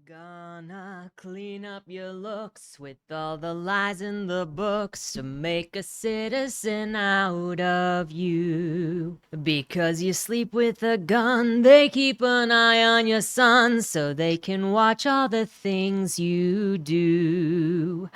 Gonna clean up your looks with all the lies in the books to make a citizen out of you. Because you sleep with a gun, they keep an eye on your son so they can watch all the things you do.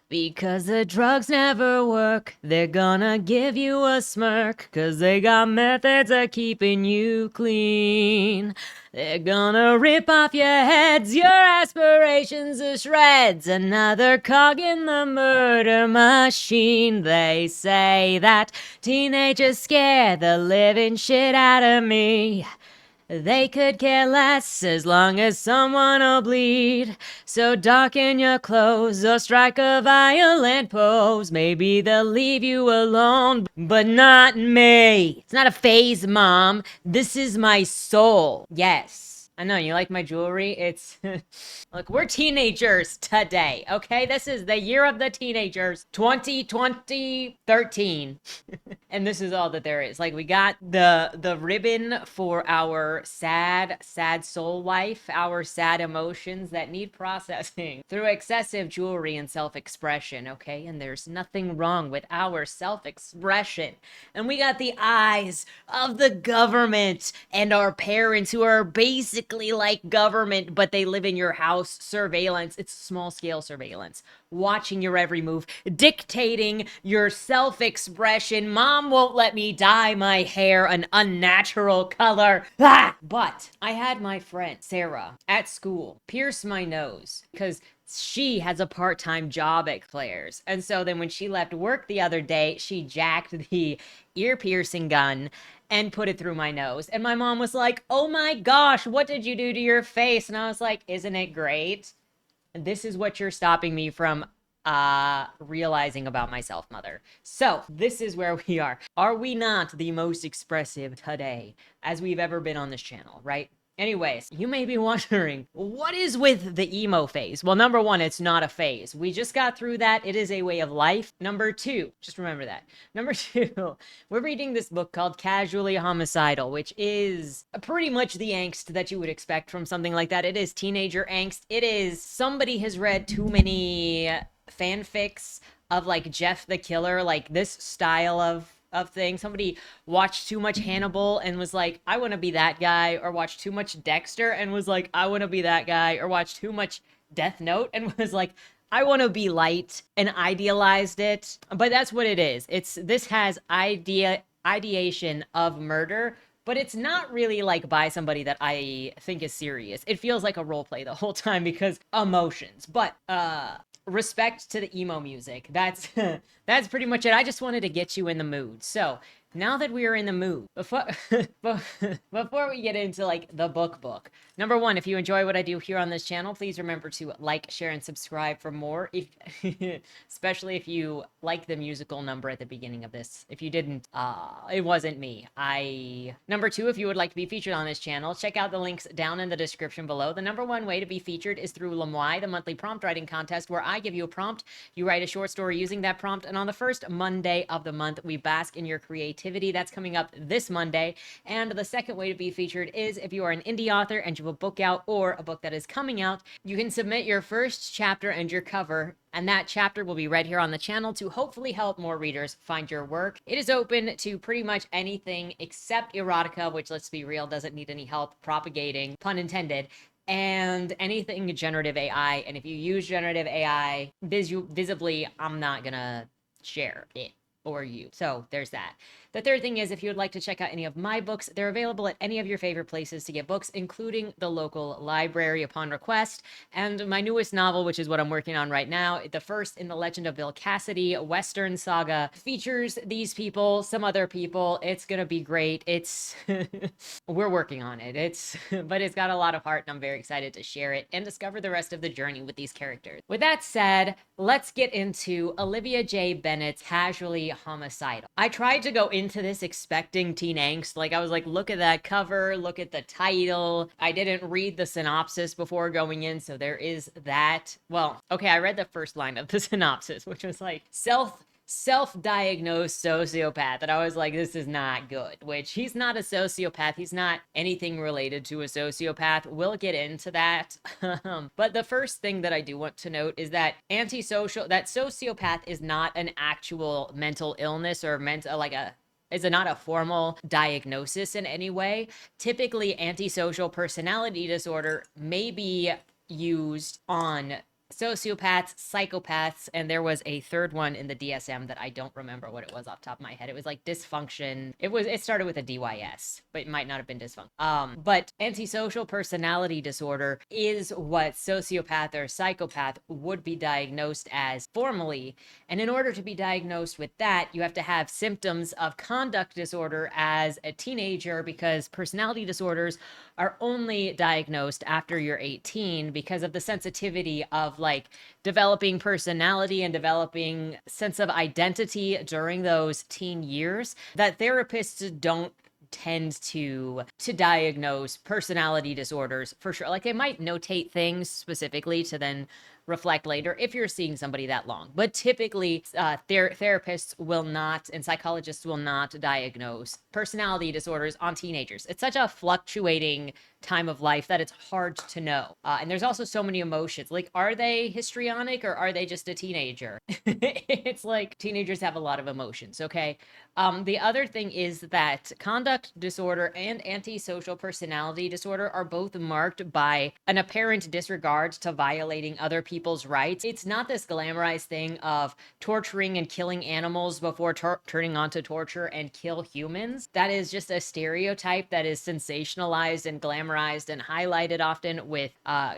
Because the drugs never work, they're gonna give you a smirk, 'cause they got methods of keeping you clean. They're gonna rip off your heads, your aspirations to shreds, another cog in the murder machine. They say that teenagers scare the living shit out of me. They could care less as long as someone'll bleed. So darken your clothes or strike a violent pose. Maybe they'll leave you alone, but not me. It's not a phase, Mom. This is my soul. Yes. I know, you like my jewelry? It's... Look, we're teenagers today, okay? This is the year of the teenagers. 2013. And this is all that there is. Like, we got the ribbon for our sad soul life, our sad emotions that need processing through excessive jewelry and self-expression, okay? And there's nothing wrong with our self-expression. And we got the eyes of the government and our parents who are basically like government, but they live in your house. Surveillance. It's small-scale surveillance. Watching your every move, dictating your self-expression. Mom won't let me dye my hair an unnatural color. Ah! But I had my friend Sarah at school pierce my nose because she has a part-time job at Claire's. And so then when she left work the other day, she jacked the ear piercing gun and put it through my nose. And my mom was like, "Oh my gosh, what did you do to your face?" And I was like, "Isn't it great?" This is what you're stopping me from realizing about myself, Mother. So this is where we are. Are we not the most expressive today as we've ever been on this channel, right? Anyways, you may be wondering, what is with the emo phase? Well, number one, it's not a phase. We just got through that. It is a way of life. Number two, just remember that. Number two, we're reading this book called Casually Homicidal, which is pretty much the angst that you would expect from something like that. It is teenager angst. It is somebody has read too many fanfics of like Jeff the Killer, like this style of thing. Somebody watched too much Hannibal and was like, I want to be that guy, or watched too much Dexter and was like, I want to be that guy, or watched too much Death Note and was like, I want to be light, and idealized it. But that's what it is. This has ideation of murder, but it's not really like by somebody that I think is serious. It feels like a role play the whole time because emotions. But respect to the emo music. That's that's pretty much it. I just wanted to get you in the mood. So now that we are in the mood, before we get into like the book, number one, if you enjoy what I do here on this channel, please remember to like, share, and subscribe for more. If especially if you like the musical number at the beginning of this. If you didn't, it wasn't me. Number two, if you would like to be featured on this channel, check out the links down in the description below. The number one way to be featured is through Lemoy, the monthly prompt writing contest, where I give you a prompt, you write a short story using that prompt, and on the first Monday of the month, we bask in your creativity. That's coming up this Monday. And the second way to be featured is if you are an indie author and you have a book out or a book that is coming out, you can submit your first chapter and your cover, and that chapter will be read here on the channel to hopefully help more readers find your work. It is open to pretty much anything except erotica, which, let's be real, doesn't need any help propagating, pun intended, and anything generative AI. And if you use generative AI, visibly, I'm not gonna share it or you. So there's that. The third thing is, if you would like to check out any of my books, they're available at any of your favorite places to get books, including the local library upon request. And my newest novel, which is what I'm working on right now, the first in the Legend of Bill Cassidy Western saga, features these people, some other people. It's gonna be great. It's we're working on it. But it's got a lot of heart, and I'm very excited to share it and discover the rest of the journey with these characters. With that said, let's get into Olivia J. Bennett's Casually Homicidal. I tried to go into this expecting teen angst. Like, I was like, look at that cover, look at the title. I didn't read the synopsis before going in, so there is that. Well, okay, I read the first line of the synopsis, which was like, self-diagnosed sociopath that I was like, this is not good, which he's not a sociopath. He's not anything related to a sociopath. We'll get into that. But the first thing that I do want to note is that that sociopath is not an actual mental illness or is not a formal diagnosis in any way. Typically, antisocial personality disorder may be used on sociopaths, psychopaths, and there was a third one in the DSM that I don't remember what it was off the top of my head. It was like dysfunction. It started with a DYS, but it might not have been dysfunction. But antisocial personality disorder is what sociopath or psychopath would be diagnosed as formally. And in order to be diagnosed with that, you have to have symptoms of conduct disorder as a teenager, because personality disorders are only diagnosed after you're 18 because of the sensitivity of like developing personality and developing sense of identity during those teen years, that therapists don't tend to diagnose personality disorders for sure. Like they might notate things specifically to then reflect later if you're seeing somebody that long. But typically, therapists will not and psychologists will not diagnose personality disorders on teenagers. It's such a fluctuating time of life that it's hard to know. And there's also so many emotions. Like, are they histrionic or are they just a teenager? It's like teenagers have a lot of emotions, okay? The other thing is that conduct disorder and antisocial personality disorder are both marked by an apparent disregard to violating other people's rights. It's not this glamorized thing of torturing and killing animals before turning on to torture and kill humans. That is just a stereotype that is sensationalized and glamorized and highlighted often with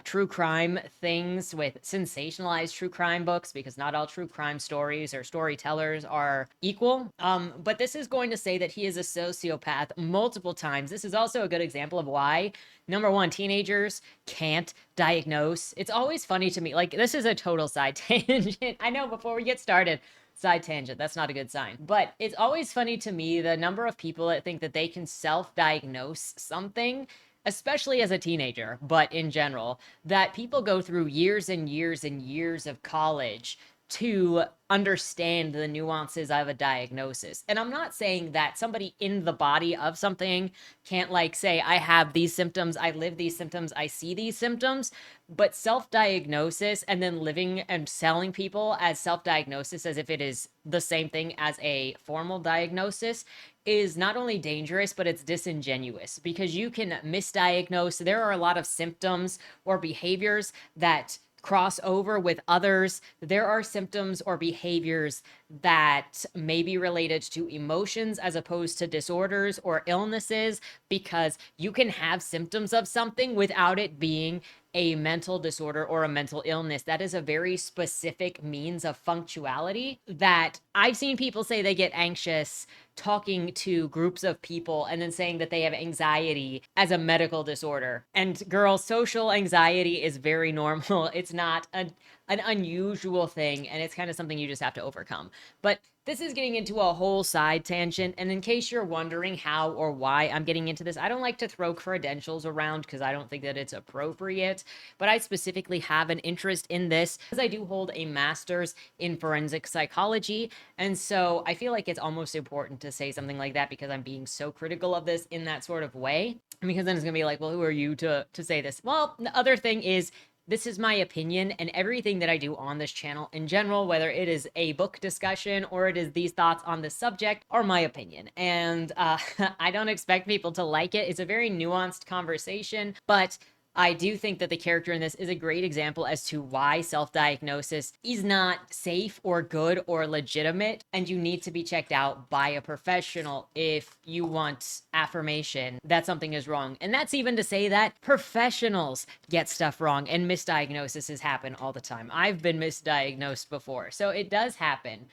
true crime things, with sensationalized true crime books, because not all true crime stories or storytellers are equal. But this is going to say that he is a sociopath multiple times. This is also a good example of why, number one, teenagers can't diagnose. It's always funny to me. Like, this is a total side tangent. I know, before we get started, side tangent, that's not a good sign. But it's always funny to me the number of people that think that they can self-diagnose something, especially as a teenager, but in general, that people go through years and years and years of college to understand the nuances of a diagnosis. And I'm not saying that somebody in the body of something can't like say, I have these symptoms, I live these symptoms, I see these symptoms, but self-diagnosis and then living and selling people as self-diagnosis as if it is the same thing as a formal diagnosis is not only dangerous, but it's disingenuous, because you can misdiagnose. There are a lot of symptoms or behaviors that cross over with others. There are symptoms or behaviors that may be related to emotions as opposed to disorders or illnesses, because you can have symptoms of something without it being a mental disorder or a mental illness. That is a very specific means of functionality that I've seen people say they get anxious talking to groups of people and then saying that they have anxiety as a medical disorder. And girl, social anxiety is very normal. It's not an unusual thing, and it's kind of something you just have to overcome. But this is getting into a whole side tangent, and in case you're wondering how or why I'm getting into this, I don't like to throw credentials around because I don't think that it's appropriate, but I specifically have an interest in this because I do hold a master's in forensic psychology, and so I feel like it's almost important to say something like that because I'm being so critical of this in that sort of way, because then it's gonna be like, well, who are you to say this? Well, the other thing is, this is my opinion, and everything that I do on this channel in general, whether it is a book discussion or it is these thoughts on this subject, are my opinion. And I don't expect people to like it. It's a very nuanced conversation, but I do think that the character in this is a great example as to why self-diagnosis is not safe or good or legitimate, and you need to be checked out by a professional if you want affirmation that something is wrong. And that's even to say that professionals get stuff wrong and misdiagnoses happen all the time. I've been misdiagnosed before, so it does happen.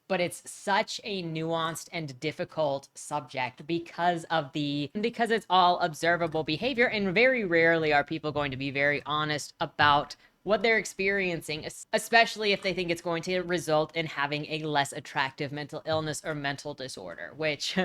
But it's such a nuanced and difficult subject because it's all observable behavior, and very rarely are people going to be very honest about what they're experiencing, especially if they think it's going to result in having a less attractive mental illness or mental disorder, which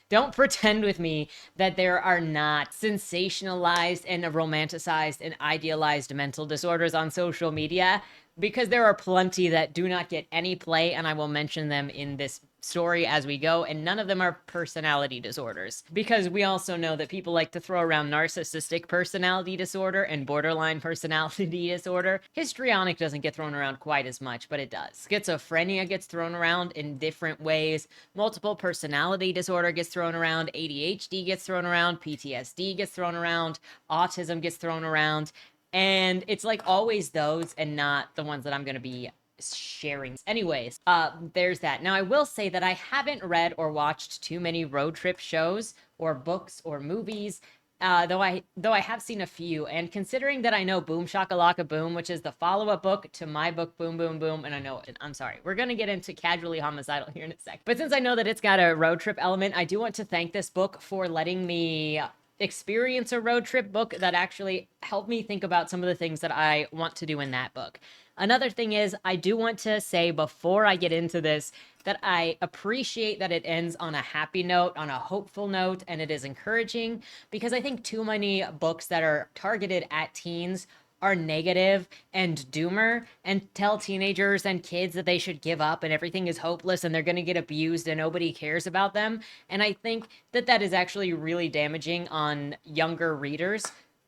don't pretend with me that there are not sensationalized and romanticized and idealized mental disorders on social media, because there are plenty that do not get any play, and I will mention them in this story as we go, and none of them are personality disorders, because we also know that people like to throw around narcissistic personality disorder and borderline personality disorder. Histrionic doesn't get thrown around quite as much, but it does. Schizophrenia gets thrown around in different ways. Multiple personality disorder gets thrown around. ADHD gets thrown around. PTSD gets thrown around. Autism gets thrown around. And it's like always those and not the ones that I'm going to be sharing. Anyways, there's that. Now, I will say that I haven't read or watched too many road trip shows or books or movies. Though I have seen a few, and considering that I know Boom Shakalaka Boom, which is the follow-up book to my book Boom Boom Boom, and I know, I'm sorry, we're gonna get into Casually Homicidal here in a sec. But since I know that it's got a road trip element, I do want to thank this book for letting me experience a road trip book that actually helped me think about some of the things that I want to do in that book. Another thing is, I do want to say before I get into this that I appreciate that it ends on a happy note, on a hopeful note, and it is encouraging, because I think too many books that are targeted at teens are negative and doomer and tell teenagers and kids that they should give up and everything is hopeless and they're going to get abused and nobody cares about them. And I think that that is actually really damaging on younger readers,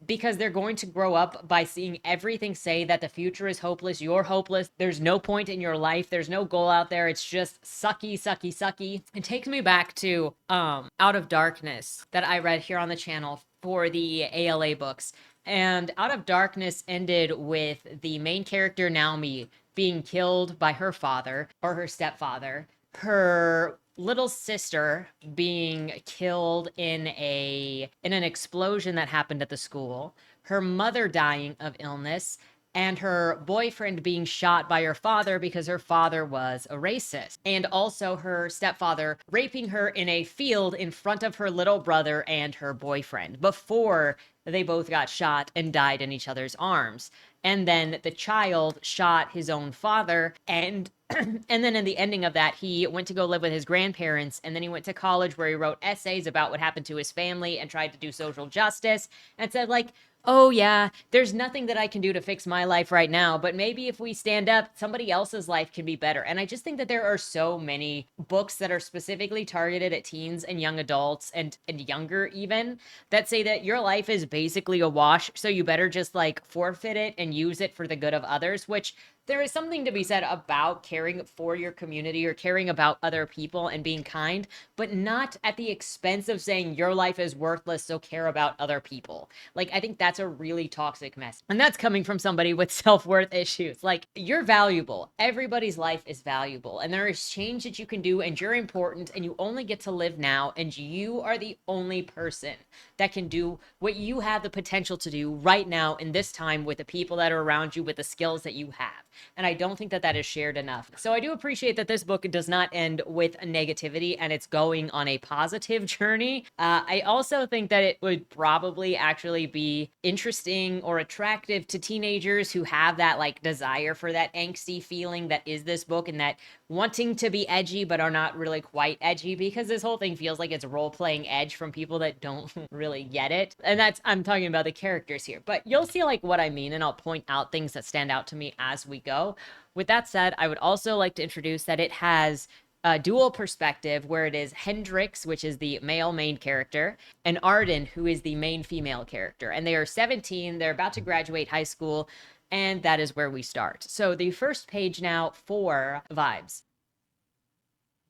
because they're going to grow up by seeing everything say that the future is hopeless, you're hopeless, there's no point in your life, there's no goal out there, it's just sucky, sucky, sucky. It takes me back to Out of Darkness that I read here on the channel for the ALA books. And Out of Darkness ended with the main character, Naomi, being killed by her father or her stepfather, her little sister being killed in an explosion that happened at the school, her mother dying of illness, and her boyfriend being shot by her father because her father was a racist, and also her stepfather raping her in a field in front of her little brother and her boyfriend before they both got shot and died in each other's arms. And then the child shot his own father, and and then in the ending of that, he went to go live with his grandparents, and then he went to college where he wrote essays about what happened to his family and tried to do social justice, and said, like, oh yeah, there's nothing that I can do to fix my life right now, but maybe if we stand up, somebody else's life can be better. And I just think that there are so many books that are specifically targeted at teens and young adults and younger even, that say that your life is basically a wash, so you better just like forfeit it and use it for the good of others, which there is something to be said about caring for your community or caring about other people and being kind, but not at the expense of saying your life is worthless, so care about other people. Like, I think that's a really toxic mess. And that's coming from somebody with self-worth issues. Like, you're valuable. Everybody's life is valuable. And there is change that you can do, and you're important, and you only get to live now, and you are the only person that can do what you have the potential to do right now in this time with the people that are around you, with the skills that you have. And I don't think that that is shared enough. So I do appreciate that this book does not end with negativity and it's going on a positive journey. I also think that it would probably actually be interesting or attractive to teenagers who have that like desire for that angsty feeling that is this book, and that wanting to be edgy but are not really quite edgy, because this whole thing feels like it's role-playing edge from people that don't really get it. And that's, I'm talking about the characters here, but you'll see like what I mean, and I'll point out things that stand out to me as we go. With that said, I would also like to introduce that it has a dual perspective, where it is Hendrix, which is the male main character, and Arden, who is the main female character. And they are 17, they're about to graduate high school, and that is where we start. So the first page now for vibes.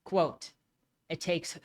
Quote, it takes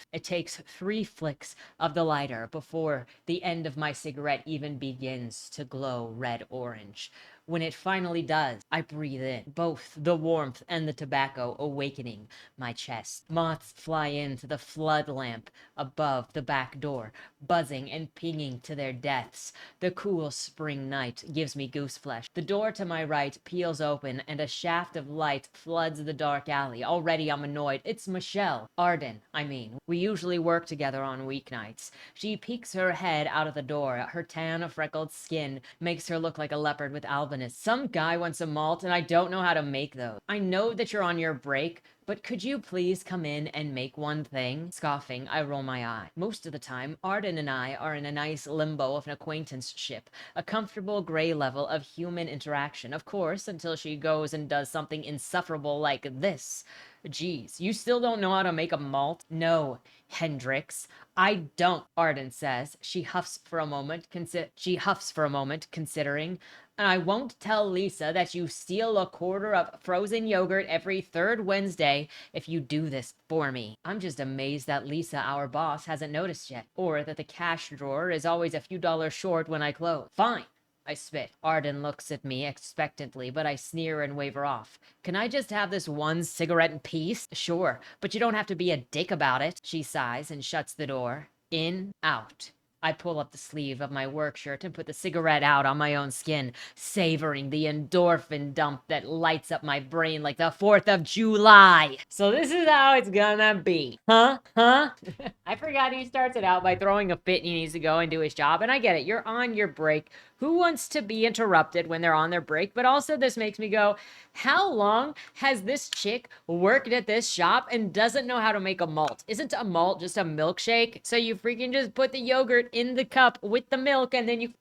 3 flicks of the lighter before the end of my cigarette even begins to glow red-orange. When it finally does, I breathe in both the warmth and the tobacco, awakening my chest. Moths fly into the flood lamp above the back door, buzzing and pinging to their deaths. The cool spring night gives me goose flesh. The door to my right peels open, and a shaft of light floods the dark alley. Already I'm annoyed. It's Michelle. Arden, I mean. We usually work together on weeknights. She peeks her head out of the door. Her tan, freckled skin makes her look like a leopard with albinism. ominous. Some guy wants a malt and I don't know how to make those. I know that you're on your break, but could you please come in and make one thing? Scoffing, I roll my eye. Most of the time, Arden and I are in a nice limbo of an acquaintanceship, a comfortable gray level of human interaction, of course, until she goes and does something insufferable like this. Geez, you still don't know how to make a malt? No, Hendrix, I don't, Arden says. She huffs for a moment, considering. And I won't tell Lisa that you steal a quarter of frozen yogurt every third Wednesday if you do this for me. I'm just amazed that Lisa, our boss, hasn't noticed yet, or that the cash drawer is always a few dollars short when I close. Fine, I spit. Arden looks at me expectantly, but I sneer and waver off. Can I just have this one cigarette in peace? Sure, but you don't have to be a dick about it. She sighs and shuts the door. In, out. I pull up the sleeve of my work shirt and put the cigarette out on my own skin, savoring the endorphin dump that lights up my brain like the 4th of July. So this is how it's gonna be. Huh? I forgot he starts it out by throwing a fit and he needs to go and do his job. And I get it. You're on your break. Who wants to be interrupted when they're on their break? But also this makes me go, how long has this chick worked at this shop and doesn't know how to make a malt? Isn't a malt just a milkshake? So you freaking just put the yogurt in the cup with the milk and then you...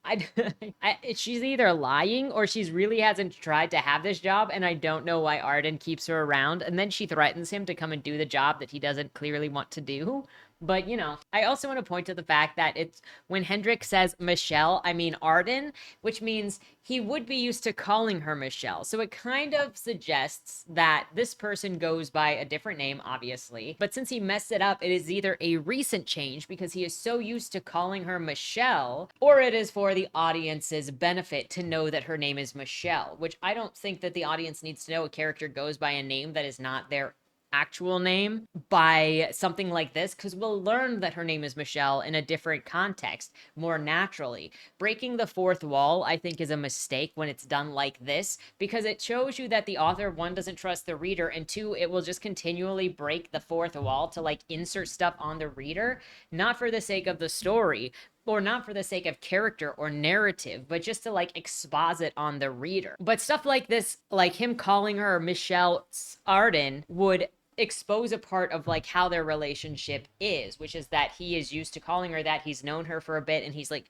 she's either lying or she's really hasn't tried to have this job, and I don't know why Arden keeps her around. And then she threatens him to come and do the job that he doesn't clearly want to do. But, you know, I also want to point to the fact that it's when Hendrik says Michelle, I mean Arden, which means he would be used to calling her Michelle. So it kind of suggests that this person goes by a different name, obviously. But since he messed it up, it is either a recent change because he is so used to calling her Michelle, or it is for the audience's benefit to know that her name is Michelle, which I don't think that the audience needs to know a character goes by a name that is not their actual name by something like this, because we'll learn that her name is Michelle in a different context more naturally. Breaking the fourth wall, I think, is a mistake when it's done like this, because it shows you that the author, one, doesn't trust the reader, and two, it will just continually break the fourth wall to like insert stuff on the reader, not for the sake of the story, or not for the sake of character or narrative, but just to like exposit on the reader. But stuff like this, like him calling her Michelle Arden, would expose a part of like how their relationship is, which is that he is used to calling her that. He's known her for a bit and he's like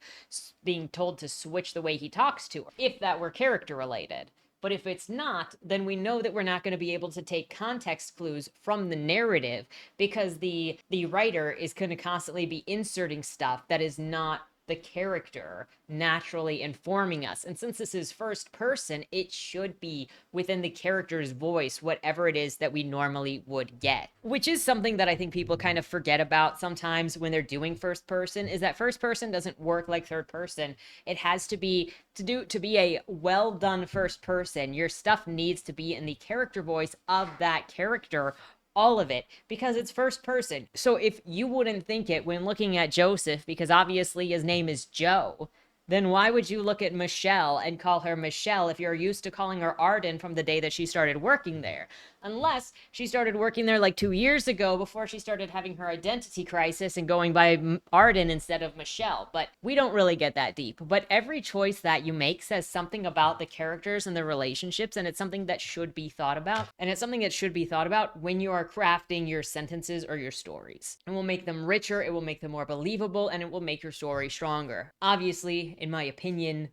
being told to switch the way he talks to her, if that were character related. But if it's not, then we know that we're not going to be able to take context clues from the narrative, because the writer is going to constantly be inserting stuff that is not the character naturally informing us. And since this is first person, it should be within the character's voice, whatever it is that we normally would get. Which is something that I think people kind of forget about sometimes when they're doing first person, is that first person doesn't work like third person. It has to be, to be a well done first person, your stuff needs to be in the character voice of that character, all of it, because it's first person. So if you wouldn't think it when looking at Joseph, because obviously his name is Joe, then why would you look at Michelle and call her Michelle if you're used to calling her Arden from the day that she started working there? Unless she started working there like 2 years ago before she started having her identity crisis and going by Arden instead of Michelle. But we don't really get that deep. But every choice that you make says something about the characters and the relationships, and it's something that should be thought about. And it's something that should be thought about when you are crafting your sentences or your stories. It will make them richer, it will make them more believable, and it will make your story stronger. Obviously, in my opinion,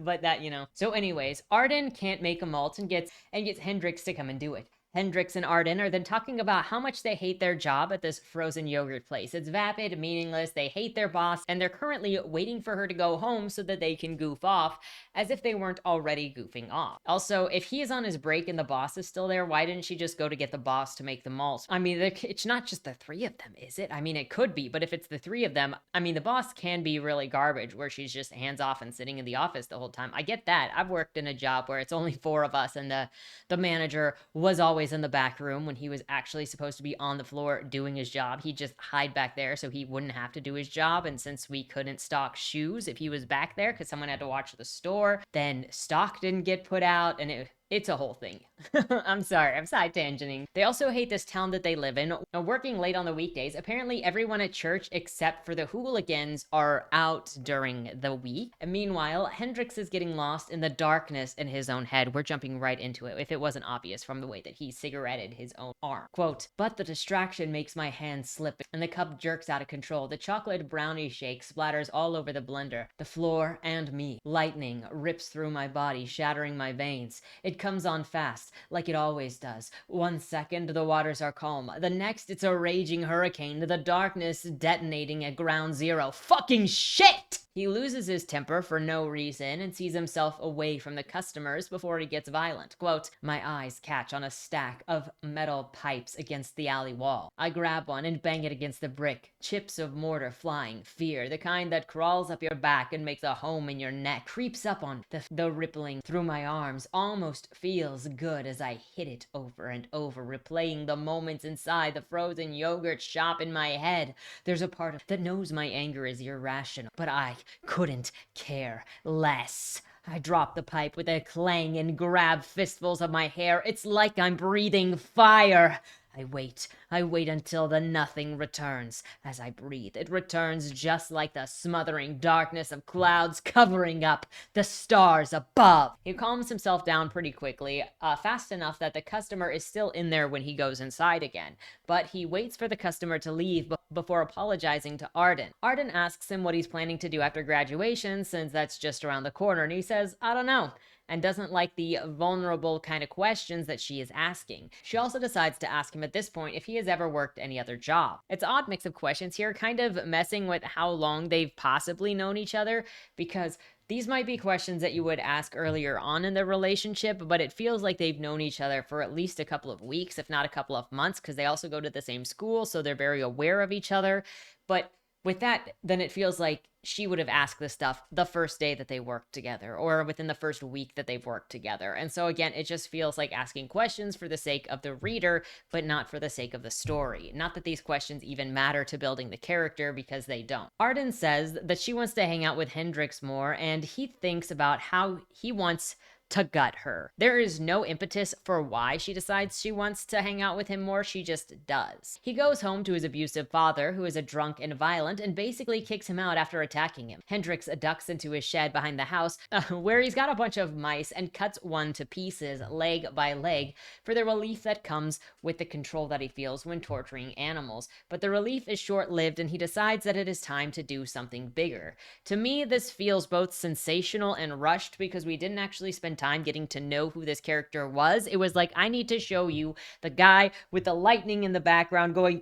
but that, you know. So anyways, Arden can't make a malt and gets Hendrix to come and do it. Hendrix and Arden are then talking about how much they hate their job at this frozen yogurt place. It's vapid, meaningless, they hate their boss, and they're currently waiting for her to go home so that they can goof off, as if they weren't already goofing off. Also, if he is on his break and the boss is still there, why didn't she just go to get the boss to make the malt? I mean, it's not just the three of them, is it? I mean, it could be, but if it's the three of them, I mean, the boss can be really garbage, where she's just hands off and sitting in the office the whole time. I get that. I've worked in a job where it's only 4 of us, and the manager was always in the back room when he was actually supposed to be on the floor doing his job. He'd just hide back there so he wouldn't have to do his job. And since we couldn't stock shoes if he was back there because someone had to watch the store, then stock didn't get put out, and It's a whole thing. I'm sorry, I'm side tangenting. They also hate this town that they live in, working late on the weekdays. Apparently, everyone at church except for the hooligans are out during the week. And meanwhile, Hendrix is getting lost in the darkness in his own head. We're jumping right into it, if it wasn't obvious from the way that he cigaretted his own arm. Quote, but the distraction makes my hand slip, and the cup jerks out of control. The chocolate brownie shake splatters all over the blender, the floor, and me. Lightning rips through my body, shattering my veins. It comes on fast, like it always does. 1 second, the waters are calm. The next, it's a raging hurricane, the darkness detonating at ground zero. Fucking shit! He loses his temper for no reason and sees himself away from the customers before he gets violent. Quote, my eyes catch on a stack of metal pipes against the alley wall. I grab one and bang it against the brick. Chips of mortar flying. Fear, the kind that crawls up your back and makes a home in your neck, creeps up on the rippling through my arms. Almost feels good as I hit it over and over, replaying the moments inside the frozen yogurt shop in my head. There's a part of that knows my anger is irrational, but I couldn't care less. I drop the pipe with a clang and grab fistfuls of my hair. It's like I'm breathing fire. I wait until the nothing returns. As I breathe, it returns just like the smothering darkness of clouds covering up the stars above. He calms himself down pretty quickly, fast enough that the customer is still in there when he goes inside again. But he waits for the customer to leave before apologizing to Arden. Arden asks him what he's planning to do after graduation, since that's just around the corner, and he says, I don't know, and doesn't like the vulnerable kind of questions that she is asking. She also decides to ask him at this point if he has ever worked any other job. It's an odd mix of questions here, kind of messing with how long they've possibly known each other, because these might be questions that you would ask earlier on in the relationship, but it feels like they've known each other for at least a couple of weeks, if not a couple of months, because they also go to the same school, so they're very aware of each other. But with that, then it feels like she would have asked this stuff the first day that they worked together, or within the first week that they've worked together. And so again, it just feels like asking questions for the sake of the reader, but not for the sake of the story. Not that these questions even matter to building the character, because they don't. Arden says that she wants to hang out with Hendrix more, and he thinks about how he wants to gut her. There is no impetus for why she decides she wants to hang out with him more, she just does. He goes home to his abusive father, who is a drunk and violent, and basically kicks him out after attacking him. Hendrix ducks into his shed behind the house, where he's got a bunch of mice, and cuts one to pieces, leg by leg, for the relief that comes with the control that he feels when torturing animals. But the relief is short-lived, and he decides that it is time to do something bigger. To me, this feels both sensational and rushed, because we didn't actually spend time getting to know who this character was. It was like, I need to show you the guy with the lightning in the background going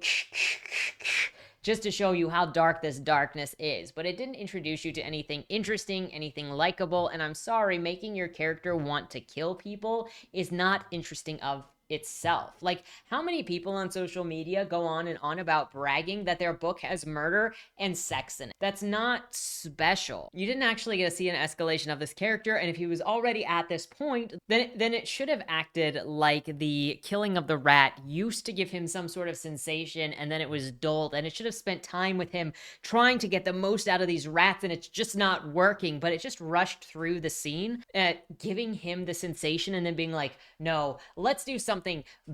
just to show you how dark this darkness is. But it didn't introduce you to anything interesting, anything likable, and I'm sorry, making your character want to kill people is not interesting of itself. Like, how many people on social media go on and on about bragging that their book has murder and sex in it? That's not special. You didn't actually get to see an escalation of this character, and if he was already at this point, then it should have acted like the killing of the rat used to give him some sort of sensation, and then it was dulled, and it should have spent time with him trying to get the most out of these rats, and it's just not working. But it just rushed through the scene at giving him the sensation and then being like, no, let's do something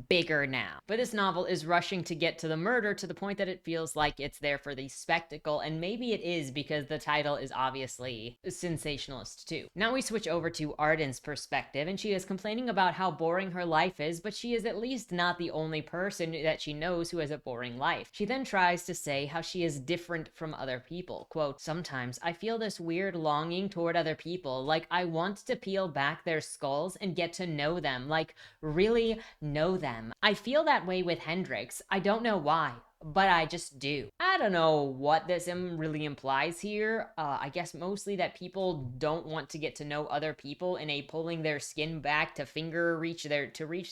bigger now. But this novel is rushing to get to the murder to the point that it feels like it's there for the spectacle, and maybe it is because the title is obviously sensationalist too. Now we switch over to Arden's perspective, and she is complaining about how boring her life is, but she is at least not the only person that she knows who has a boring life. She then tries to say how she is different from other people. Quote, sometimes I feel this weird longing toward other people, like I want to peel back their skulls and get to know them, like really know them. I feel that way with Hendrix. I don't know why, but I just do. I don't know what this really implies here. I guess mostly that people don't want to get to know other people in a pulling their skin back to reach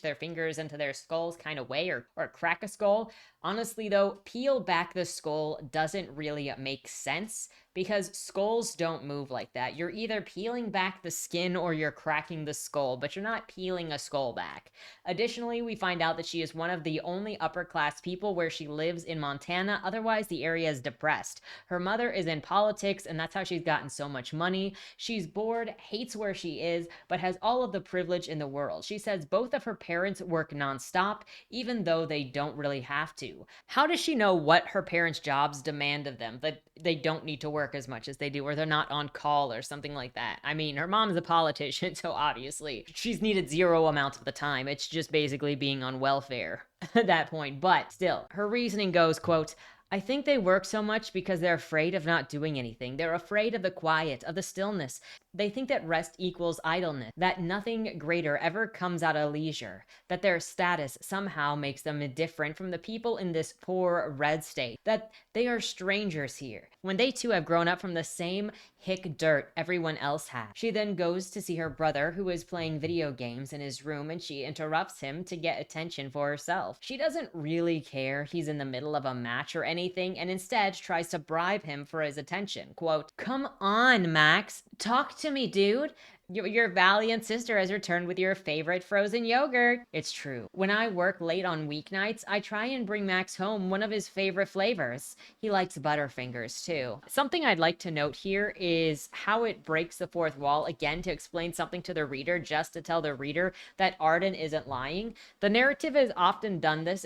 their fingers into their skulls kind of way, or crack a skull. Honestly though, peel back the skull doesn't really make sense, because skulls don't move like that. You're either peeling back the skin or you're cracking the skull, but you're not peeling a skull back. Additionally, we find out that she is one of the only upper class people where she lives lives in Montana, otherwise the area is depressed. Her mother is in politics, and that's how she's gotten so much money. She's bored, hates where she is, but has all of the privilege in the world. She says both of her parents work nonstop, even though they don't really have to. How does she know what her parents' jobs demand of them? That they don't need to work as much as they do, or they're not on call or something like that. I mean, her mom's a politician, so obviously she's needed zero amount of the time. It's just basically being on welfare at that point. But still, her reasoning goes, quote, I think they work so much because they're afraid of not doing anything. They're afraid of the quiet, of the stillness. They think that rest equals idleness, that nothing greater ever comes out of leisure, that their status somehow makes them different from the people in this poor red state, that they are strangers here, when they too have grown up from the same hick dirt everyone else has. She then goes to see her brother, who is playing video games in his room, and she interrupts him to get attention for herself. She doesn't really care he's in the middle of a match or anything, and instead tries to bribe him for his attention. Quote, come on, Max, talk to me, dude. Your valiant sister has returned with your favorite frozen yogurt. It's true. When I work late on weeknights, I try and bring Max home one of his favorite flavors. He likes Butterfingers too. Something I'd like to note here is how it breaks the fourth wall again to explain something to the reader, just to tell the reader that Arden isn't lying. The narrative has often done this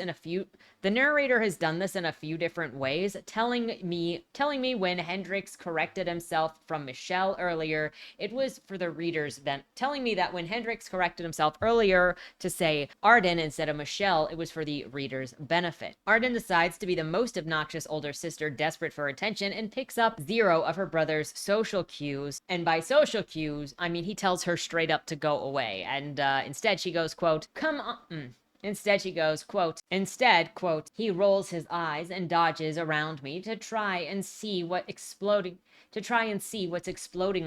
the narrator has done this in a few different ways, telling me when Hendrix corrected himself from Michelle earlier, it was for the reader telling me that when Hendrix corrected himself earlier to say Arden instead of Michelle, it was for the reader's benefit. Arden decides to be the most obnoxious older sister desperate for attention and picks up 0 of her brother's social cues. And by social cues, I mean he tells her straight up to go away. And instead she goes, quote, come on. Instead, she goes, quote, he rolls his eyes and dodges around me to try and see what's exploding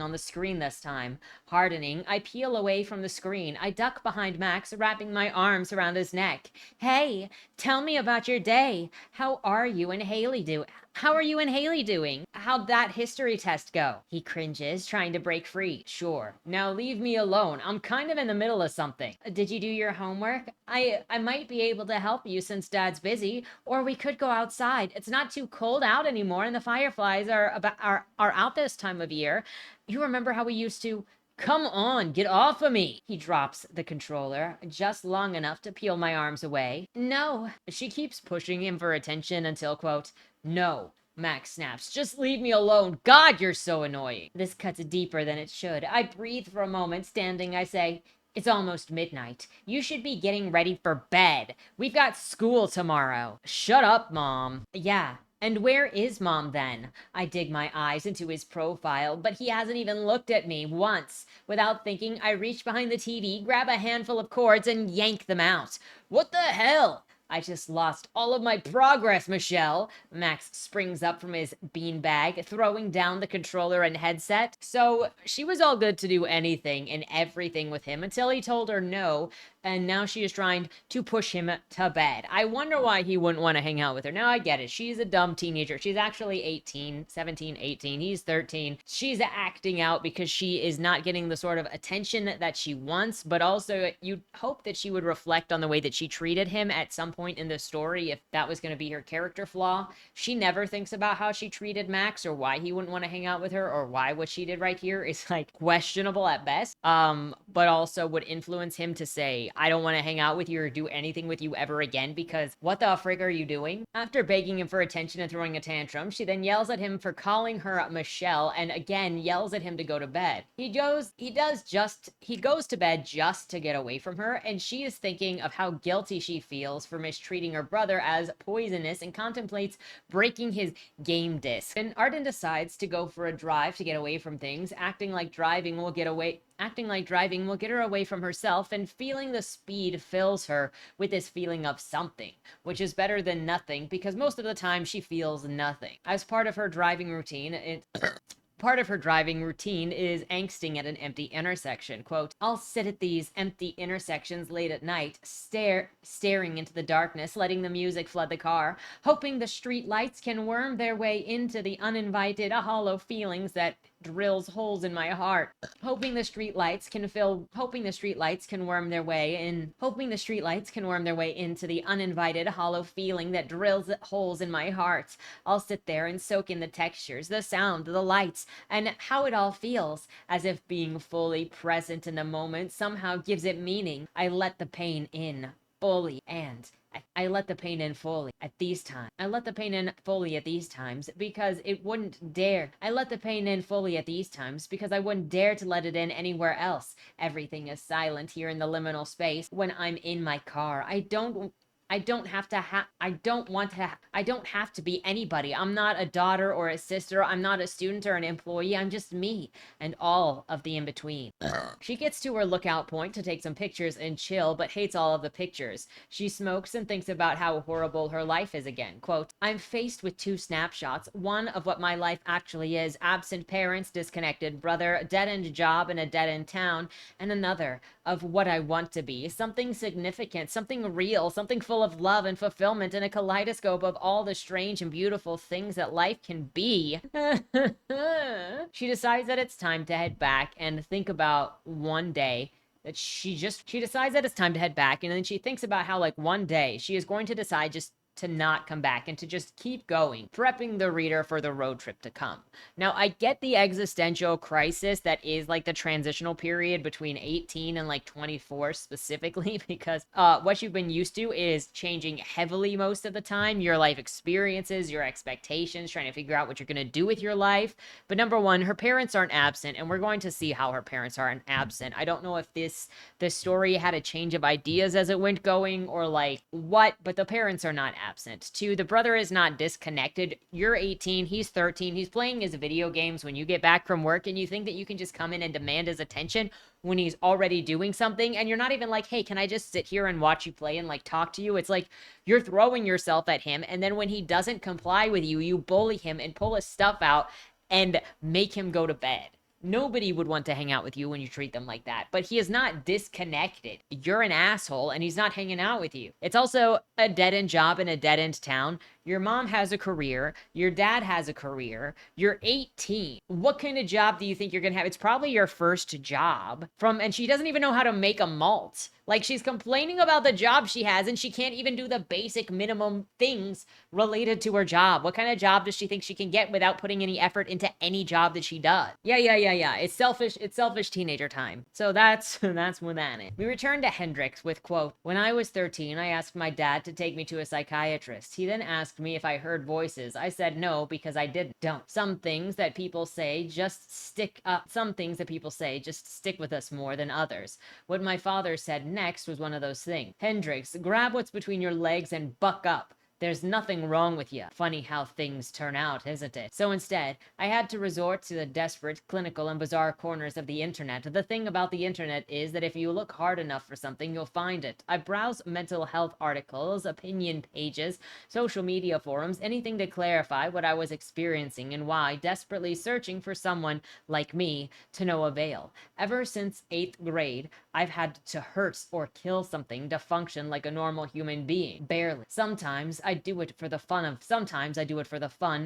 on the screen this time. Hardening, I peel away from the screen. I duck behind Max, wrapping my arms around his neck. Hey, tell me about your day. How are you and Haley doing? How'd that history test go? He cringes, trying to break free. Sure. Now leave me alone. I'm kind of in the middle of something. Did you do your homework? I might be able to help you since Dad's busy, or we could go outside. It's not too cold out anymore, and the fireflies are out this time of year. You remember how we used to... Come on, get off of me. He drops the controller just long enough to peel my arms away. No. She keeps pushing him for attention until, quote, no. Max snaps. Just leave me alone. God, you're so annoying. This cuts deeper than it should. I breathe for a moment. Standing, I say, it's almost midnight. You should be getting ready for bed. We've got school tomorrow. Shut up, Mom. Yeah. And where is Mom then? I dig my eyes into his profile, but he hasn't even looked at me once. Without thinking, I reach behind the TV, grab a handful of cords, and yank them out. What the hell? I just lost all of my progress, Michelle. Max springs up from his beanbag, throwing down the controller and headset. So she was all good to do anything and everything with him until he told her no, and now she is trying to push him to bed. I wonder why he wouldn't want to hang out with her. Now I get it. She's a dumb teenager. She's actually 17, 18. He's 13. She's acting out because she is not getting the sort of attention that she wants, but also you'd hope that she would reflect on the way that she treated him at some point in the story if that was going to be her character flaw. She never thinks about how she treated Max or why he wouldn't want to hang out with her or why what she did right here is like questionable at best, but also would influence him to say, I don't want to hang out with you or do anything with you ever again because what the frig are you doing? After begging him for attention and throwing a tantrum, she then yells at him for calling her Michelle and again yells at him to go to bed. He goes to bed just to get away from her, and she is thinking of how guilty she feels for mistreating her brother as poisonous and contemplates breaking his game disc. And Arden decides to go for a drive to get away from things, acting like driving will get her away from herself, and feeling the speed fills her with this feeling of something, which is better than nothing because most of the time she feels nothing. As part of her driving routine, is angsting at an empty intersection. Quote, I'll sit at these empty intersections late at night, staring into the darkness, letting the music flood the car, hoping the street lights can worm their way into the uninvited, hollow feelings that drills holes in my heart. Hoping the streetlights can worm their way into the uninvited, hollow feeling that drills holes in my heart. I'll sit there and soak in the textures, the sound, the lights, and how it all feels, as if being fully present in the moment somehow gives it meaning. I let the pain in fully, and I let the pain in fully at these times. I let the pain in fully at these times because it wouldn't dare. I let the pain in fully at these times because I wouldn't dare to let it in anywhere else. Everything is silent here in the liminal space. When I'm in my car, I don't have to be anybody. I'm not a daughter or a sister. I'm not a student or an employee. I'm just me and all of the in-between. She gets to her lookout point to take some pictures and chill, but hates all of the pictures. She smokes and thinks about how horrible her life is again. Quote, I'm faced with two snapshots. One of what my life actually is: absent parents, disconnected brother, a dead-end job in a dead-end town, and another of what I want to be. Something significant, something real, something full of love and fulfillment, in a kaleidoscope of all the strange and beautiful things that life can be. She decides that it's time to head back and think about one day that she decides that it's time to head back, and then she thinks about how, like, one day she is going to decide just to not come back and to just keep going, prepping the reader for the road trip to come. Now, I get the existential crisis that is like the transitional period between 18 and like 24 specifically, because what you've been used to is changing heavily most of the time. Your life experiences, your expectations, trying to figure out what you're going to do with your life. But number one, her parents aren't absent, and we're going to see how her parents aren't absent. I don't know if this story had a change of ideas as it went going or like what, but the parents are not absent. Two, the brother is not disconnected. You're 18, he's 13, he's playing his video games when you get back from work, and you think that you can just come in and demand his attention when he's already doing something, and you're not even like, hey, can I just sit here and watch you play and like talk to you? It's like you're throwing yourself at him, and then when he doesn't comply with you, you bully him and pull his stuff out and make him go to bed. Nobody would want to hang out with you when you treat them like that. But he is not disconnected. You're an asshole, and he's not hanging out with you. It's also a dead-end job in a dead-end town. Your mom has a career. Your dad has a career. You're 18. What kind of job do you think you're going to have? It's probably your first job. And she doesn't even know how to make a malt. Like, she's complaining about the job she has, and she can't even do the basic minimum things related to her job. What kind of job does she think she can get without putting any effort into any job that she does? Yeah. It's selfish teenager time. So that's what that is. We return to Hendrix with, quote, when I was 13, I asked my dad to take me to a psychiatrist. He then asked me if I heard voices. I said no, because I don't. Some things that people say just stick with us more than others. What my father said next was one of those things. Hendrix, grab what's between your legs and buck up. There's nothing wrong with you. Funny how things turn out, isn't it? So instead, I had to resort to the desperate, clinical, and bizarre corners of the internet. The thing about the internet is that if you look hard enough for something, you'll find it. I browse mental health articles, opinion pages, social media forums, anything to clarify what I was experiencing and why, desperately searching for someone like me to no avail. Ever since 8th grade, I've had to hurt or kill something to function like a normal human being. Barely. Sometimes I do it for the fun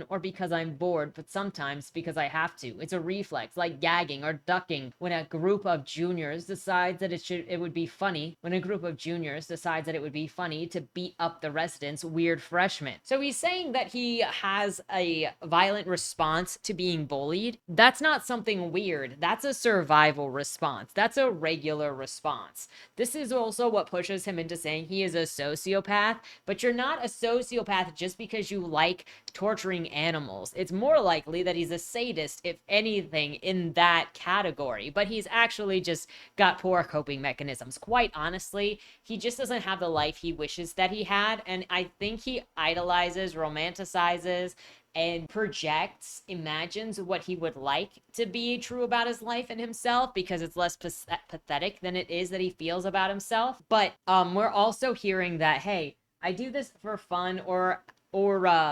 or because I'm bored, but sometimes because I have to. It's a reflex, like gagging or ducking when a group of juniors decides that it would be funny to beat up the residents' weird freshmen. So he's saying that he has a violent response to being bullied. That's not something weird. That's a survival response. That's a regular response. This is also what pushes him into saying he is a sociopath, but you're not a sociopath just because you like torturing animals. It's more likely that he's a sadist, if anything, in that category, but he's actually just got poor coping mechanisms. Quite honestly, he just doesn't have the life he wishes that he had, and I think he idolizes, romanticizes, and imagines what he would like to be true about his life and himself, because it's less pathetic than it is that he feels about himself. But we're also hearing that, hey, I do this for fun or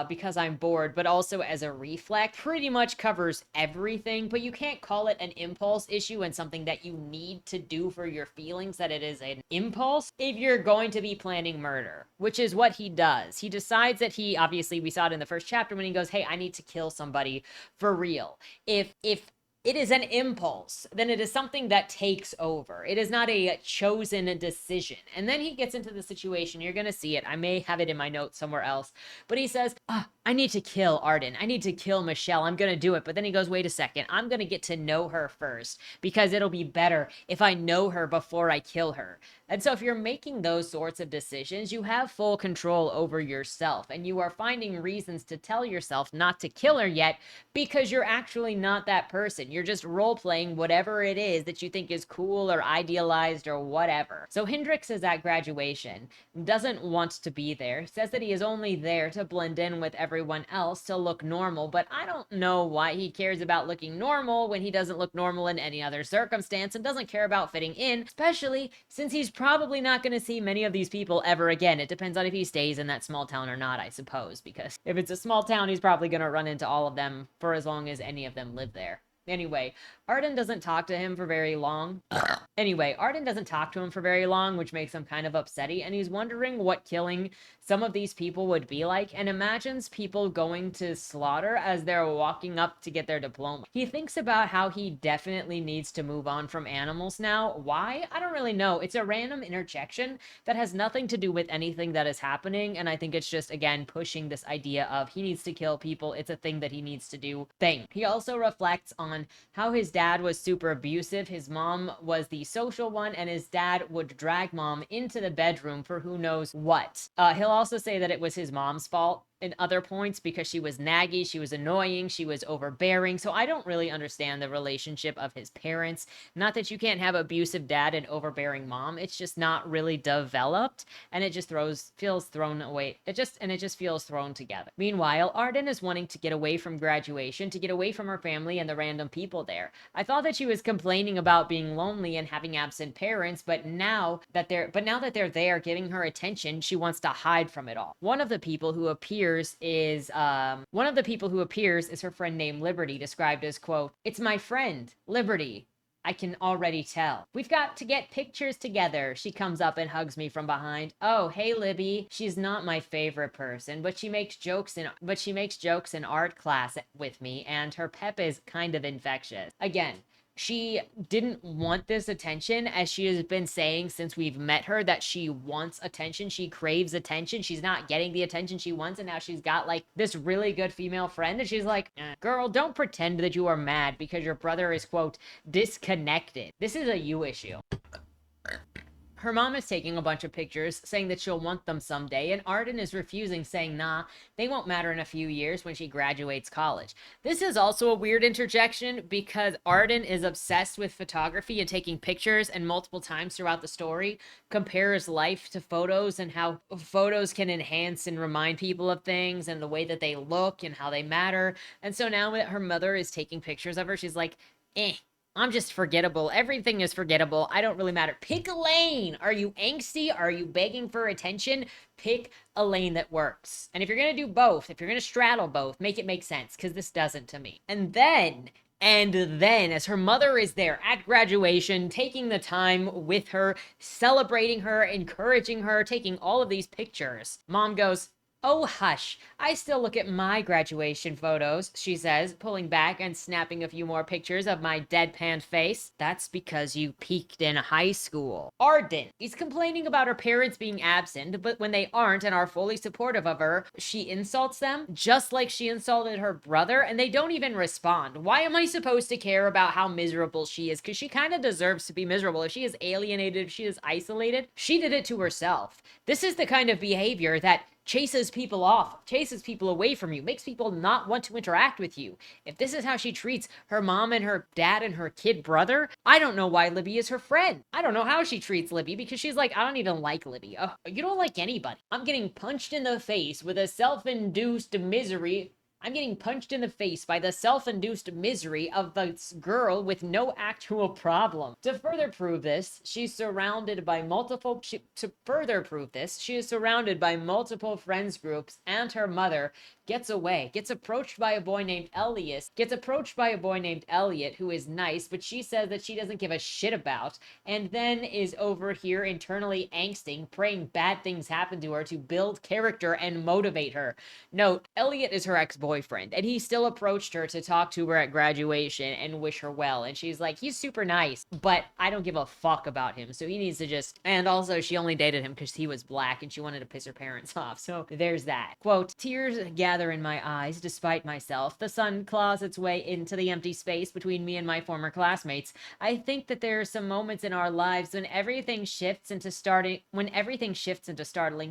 because I'm bored, but also as a reflex. Pretty much covers everything, but you can't call it an impulse issue and something that you need to do for your feelings, that it is an impulse if you're going to be planning murder, which is what he does. He decides that obviously we saw it in the first chapter when he goes, hey, I need to kill somebody for real. If it is an impulse, then it is something that takes over. It is not a chosen decision. And then he gets into the situation. You're going to see it. I may have it in my notes somewhere else. But he says, I need to kill Arden. I need to kill Michelle. I'm going to do it. But then he goes, wait a second. I'm going to get to know her first because it'll be better if I know her before I kill her. And so if you're making those sorts of decisions, you have full control over yourself, and you are finding reasons to tell yourself not to kill her yet because you're actually not that person. You're just role-playing whatever it is that you think is cool or idealized or whatever. So Hendrix is at graduation, doesn't want to be there, says that he is only there to blend in with everyone else, to look normal, but I don't know why he cares about looking normal when he doesn't look normal in any other circumstance and doesn't care about fitting in, especially since he's probably not going to see many of these people ever again. It depends on if he stays in that small town or not, I suppose, because if it's a small town, he's probably going to run into all of them for as long as any of them live there. Anyway, Arden doesn't talk to him for very long. Which makes him kind of upsetty, and he's wondering what killing some of these people would be like, and imagines people going to slaughter as they're walking up to get their diploma. He thinks about how he definitely needs to move on from animals now. Why? I don't really know. It's a random interjection that has nothing to do with anything that is happening, and I think it's just, again, pushing this idea of he needs to kill people. It's a thing that he needs to do thing. He also reflects on how his dad was super abusive. His mom was the social one, and his dad would drag mom into the bedroom for who knows what. He'll also say that it was his mom's fault in other points because she was naggy, she was annoying, she was overbearing. So I don't really understand the relationship of his parents. Not that you can't have abusive dad and overbearing mom. It's just not really developed, and it just feels thrown away. It just feels thrown together. Meanwhile, Arden is wanting to get away from graduation, to get away from her family and the random people there. I thought that she was complaining about being lonely and having absent parents, but now that they're there giving her attention, she wants to hide from it all. One of the people who appears is her friend named Liberty, described as, quote, "It's my friend, Liberty. I can already tell. We've got to get pictures together." She comes up and hugs me from behind. "Oh, hey, Libby." She's not my favorite person, but she makes jokes in art class with me, and her pep is kind of infectious. Again, she didn't want this attention, as she has been saying since we've met her, that she wants attention. She craves attention. She's not getting the attention she wants, and now she's got, like, this really good female friend, and she's like, girl, don't pretend that you are mad because your brother is, quote, disconnected. This is a you issue. Her mom is taking a bunch of pictures, saying that she'll want them someday, and Arden is refusing, saying, nah, they won't matter in a few years when she graduates college. This is also a weird interjection because Arden is obsessed with photography and taking pictures, and multiple times throughout the story compares life to photos and how photos can enhance and remind people of things and the way that they look and how they matter. And so now that her mother is taking pictures of her, she's like, I'm just forgettable. Everything is forgettable. I don't really matter. Pick a lane. Are you angsty? Are you begging for attention? Pick a lane that works. And if you're going to do both, if you're going to straddle both, make it make sense, because this doesn't to me. And then, as her mother is there at graduation, taking the time with her, celebrating her, encouraging her, taking all of these pictures, Mom goes, "Oh, hush. I still look at my graduation photos," she says, pulling back and snapping a few more pictures of my deadpan face. "That's because you peaked in high school." Arden is complaining about her parents being absent, but when they aren't and are fully supportive of her, she insults them, just like she insulted her brother, and they don't even respond. Why am I supposed to care about how miserable she is? Because she kind of deserves to be miserable. If she is alienated, if she is isolated, she did it to herself. This is the kind of behavior that chases people off, chases people away from you, makes people not want to interact with you. If this is how she treats her mom and her dad and her kid brother, I don't know why Libby is her friend. I don't know how she treats Libby, because she's like, I don't even like Libby. You don't like anybody. I'm getting punched in the face with a self-induced misery. I'm getting punched in the face by the self-induced misery of this girl with no actual problem. To further prove this, she is surrounded by multiple friends groups and her mother gets away, gets approached by a boy named Elliot, who is nice, but she says that she doesn't give a shit about, and then is over here internally angsting, praying bad things happen to her to build character and motivate her. Note, Elliot is her ex-boyfriend, and he still approached her to talk to her at graduation and wish her well, and she's like, he's super nice, but I don't give a fuck about him, so he needs to just... And also, she only dated him because he was black, and she wanted to piss her parents off, so there's that. Quote, tears gather in my eyes despite myself. The sun claws its way into the empty space between me and my former classmates. I think that there are some moments in our lives when everything shifts into startling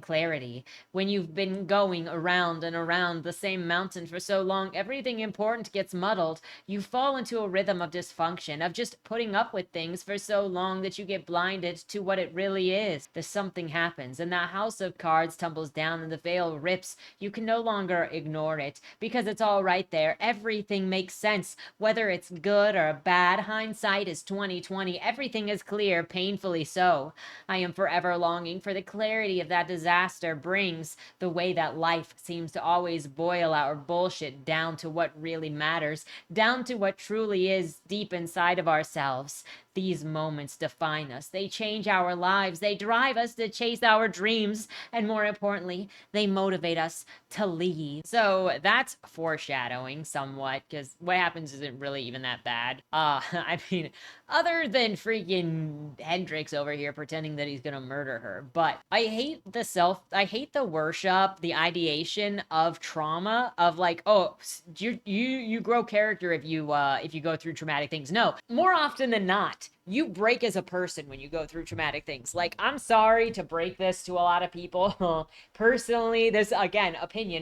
clarity. When you've been going around and around the same mountain for so long, everything important gets muddled. You fall into a rhythm of dysfunction, of just putting up with things for so long that you get blinded to what it really is. Something happens, and that house of cards tumbles down and the veil rips. You can no longer ignore it, because it's all right there. Everything makes sense, whether it's good or bad. Hindsight is 20/20. Everything is clear, painfully so. I am forever longing for the clarity of that disaster brings, the way that life seems to always boil our bullshit down to what really matters, down to what truly is deep inside of ourselves. These moments define us. They change our lives. They drive us to chase our dreams. And more importantly, they motivate us to leave. So that's foreshadowing somewhat, because what happens isn't really even that bad. I mean, other than freaking Hendrix over here pretending that he's gonna murder her. But I hate the worship, the ideation of trauma, of like, oh, you grow character if you go through traumatic things. No, more often than not, you break as a person when you go through traumatic things. Like, I'm sorry to break this to a lot of people. Personally, this, again,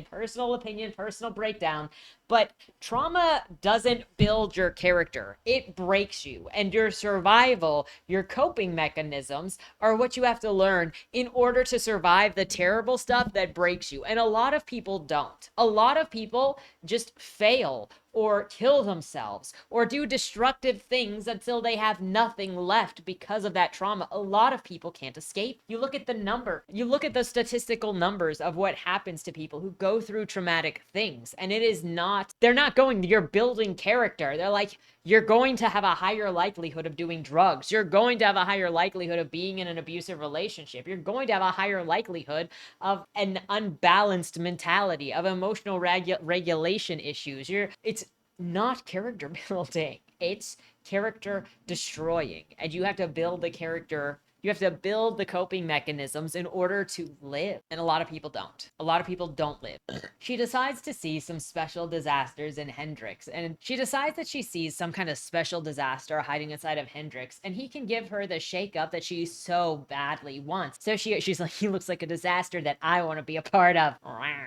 personal opinion, personal breakdown. But trauma doesn't build your character. It breaks you. And your survival, your coping mechanisms are what you have to learn in order to survive the terrible stuff that breaks you. And a lot of people don't. A lot of people just fail or kill themselves or do destructive things until they have nothing left because of that trauma. A lot of people can't escape. You look at the statistical numbers of what happens to people who go through traumatic things, and you're building character. They're like, you're going to have a higher likelihood of doing drugs. You're going to have a higher likelihood of being in an abusive relationship. You're going to have a higher likelihood of an unbalanced mentality, of emotional regulation issues. It's not character building. It's character destroying. And you have to build the character. You have to build the coping mechanisms in order to live. And a lot of people don't. A lot of people don't live. She decides to see some special disasters in Hendrix. And she decides that she sees some kind of special disaster hiding inside of Hendrix. And he can give her the shakeup that she so badly wants. So she's like, he looks like a disaster that I want to be a part of.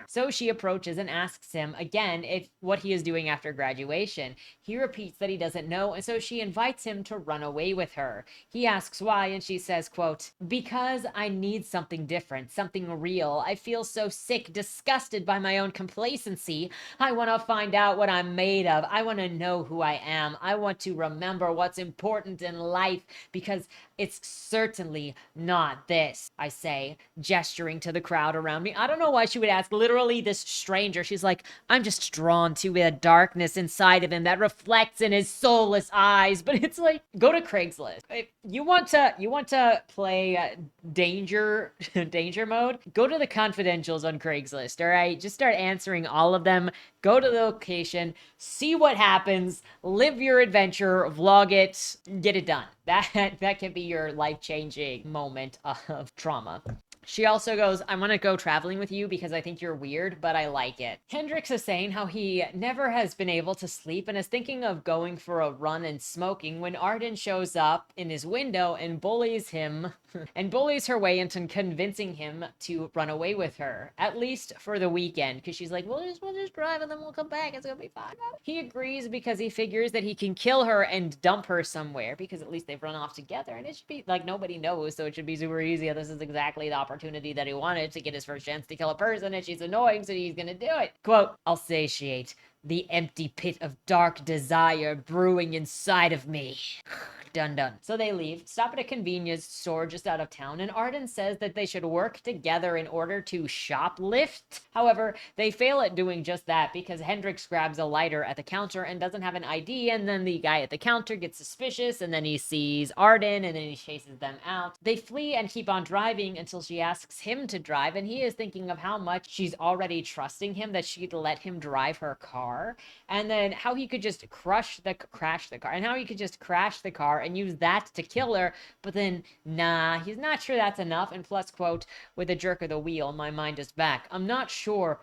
So she approaches and asks him again what he is doing after graduation. He repeats that he doesn't know. And so she invites him to run away with her. He asks why, and she says, quote, because I need something different, something real. I feel so sick, disgusted by my own complacency. I want to find out what I'm made of. I want to know who I am. I want to remember what's important in life, because it's certainly not this, I say, gesturing to the crowd around me. I don't know why she would ask literally this stranger. She's like, I'm just drawn to the darkness inside of him that reflects in his soulless eyes. But it's like, go to Craigslist. If you want to play danger mode, go to the confidentials on Craigslist. All right, just start answering all of them. Go to the location, see what happens, live your adventure, vlog it, get it done. That can be your life-changing moment of trauma. She also goes, I want to go traveling with you because I think you're weird, but I like it. Hendrix is saying how he never has been able to sleep and is thinking of going for a run and smoking when Arden shows up in his window and bullies him and bullies her way into convincing him to run away with her, at least for the weekend, because she's like, we'll just drive and then we'll come back. It's gonna be fine. He agrees because he figures that he can kill her and dump her somewhere, because at least they've run off together, and it should be like nobody knows, so it should be super easy. This is exactly the opportunity that he wanted to get his first chance to kill a person, and she's annoying, so he's gonna do it. Quote, I'll satiate the empty pit of dark desire brewing inside of me. Dun dun. So they leave, stop at a convenience store just out of town, and Arden says that they should work together in order to shoplift. However, they fail at doing just that because Hendrix grabs a lighter at the counter and doesn't have an ID, and then the guy at the counter gets suspicious, and then he sees Arden, and then he chases them out. They flee and keep on driving until she asks him to drive, and he is thinking of how much she's already trusting him that she'd let him drive her car, and then how he could just crash the car, and how he could just crash the car and use that to kill her, but then, nah, he's not sure that's enough, and plus, quote, with a jerk of the wheel, my mind is back. I'm not sure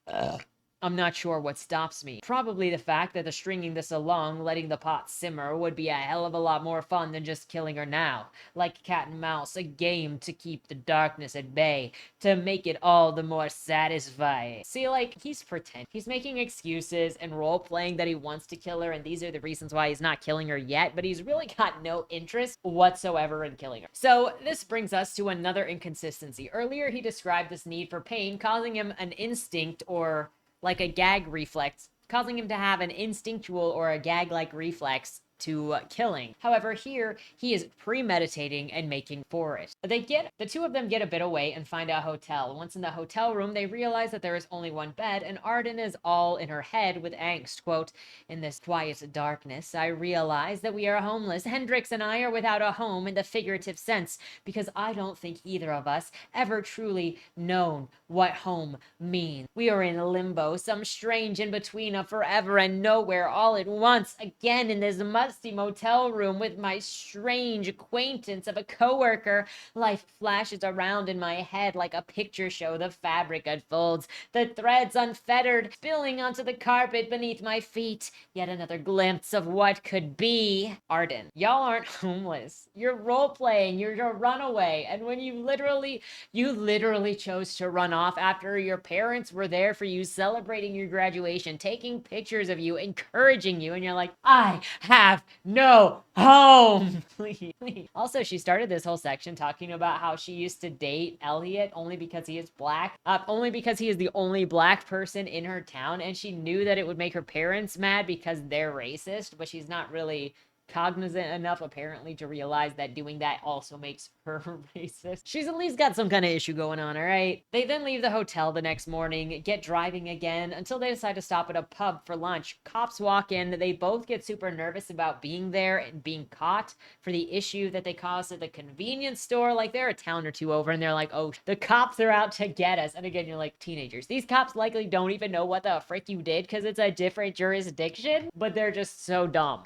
what stops me. Probably the fact that the stringing this along, letting the pot simmer, would be a hell of a lot more fun than just killing her now. Like cat and mouse, a game to keep the darkness at bay, to make it all the more satisfying. See, like, he's pretending. He's making excuses and role-playing that he wants to kill her, and these are the reasons why he's not killing her yet, but he's really got no interest whatsoever in killing her. So, this brings us to another inconsistency. Earlier, he described this need for pain causing him an instinct or like a gag reflex, causing him to have an instinctual or a gag-like reflex to killing. However, here he is premeditating and making for it. The two of them get a bit away and find a hotel. Once in the hotel room, they realize that there is only one bed, and Arden is all in her head with angst. Quote, in this quiet darkness, I realize that we are homeless. Hendrix and I are without a home in the figurative sense, because I don't think either of us ever truly known what home means. We are in limbo, some strange in between of forever and nowhere all at once, again in this musty motel room with my strange acquaintance of a coworker. Life flashes around in my head like a picture show. The fabric unfolds, the threads unfettered, spilling onto the carpet beneath my feet. Yet another glimpse of what could be. Arden, y'all aren't homeless. You're role-playing. You're a runaway. And when you literally chose to run off after your parents were there for you, celebrating your graduation, taking pictures of you, encouraging you, and you're like, I have no home. Please. Also, she started this whole section talking about how she used to date Elliot only because he is black, only because he is the only black person in her town, and she knew that it would make her parents mad because they're racist, but she's not really cognizant enough apparently to realize that doing that also makes her racist. She's at least got some kind of issue going on, all right? They then leave the hotel the next morning, get driving again until they decide to stop at a pub for lunch. Cops walk in. They both get super nervous about being there and being caught for the issue that they caused at the convenience store. Like, they're a town or two over and they're like, oh, the cops are out to get us. And again, you're like, teenagers. These cops likely don't even know what the frick you did because it's a different jurisdiction, but they're just so dumb.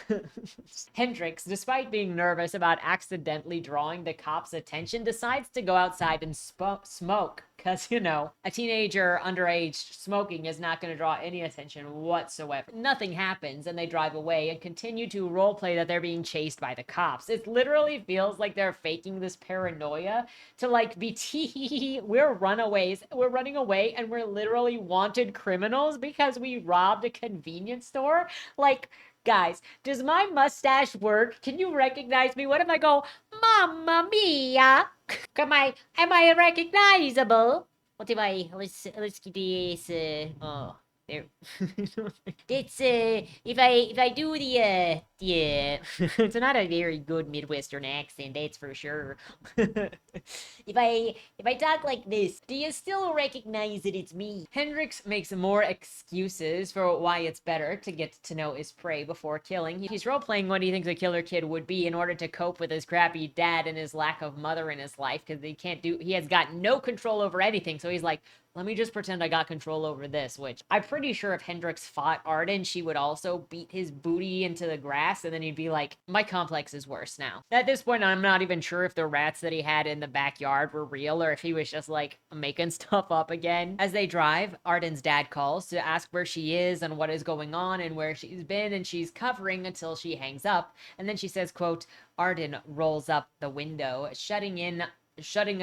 Hendrix, despite being nervous about accidentally drawing the cops' attention, decides to go outside and smoke. Because, you know, a teenager underage smoking is not going to draw any attention whatsoever. Nothing happens, and they drive away and continue to roleplay that they're being chased by the cops. It literally feels like they're faking this paranoia to, like, be we're runaways. We're running away, and we're literally wanted criminals because we robbed a convenience store. Like, guys, does my mustache work? Can you recognize me? What if I go, Mamma Mia? Am I recognizable? What if let's get this, oh, there. It's, if I do the, it's not a very good Midwestern accent, that's for sure. If I talk like this, do you still recognize that it's me? Hendrix makes more excuses for why it's better to get to know his prey before killing. He's role-playing what he thinks a killer kid would be in order to cope with his crappy dad and his lack of mother in his life, because he has got no control over anything, so he's like, let me just pretend I got control over this, which I'm pretty sure if Hendrix fought Arden, she would also beat his booty into the grass, and then he'd be like, my complex is worse now. At this point, I'm not even sure if the rats that he had in the backyard were real, or if he was just, like, making stuff up again. As they drive, Arden's dad calls to ask where she is and what is going on and where she's been, and she's covering until she hangs up, and then she says, quote, Arden rolls up the window, shutting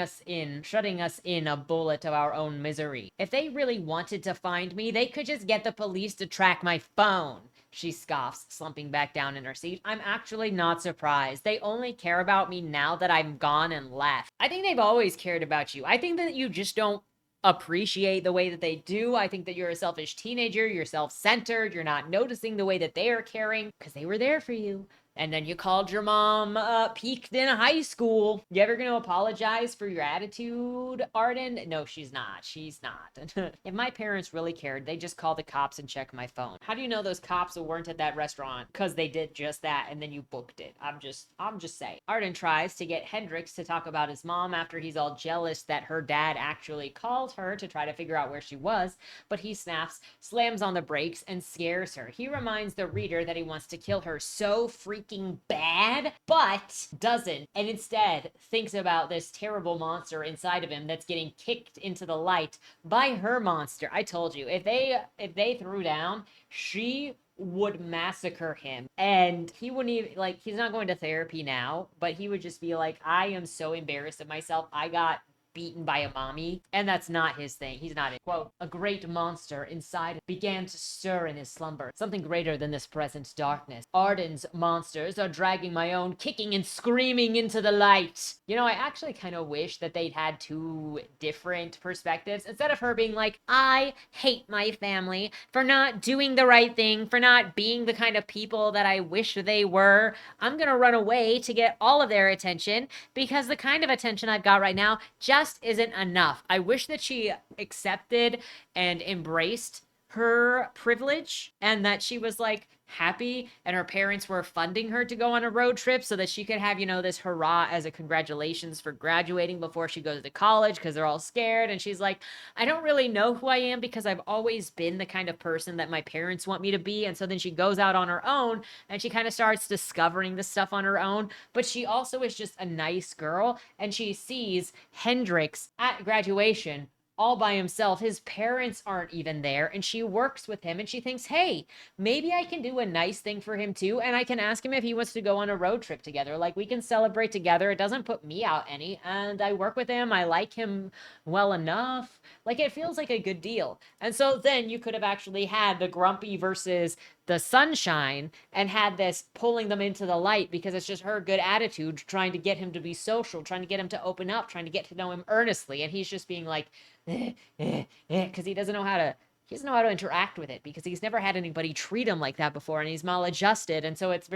us in a bullet of our own misery. If they really wanted to find me, they could just get the police to track my phone. She scoffs, slumping back down in her seat. I'm actually not surprised. They only care about me now that I'm gone and left. I think they've always cared about you. I think that you just don't appreciate the way that they do. I think that you're a selfish teenager. You're self-centered. You're not noticing the way that they are caring because they were there for you. And then you called your mom peaked in high school. You ever gonna apologize for your attitude, Arden? No, she's not. She's not. If my parents really cared, they just call the cops and check my phone. How do you know those cops weren't at that restaurant? Because they did just that and then you booked it. I'm just saying. Arden tries to get Hendrix to talk about his mom after he's all jealous that her dad actually called her to try to figure out where she was, but he snaps, slams on the brakes, and scares her. He reminds the reader that he wants to kill her so freaking bad, but doesn't, and instead thinks about this terrible monster inside of him that's getting kicked into the light by her monster. I told you, if they threw down, she would massacre him, and he wouldn't even, like, he's not going to therapy now, but he would just be like, I am so embarrassed of myself, I got beaten by a mommy, and that's not his thing. He's not it. Quote, a great monster inside began to stir in his slumber, something greater than this present darkness. Arden's monsters are dragging my own, kicking and screaming into the light. You know, I actually kind of wish that they'd had two different perspectives. Instead of her being like, I hate my family for not doing the right thing, for not being the kind of people that I wish they were, I'm gonna run away to get all of their attention, because the kind of attention I've got right now just isn't enough. I wish that she accepted and embraced her privilege, and that she was like happy and her parents were funding her to go on a road trip so that she could have, you know, this hurrah as a congratulations for graduating before she goes to college, because they're all scared, and she's like, I don't really know who I am because I've always been the kind of person that my parents want me to be. And so then she goes out on her own and she kind of starts discovering this stuff on her own, but she also is just a nice girl, and she sees Hendrix at graduation all by himself. His parents aren't even there, and she works with him, and she thinks, hey, maybe I can do a nice thing for him too, and I can ask him if he wants to go on a road trip together. Like, we can celebrate together. It doesn't put me out any, and I work with him. I like him well enough. Like, it feels like a good deal. And so then you could have actually had the grumpy versus the sunshine, and had this pulling them into the light, because it's just her good attitude trying to get him to be social, trying to get him to open up, trying to get to know him earnestly, and he's just being like, because he doesn't know how to interact with it, because he's never had anybody treat him like that before, and he's maladjusted, and so it's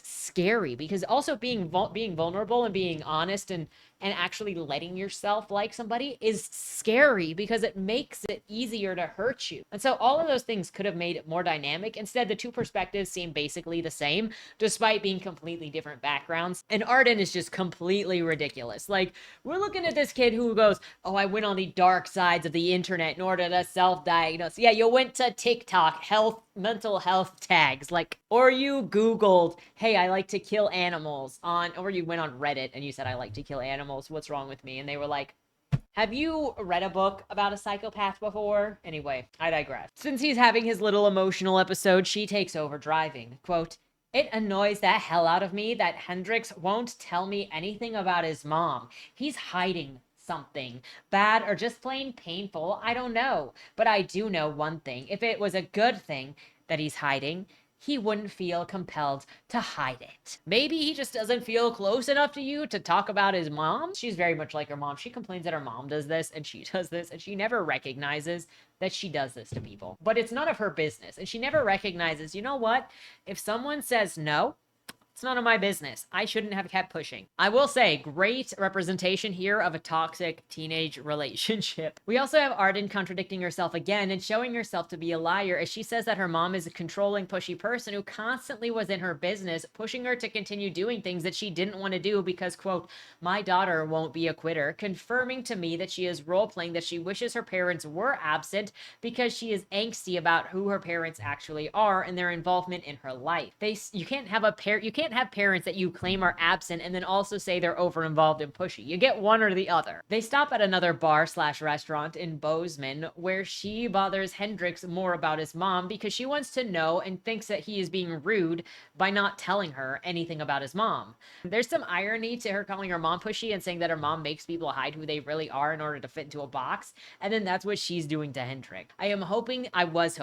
scary, because also being vulnerable and being honest and actually letting yourself like somebody is scary, because it makes it easier to hurt you. And so all of those things could have made it more dynamic. Instead, the two perspectives seem basically the same, despite being completely different backgrounds. And Arden is just completely ridiculous. Like, we're looking at this kid who goes, oh, I went on the dark sides of the internet in order to self-diagnose. Yeah, you went to TikTok, mental health tags, like, or you Googled, hey, I like to kill animals or you went on Reddit and you said, I like to kill animals. What's wrong with me? And they were like, have you read a book about a psychopath before? Anyway, I digress. Since he's having his little emotional episode, she takes over driving. Quote, it annoys the hell out of me that Hendrix won't tell me anything about his mom. He's hiding something bad or just plain painful. I don't know. But I do know one thing. If it was a good thing that he's hiding, he wouldn't feel compelled to hide it. Maybe he just doesn't feel close enough to you to talk about his mom. She's very much like her mom. She complains that her mom does this and she does this, and she never recognizes that she does this to people. But it's none of her business. And she never recognizes, you know what? If someone says no, it's none of my business. I shouldn't have kept pushing. I will say, great representation here of a toxic teenage relationship. We also have Arden contradicting herself again and showing herself to be a liar, as she says that her mom is a controlling, pushy person who constantly was in her business, pushing her to continue doing things that she didn't want to do because, quote, my daughter won't be a quitter, confirming to me that she is role-playing that she wishes her parents were absent because she is angsty about who her parents actually are and their involvement in her life. You can't have parents that you claim are absent and then also say they're over involved and pushy. You get one or the other. They stop at another bar/restaurant in Bozeman where she bothers Hendrix more about his mom because she wants to know and thinks that he is being rude by not telling her anything about his mom. There's some irony to her calling her mom pushy and saying that her mom makes people hide who they really are in order to fit into a box. And then that's what she's doing to Hendrix. I was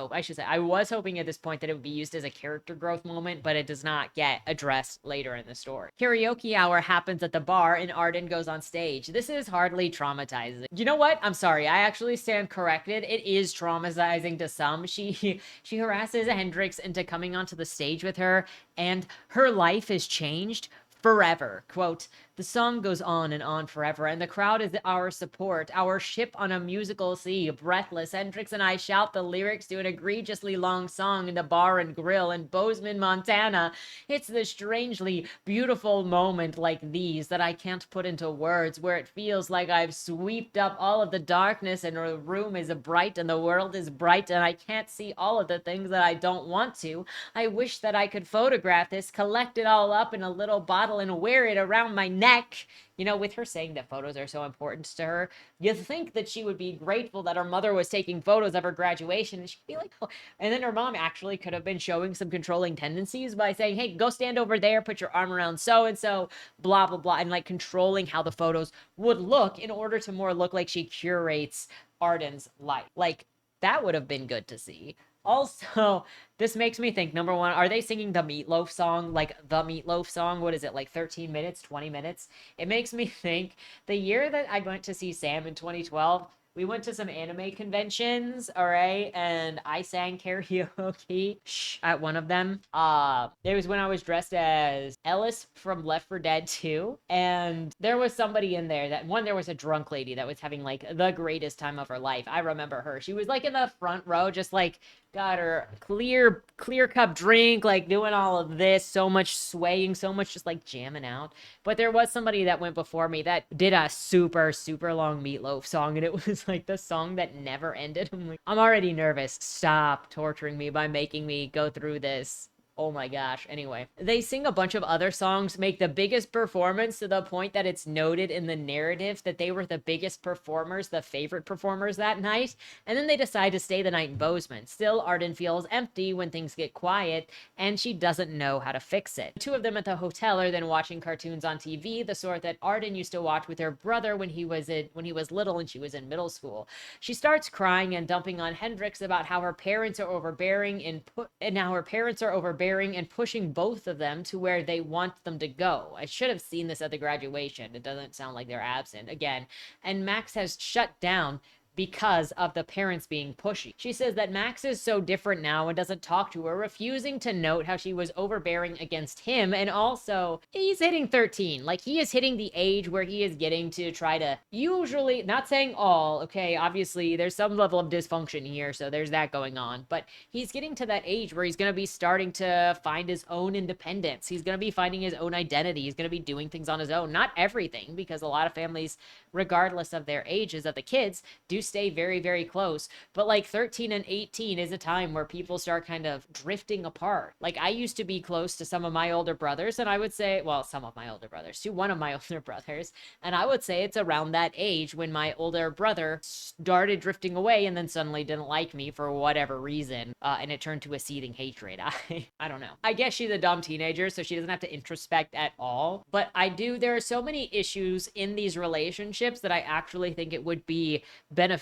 hoping at this point that it would be used as a character growth moment, but it does not get addressed rest later in the story. Karaoke hour happens at the bar and Arden goes on stage. This is hardly traumatizing. You know what? I'm sorry. I actually stand corrected. It is traumatizing to some. She harasses Hendrix into coming onto the stage with her, and her life is changed forever. Quote, the song goes on and on forever, and the crowd is our support, our ship on a musical sea. Breathless, Hendrix and I shout the lyrics to an egregiously long song in the bar and grill in Bozeman, Montana. It's the strangely beautiful moment like these that I can't put into words, where it feels like I've swept up all of the darkness and the room is bright and the world is bright and I can't see all of the things that I don't want to. I wish that I could photograph this, collect it all up in a little bottle and wear it around my neck. You know, with her saying that photos are so important to her, you think that she would be grateful that her mother was taking photos of her graduation, and she'd be like, oh. And then her mom actually could have been showing some controlling tendencies by saying, hey, go stand over there, put your arm around so-and-so, blah, blah, blah, and like controlling how the photos would look in order to more look like she curates Arden's life. Like, that would have been good to see. Also, this makes me think, number one, are they singing the Meatloaf song? Like, the Meatloaf song? What is it, like 13 minutes, 20 minutes? It makes me think, the year that I went to see Sam in 2012, we went to some anime conventions, all right? And I sang karaoke at one of them. It was when I was dressed as Ellis from Left 4 Dead 2. And there was somebody in there there was a drunk lady that was having like the greatest time of her life. I remember her. She was like in the front row, just like got her clear cup drink, like doing all of this, so much swaying, so much just like jamming out. But there was somebody that went before me that did a super long Meatloaf song, and it was like the song that never ended. I'm like, I'm already nervous. Stop torturing me by making me go through this. Oh my gosh. Anyway, they sing a bunch of other songs, make the biggest performance to the point that it's noted in the narrative that they were the biggest performers, the favorite performers that night. And then they decide to stay the night in Bozeman. Still, Arden feels empty when things get quiet, and she doesn't know how to fix it. The two of them at the hotel are then watching cartoons on TV, the sort that Arden used to watch with her brother when he was little and she was in middle school. She starts crying and dumping on Hendrix about how her parents are overbearing and pushing both of them to where they want them to go. I should have seen this at the graduation. It doesn't sound like they're absent again. And Max has shut down because of the parents being pushy. She says that Max is so different now and doesn't talk to her, refusing to note how she was overbearing against him. And also, he's hitting 13. Like, he is hitting the age where he is getting to try to, usually, not saying all, okay, obviously there's some level of dysfunction here, so there's that going on, but he's getting to that age where he's going to be starting to find his own independence. He's going to be finding his own identity. He's going to be doing things on his own. Not everything, because a lot of families, regardless of their ages of the kids, do stay very close, but like 13 and 18 is a time where people start kind of drifting apart. Like, I used to be close to some of my older brothers, and I would say, well, some of my older brothers, to one of my older brothers, and I would say it's around that age when my older brother started drifting away and then suddenly didn't like me for whatever reason, and it turned to a seething hatred. I don't know. I guess she's a dumb teenager, so she doesn't have to introspect at all, but there are so many issues in these relationships that I actually think it would be beneficial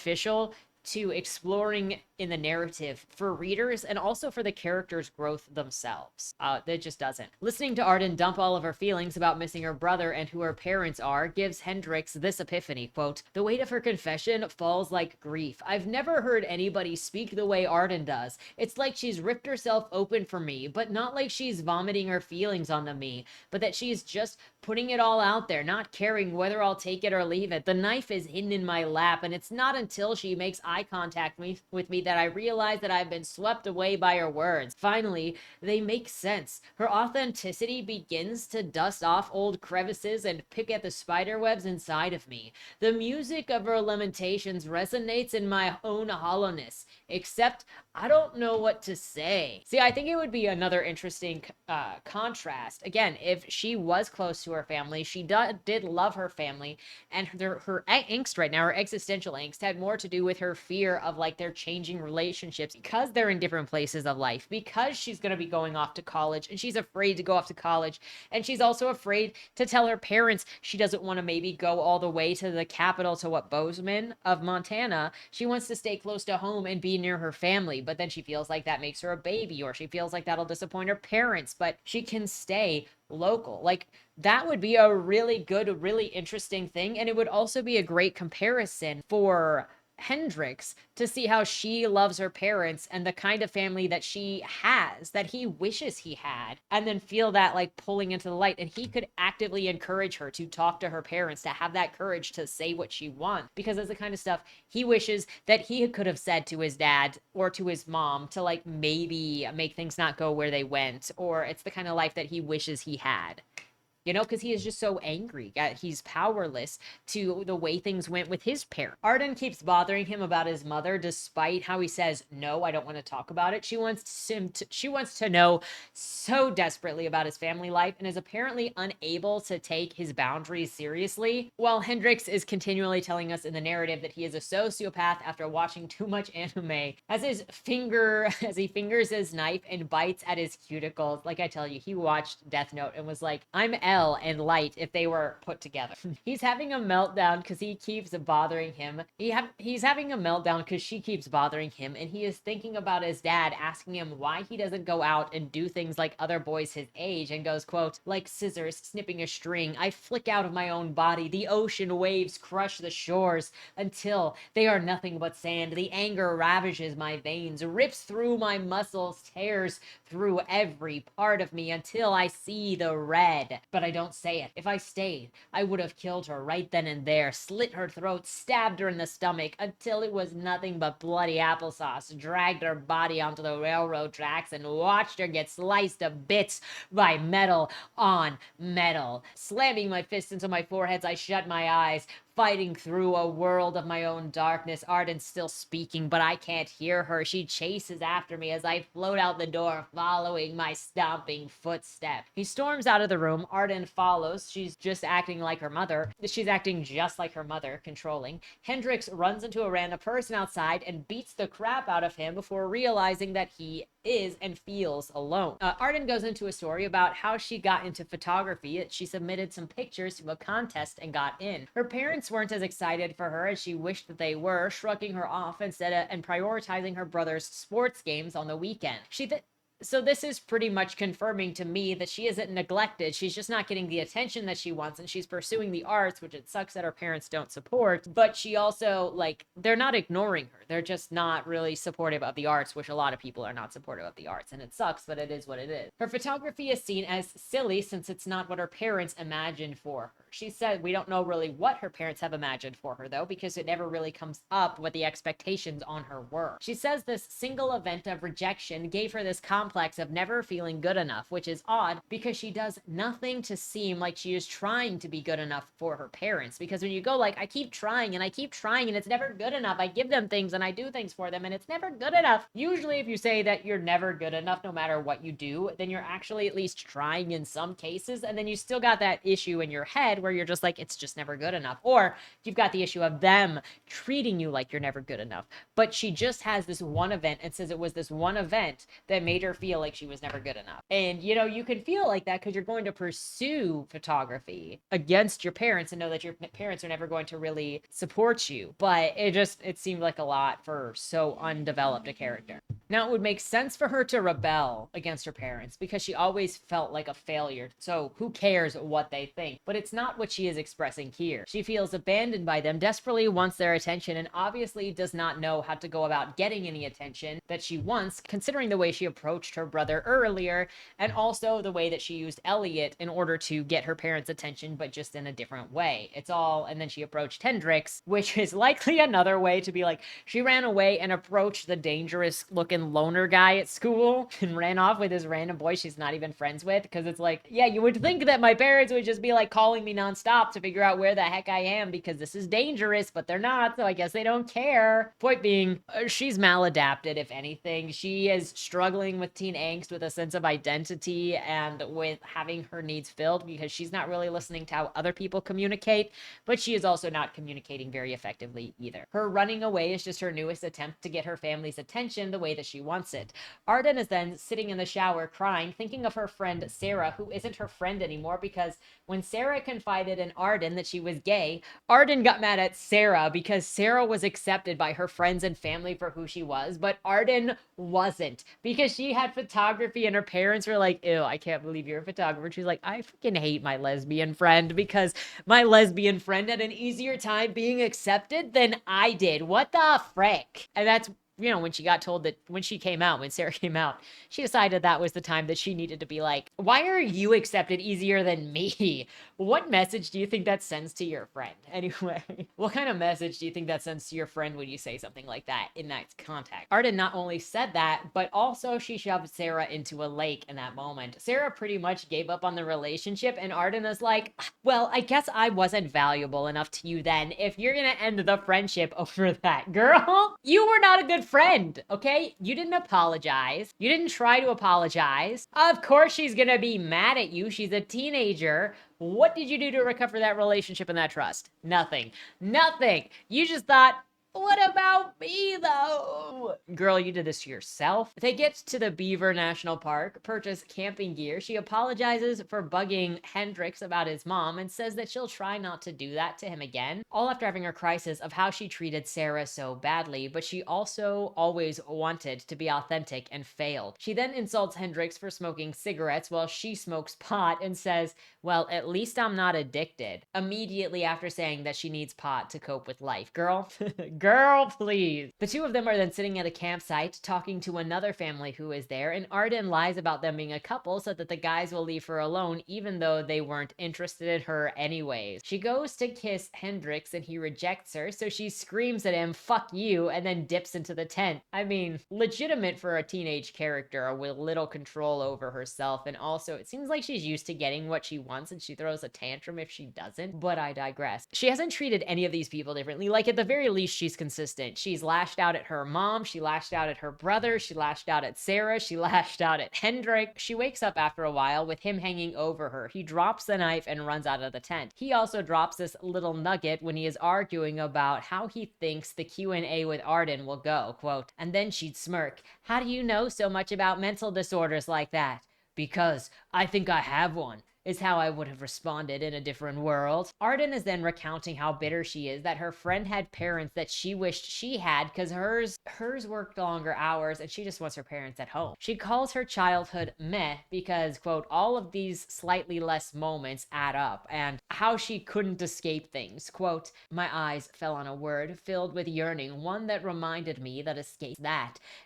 to exploring in the narrative for readers and also for the characters' growth themselves. That just doesn't. Listening to Arden dump all of her feelings about missing her brother and who her parents are gives Hendrix this epiphany, quote, the weight of her confession falls like grief. I've never heard anybody speak the way Arden does. It's like she's ripped herself open for me, but not like she's vomiting her feelings onto me, but that she's just putting it all out there, not caring whether I'll take it or leave it. The knife is hidden in my lap, and it's not until she makes eye contact with me that I realize that I've been swept away by her words. Finally, they make sense. Her authenticity begins to dust off old crevices and pick at the spider webs inside of me. The music of her lamentations resonates in my own hollowness, except I don't know what to say. See, I think it would be another interesting contrast. Again, if she was close to her family, she did love her family, and her angst right now, her existential angst, had more to do with her fear of like their changing relationships because they're in different places of life, because she's going to be going off to college and she's afraid to go off to college. And she's also afraid to tell her parents she doesn't want to maybe go all the way to the capital, to what, Bozeman of Montana. She wants to stay close to home and be near her family, but then she feels like that makes her a baby, or she feels like that'll disappoint her parents, but she can stay local. Like, that would be a really good, really interesting thing. And it would also be a great comparison for Hendrix to see how she loves her parents and the kind of family that she has, that he wishes he had, and then feel that like pulling into the light. And he could actively encourage her to talk to her parents, to have that courage to say what she wants, because it's the kind of stuff he wishes that he could have said to his dad or to his mom to like maybe make things not go where they went, or it's the kind of life that he wishes he had. You know, because he is just so angry. He's powerless to the way things went with his parents. Arden keeps bothering him about his mother, despite how he says, no, I don't want to talk about it. She wants to know so desperately about his family life, and is apparently unable to take his boundaries seriously. While Hendrix is continually telling us in the narrative that he is a sociopath after watching too much anime, as he fingers his knife and bites at his cuticles. Like I tell you, he watched Death Note and was like, I'm L and Light if they were put together. He's having a meltdown because he keeps bothering him. He's having a meltdown because she keeps bothering him, and he is thinking about his dad asking him why he doesn't go out and do things like other boys his age, and goes, quote, like scissors snipping a string, I flick out of my own body. The ocean waves crush the shores until they are nothing but sand. The anger ravages my veins, rips through my muscles, tears through every part of me until I see the red. But I don't say it. If I stayed, I would have killed her right then and there, slit her throat, stabbed her in the stomach until it was nothing but bloody applesauce, dragged her body onto the railroad tracks and watched her get sliced to bits by metal on metal. Slamming my fist into my forehead, I shut my eyes, fighting through a world of my own darkness. Arden's still speaking, but I can't hear her. She chases after me as I float out the door, following my stomping footsteps. He storms out of the room. Arden follows. She's just acting like her mother. She's acting just like her mother, controlling. Hendrix runs into a random person outside and beats the crap out of him before realizing that he is and feels alone. Arden goes into a story about how she got into photography. She submitted some pictures to a contest and got in. Her parents weren't as excited for her as she wished that they were, shrugging her off instead and prioritizing her brother's sports games on the weekend. So this is pretty much confirming to me that she isn't neglected. She's just not getting the attention that she wants, and she's pursuing the arts, which it sucks that her parents don't support. But she also, like, they're not ignoring her. They're just not really supportive of the arts, which a lot of people are not supportive of the arts, and it sucks, but it is what it is. Her photography is seen as silly since it's not what her parents imagined for her. She said we don't know really what her parents have imagined for her, though, because it never really comes up what the expectations on her were. She says this single event of rejection gave her this complex of never feeling good enough, which is odd because she does nothing to seem like she is trying to be good enough for her parents. Because when you go like, I keep trying and it's never good enough. I give them things and I do things for them and it's never good enough. Usually if you say that you're never good enough no matter what you do, then you're actually at least trying in some cases, and then you still got that issue in your head where you're just like, it's just never good enough. Or you've got the issue of them treating you like you're never good enough. But she just has this one event and says it was this one event that made her feel like she was never good enough. And you know, you can feel like that because you're going to pursue photography against your parents and know that your parents are never going to really support you. But it seemed like a lot for so undeveloped a character. Now, it would make sense for her to rebel against her parents because she always felt like a failure. So who cares what they think? But it's not what she is expressing here. She feels abandoned by them, desperately wants their attention, and obviously does not know how to go about getting any attention that she wants, considering the way she approached her brother earlier, and also the way that she used Elliot in order to get her parents' attention, but just in a different way. And then she approached Hendrix, which is likely another way to be like, she ran away and approached the dangerous looking fucking loner guy at school and ran off with this random boy she's not even friends with. Because it's like, yeah, you would think that my parents would just be like calling me nonstop to figure out where the heck I am because this is dangerous, but they're not, so I guess they don't care. Point being, she's maladapted, if anything. She is struggling with teen angst, with a sense of identity, and with having her needs filled because she's not really listening to how other people communicate, but she is also not communicating very effectively either. Her running away is just her newest attempt to get her family's attention the way that she wants it. Arden is then sitting in the shower crying, thinking of her friend Sarah, who isn't her friend anymore because when Sarah confided in Arden that she was gay, Arden got mad at Sarah because Sarah was accepted by her friends and family for who she was, but Arden wasn't because she had photography and her parents were like, ew, I can't believe you're a photographer. She's like, I freaking hate my lesbian friend because my lesbian friend had an easier time being accepted than I did. What the frick? And that's, you know, when she got told that when Sarah came out, she decided that was the time that she needed to be like, why are you accepted easier than me? What message do you think that sends to your friend? Anyway, what kind of message do you think that sends to your friend when you say something like that in that context? Arden not only said that, but also she shoved Sarah into a lake in that moment. Sarah pretty much gave up on the relationship, and Arden is like, well, I guess I wasn't valuable enough to you then if you're gonna end the friendship over that. Girl, you were not a good friend, okay? You didn't apologize. You didn't try to apologize. Of course she's gonna be mad at you. She's a teenager. What did you do to recover that relationship and that trust? Nothing. Nothing. You just thought, what about me, though? Girl, you did this to yourself. They get to the Beaver National Park, purchase camping gear. She apologizes for bugging Hendrix about his mom and says that she'll try not to do that to him again, all after having her crisis of how she treated Sarah so badly, but she also always wanted to be authentic and failed. She then insults Hendrix for smoking cigarettes while she smokes pot and says, well, at least I'm not addicted, immediately after saying that she needs pot to cope with life. Girl, girl, please. The two of them are then sitting at a campsite talking to another family who is there, and Arden lies about them being a couple so that the guys will leave her alone even though they weren't interested in her anyways. She goes to kiss Hendrix and he rejects her, so she screams at him, fuck you, and then dips into the tent. I mean, legitimate for a teenage character with little control over herself, and also it seems like she's used to getting what she wants and she throws a tantrum if she doesn't, but I digress. She hasn't treated any of these people differently. Like, at the very least, she's consistent. She's lashed out at her mom, she lashed out at her brother, she lashed out at Sarah, she lashed out at Hendrik. She wakes up after a while with him hanging over her. He drops the knife and runs out of the tent. He also drops this little nugget when he is arguing about how he thinks the Q&A with Arden will go, quote, and then she'd smirk, how do you know so much about mental disorders like that? Because I think I have one, is how I would have responded in a different world. Arden is then recounting how bitter she is that her friend had parents that she wished she had because hers worked longer hours and she just wants her parents at home. She calls her childhood meh because, quote, all of these slightly less moments add up, and how she couldn't escape things. Quote, my eyes fell on a word filled with yearning, one that reminded me that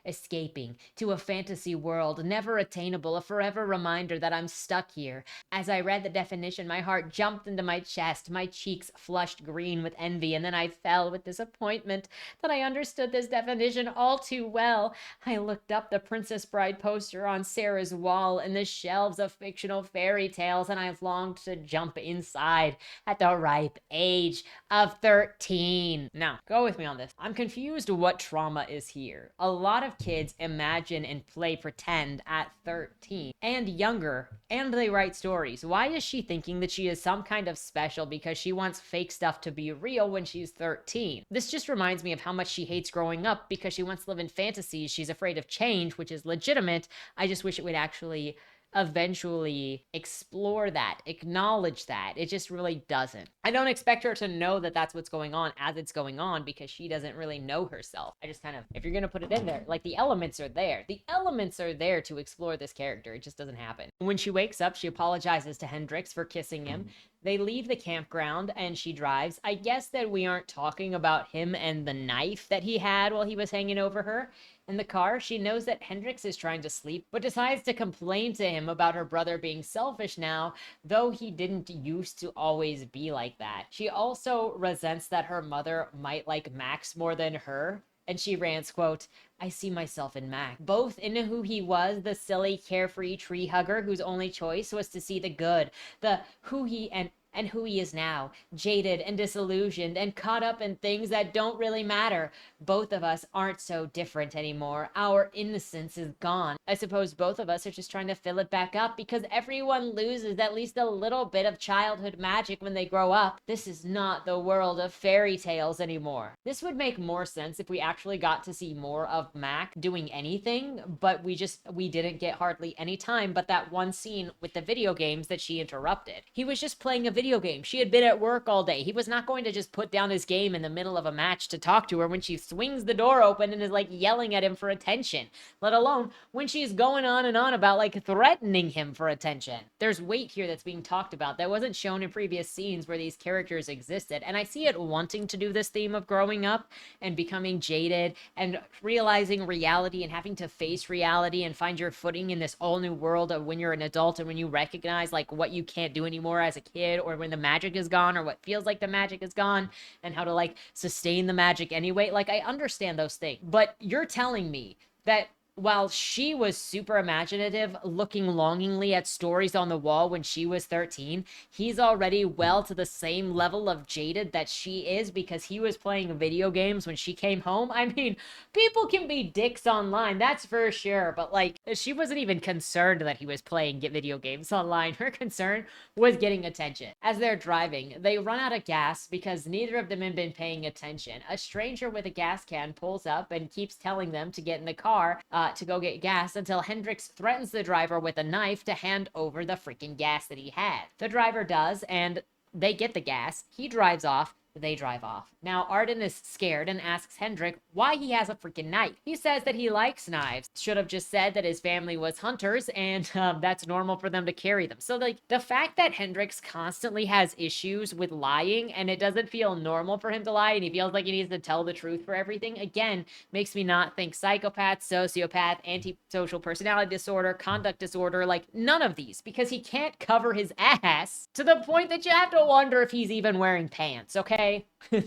escaping to a fantasy world never attainable, a forever reminder that I'm stuck here. As I read the definition, my heart jumped into my chest, my cheeks flushed green with envy, and then I fell with disappointment that I understood this definition all too well. I looked up the Princess Bride poster on Sarah's wall and the shelves of fictional fairy tales, and I longed to jump inside at the ripe age of 13. Now, go with me on this. I'm confused what trauma is here. A lot of kids imagine and play pretend at 13 and younger, and they write stories. Why is she thinking that she is some kind of special because she wants fake stuff to be real when she's 13? This just reminds me of how much she hates growing up because she wants to live in fantasies. She's afraid of change, which is legitimate. I just wish it would actually eventually explore that, acknowledge that. It just really doesn't. I don't expect her to know that that's what's going on as it's going on because she doesn't really know herself. I just kind of, if you're gonna put it in there, like, the elements are there. The elements are there to explore this character. It just doesn't happen. When she wakes up, she apologizes to Hendrix for kissing him. They leave the campground and she drives. I guess that we aren't talking about him and the knife that he had while he was hanging over her. In the car, she knows that Hendrix is trying to sleep, but decides to complain to him about her brother being selfish now, though he didn't used to always be like that. She also resents that her mother might like Max more than her. And she rants, quote, I see myself in Mac, both in who he was, the silly, carefree tree hugger whose only choice was to see the good, the who he and who he is now, jaded and disillusioned and caught up in things that don't really matter. Both of us aren't so different anymore. Our innocence is gone. I suppose both of us are just trying to fill it back up because everyone loses at least a little bit of childhood magic when they grow up. This is not the world of fairy tales anymore. This would make more sense if we actually got to see more of Mac doing anything, but we didn't get hardly any time but that one scene with the video games that she interrupted. He was just playing a video game. She had been at work all day. He was not going to just put down his game in the middle of a match to talk to her when she swings the door open and is like yelling at him for attention, let alone when she's going on and on about like threatening him for attention. There's weight here that's being talked about that wasn't shown in previous scenes where these characters existed, and I see it wanting to do this theme of growing up and becoming jaded and realizing reality and having to face reality and find your footing in this all new world of when you're an adult and when you recognize like what you can't do anymore as a kid, or when the magic is gone, or what feels like the magic is gone, and how to like sustain the magic anyway. Like, I understand those things, but you're telling me that while she was super imaginative, looking longingly at stories on the wall when she was 13, he's already well to the same level of jaded that she is because he was playing video games when she came home. I mean, people can be dicks online, that's for sure, but like, she wasn't even concerned that he was playing video games online. Her concern was getting attention. As they're driving, they run out of gas because neither of them had been paying attention. A stranger with a gas can pulls up and keeps telling them to get in the car, to go get gas until Hendrix threatens the driver with a knife to hand over the freaking gas that he had. The driver does, and they get the gas. He drives off. They drive off. Now, Arden is scared and asks Hendrik why he has a freaking knife. He says that he likes knives. Should have just said that his family was hunters and that's normal for them to carry them. So, like, the fact that Hendrix constantly has issues with lying and it doesn't feel normal for him to lie and he feels like he needs to tell the truth for everything, again, makes me not think psychopath, sociopath, antisocial personality disorder, conduct disorder, like, none of these, because he can't cover his ass to the point that you have to wonder if he's even wearing pants, okay?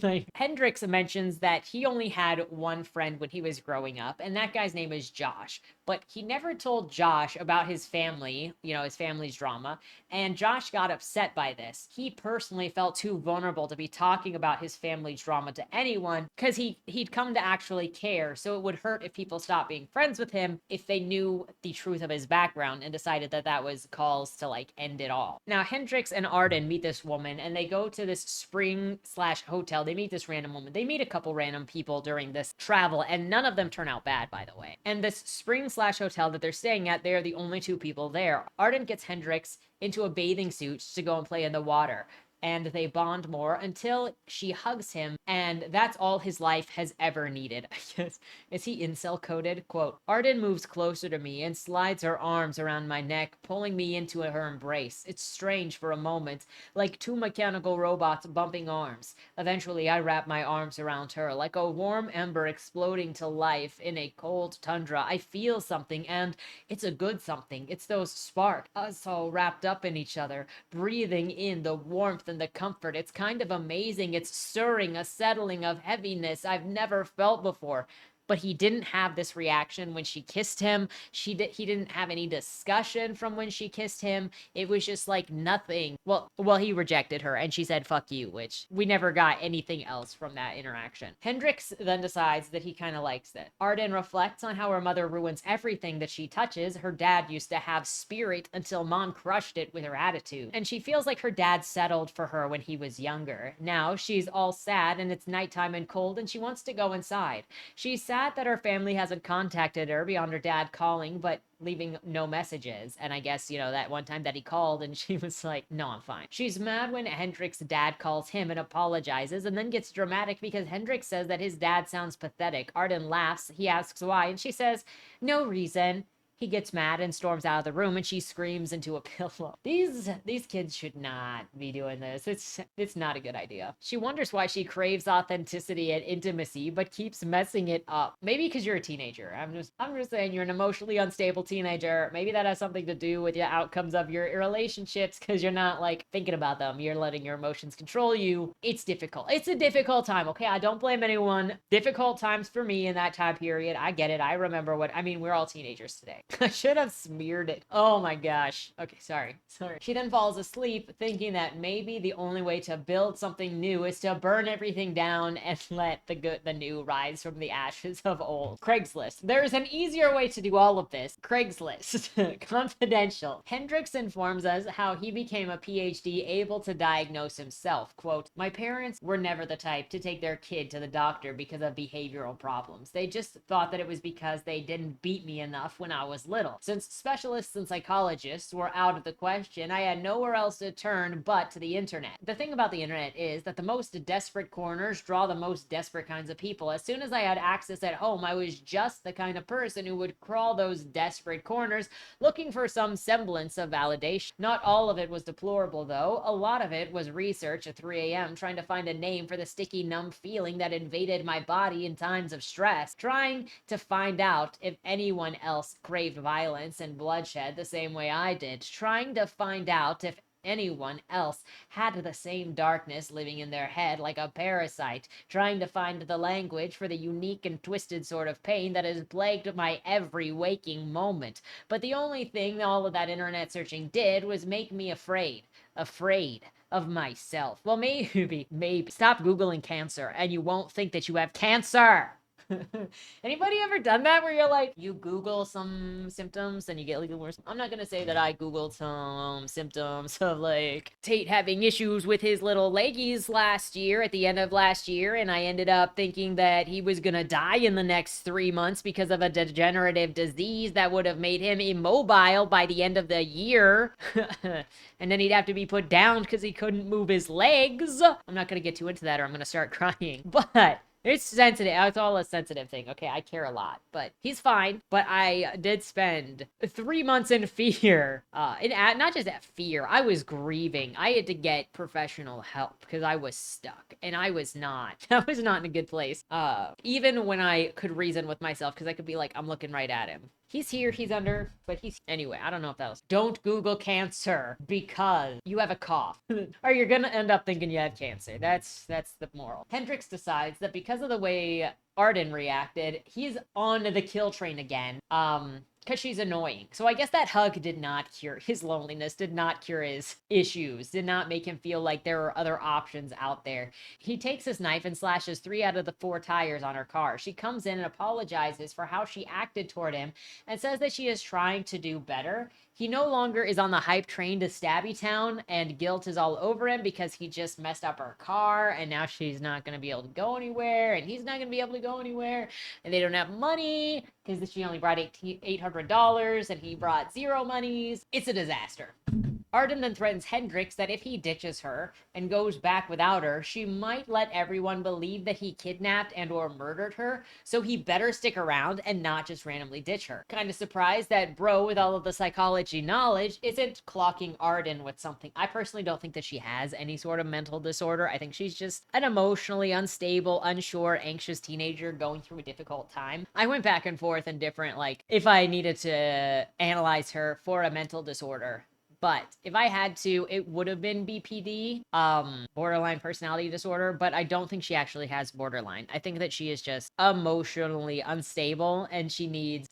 Like, Hendrix mentions that he only had one friend when he was growing up, and that guy's name is Josh. But he never told Josh about his family, you know, his family's drama, and Josh got upset by this. He personally felt too vulnerable to be talking about his family's drama to anyone because he'd come to actually care, so it would hurt if people stopped being friends with him if they knew the truth of his background and decided that that was cause to, like, end it all. Now, Hendrix and Arden meet this woman, and they go to this spring/hotel. They meet this random woman. They meet a couple random people during this travel, and none of them turn out bad, by the way. And this spring/hotel that they're staying at, they're the only two people there. Arden gets Hendrix into a bathing suit to go and play in the water, and they bond more until she hugs him, and that's all his life has ever needed. I guess. Is he incel coded? Quote, Arden moves closer to me and slides her arms around my neck, pulling me into her embrace. It's strange for a moment, like two mechanical robots bumping arms. Eventually, I wrap my arms around her, like a warm ember exploding to life in a cold tundra. I feel something, and it's a good something. It's those sparks, us all wrapped up in each other, breathing in the warmth and the comfort. It's kind of amazing. It's stirring, a settling of heaviness I've never felt before. But he didn't have this reaction when she kissed him. He didn't have any discussion from when she kissed him. It was just like nothing. Well, he rejected her and she said, fuck you, which we never got anything else from that interaction. Hendrix then decides that he kind of likes it. Arden reflects on how her mother ruins everything that she touches. Her dad used to have spirit until mom crushed it with her attitude. And she feels like her dad settled for her when he was younger. Now she's all sad and it's nighttime and cold and she wants to go inside. She's sad that her family hasn't contacted her beyond her dad calling, but leaving no messages. And I guess, you know, that one time that he called and she was like, no, I'm fine. She's mad when Hendrix's dad calls him and apologizes and then gets dramatic because Hendrix says that his dad sounds pathetic. Arden laughs. He asks why and she says, no reason. He gets mad and storms out of the room, and she screams into a pillow. These kids should not be doing this. It's not a good idea. She wonders why she craves authenticity and intimacy, but keeps messing it up. Maybe because you're a teenager. I'm just saying you're an emotionally unstable teenager. Maybe that has something to do with the outcomes of your relationships, because you're not like thinking about them. You're letting your emotions control you. It's difficult. It's a difficult time. Okay, I don't blame anyone. Difficult times for me in that time period. I get it. I remember we're all teenagers today. I should have smeared it. Oh my gosh. Okay, sorry. She then falls asleep thinking that maybe the only way to build something new is to burn everything down and let the new rise from the ashes of old. Craigslist. There's an easier way to do all of this. Craigslist. Confidential. Hendricks informs us how he became a PhD able to diagnose himself. Quote, "My parents were never the type to take their kid to the doctor because of behavioral problems. They just thought that it was because they didn't beat me enough when I was little. Since specialists and psychologists were out of the question, I had nowhere else to turn but to the internet. The thing about the internet is that the most desperate corners draw the most desperate kinds of people. As soon as I had access at home, I was just the kind of person who would crawl those desperate corners looking for some semblance of validation. Not all of it was deplorable, though. A lot of it was research at 3 a.m., trying to find a name for the sticky, numb feeling that invaded my body in times of stress, trying to find out if anyone else craved violence and bloodshed the same way I did, trying to find out if anyone else had the same darkness living in their head like a parasite, trying to find the language for the unique and twisted sort of pain that has plagued my every waking moment. But the only thing all of that internet searching did was make me afraid of myself. Well, maybe stop Googling cancer and you won't think that you have cancer." Anybody ever done that where you're like, you Google some symptoms and you get a little worse? I'm not gonna say that I Googled some symptoms of like Tate having issues with his little leggies last year, at the end of last year, and I ended up thinking that he was gonna die in the next 3 months because of a degenerative disease that would have made him immobile by the end of the year. And then he'd have to be put down because he couldn't move his legs. I'm not gonna get too into that or I'm gonna start crying. But it's sensitive. It's all a sensitive thing. Okay, I care a lot, but he's fine. But I did spend 3 months in fear. Not just that fear. I was grieving. I had to get professional help because I was stuck, and I was not. I was not in a good place. Even when I could reason with myself, because I could be like, I'm looking right at him. He's here, he's under, but anyway, I don't know if that was, don't Google cancer because you have a cough or you're gonna end up thinking you have cancer. That's the moral. Hendricks decides that because of the way Arden reacted, he's on the kill train again. Because she's annoying. So I guess that hug did not cure his loneliness, did not cure his issues, did not make him feel like there are other options out there. He takes his knife and slashes 3 out of the 4 tires on her car. She comes in and apologizes for how she acted toward him and says that she is trying to do better. He no longer is on the hype train to Stabby Town, and guilt is all over him because he just messed up her car, and now she's not going to be able to go anywhere, and he's not going to be able to go anywhere, and they don't have money because she only brought $800 and he brought 0 monies. It's a disaster. Arden then threatens Hendricks that if he ditches her and goes back without her, she might let everyone believe that he kidnapped and or murdered her, so he better stick around and not just randomly ditch her. Kind of surprised that bro with all of the psychology knowledge isn't clocking Arden with something. I personally don't think that she has any sort of mental disorder. I think she's just an emotionally unstable, unsure, anxious teenager going through a difficult time. I went back and forth in different, like, if I needed to analyze her for a mental disorder. But if I had to, it would have been BPD, borderline personality disorder, but I don't think she actually has borderline. I think that she is just emotionally unstable and she needs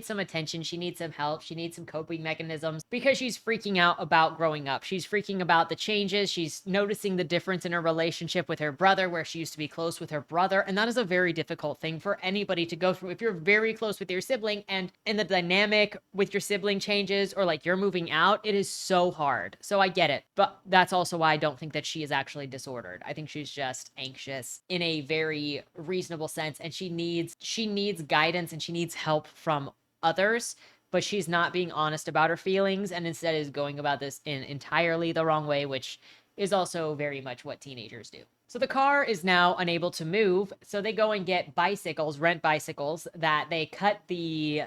some attention. She needs some help. She needs some coping mechanisms because she's freaking out about growing up. She's freaking about the changes. She's noticing the difference in her relationship with her brother, where she used to be close with her brother. And that is a very difficult thing for anybody to go through. If you're very close with your sibling and the dynamic with your sibling changes, or like you're moving out, it is so hard. So I get it. But that's also why I don't think that she is actually disordered. I think she's just anxious in a very reasonable sense. And she needs guidance and she needs help from others, but she's not being honest about her feelings and instead is going about this in entirely the wrong way, which is also very much what teenagers do. So the car is now unable to move, so they go and get bicycles, rent bicycles that they cut the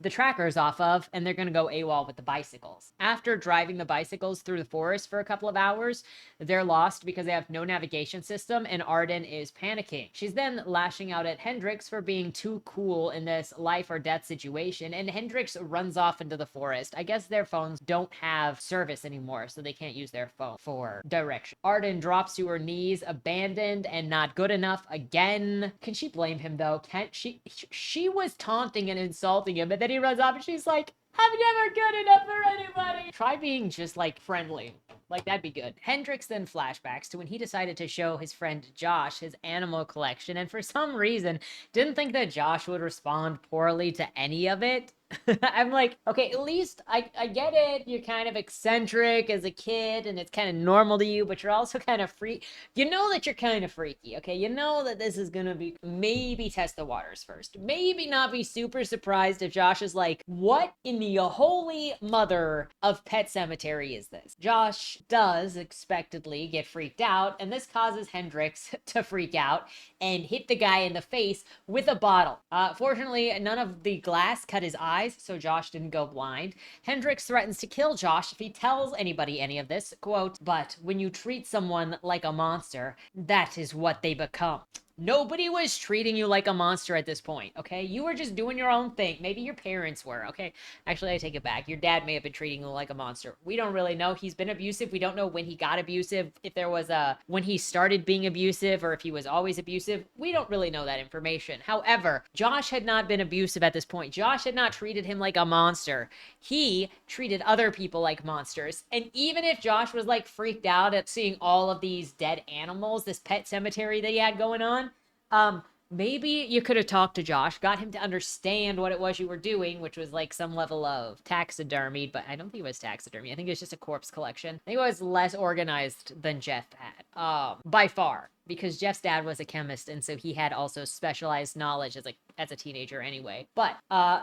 the trackers off of, and they're going to go AWOL with the bicycles. After driving the bicycles through the forest for a couple of hours, they're lost because they have no navigation system, and Arden is panicking. She's then lashing out at Hendrix for being too cool in this life or death situation, and Hendrix runs off into the forest. I guess their phones don't have service anymore, so they can't use their phone for direction. Arden drops to her knees, abandoned and not good enough again. Can she blame him though? Can't she? She was taunting and insulting him, and then he runs off and she's like, I'm never good enough for anybody. Try being just like friendly. Like, that'd be good. Hendrix then flashbacks to when he decided to show his friend Josh his animal collection, and for some reason didn't think that Josh would respond poorly to any of it. I'm like, okay, at least I get it. You're kind of eccentric as a kid and it's kind of normal to you, but you're also kind of you know that you're kind of freaky, okay? You know that this is gonna be, maybe test the waters first. Maybe not be super surprised if Josh is like, what in the holy mother of Pet Cemetery is this? Josh does expectedly get freaked out, and this causes Hendrix to freak out and hit the guy in the face with a bottle. Fortunately, none of the glass cut his eyes, so Josh didn't go blind. Hendrix threatens to kill Josh if he tells anybody any of this, quote, but when you treat someone like a monster, that is what they become. Nobody was treating you like a monster at this point, okay? You were just doing your own thing. Maybe your parents were, okay? Actually, I take it back. Your dad may have been treating you like a monster. We don't really know. He's been abusive. We don't know when he got abusive, if there was when he started being abusive, or if he was always abusive. We don't really know that information. However, Josh had not been abusive at this point. Josh had not treated him like a monster. He treated other people like monsters. And even if Josh was like freaked out at seeing all of these dead animals, this pet cemetery that he had going on, maybe you could have talked to Josh, got him to understand what it was you were doing, which was like some level of taxidermy, but I don't think it was taxidermy. I think it was just a corpse collection. I think it was less organized than Jeff had, by far, because Jeff's dad was a chemist, and so he had also specialized knowledge as a teenager anyway. But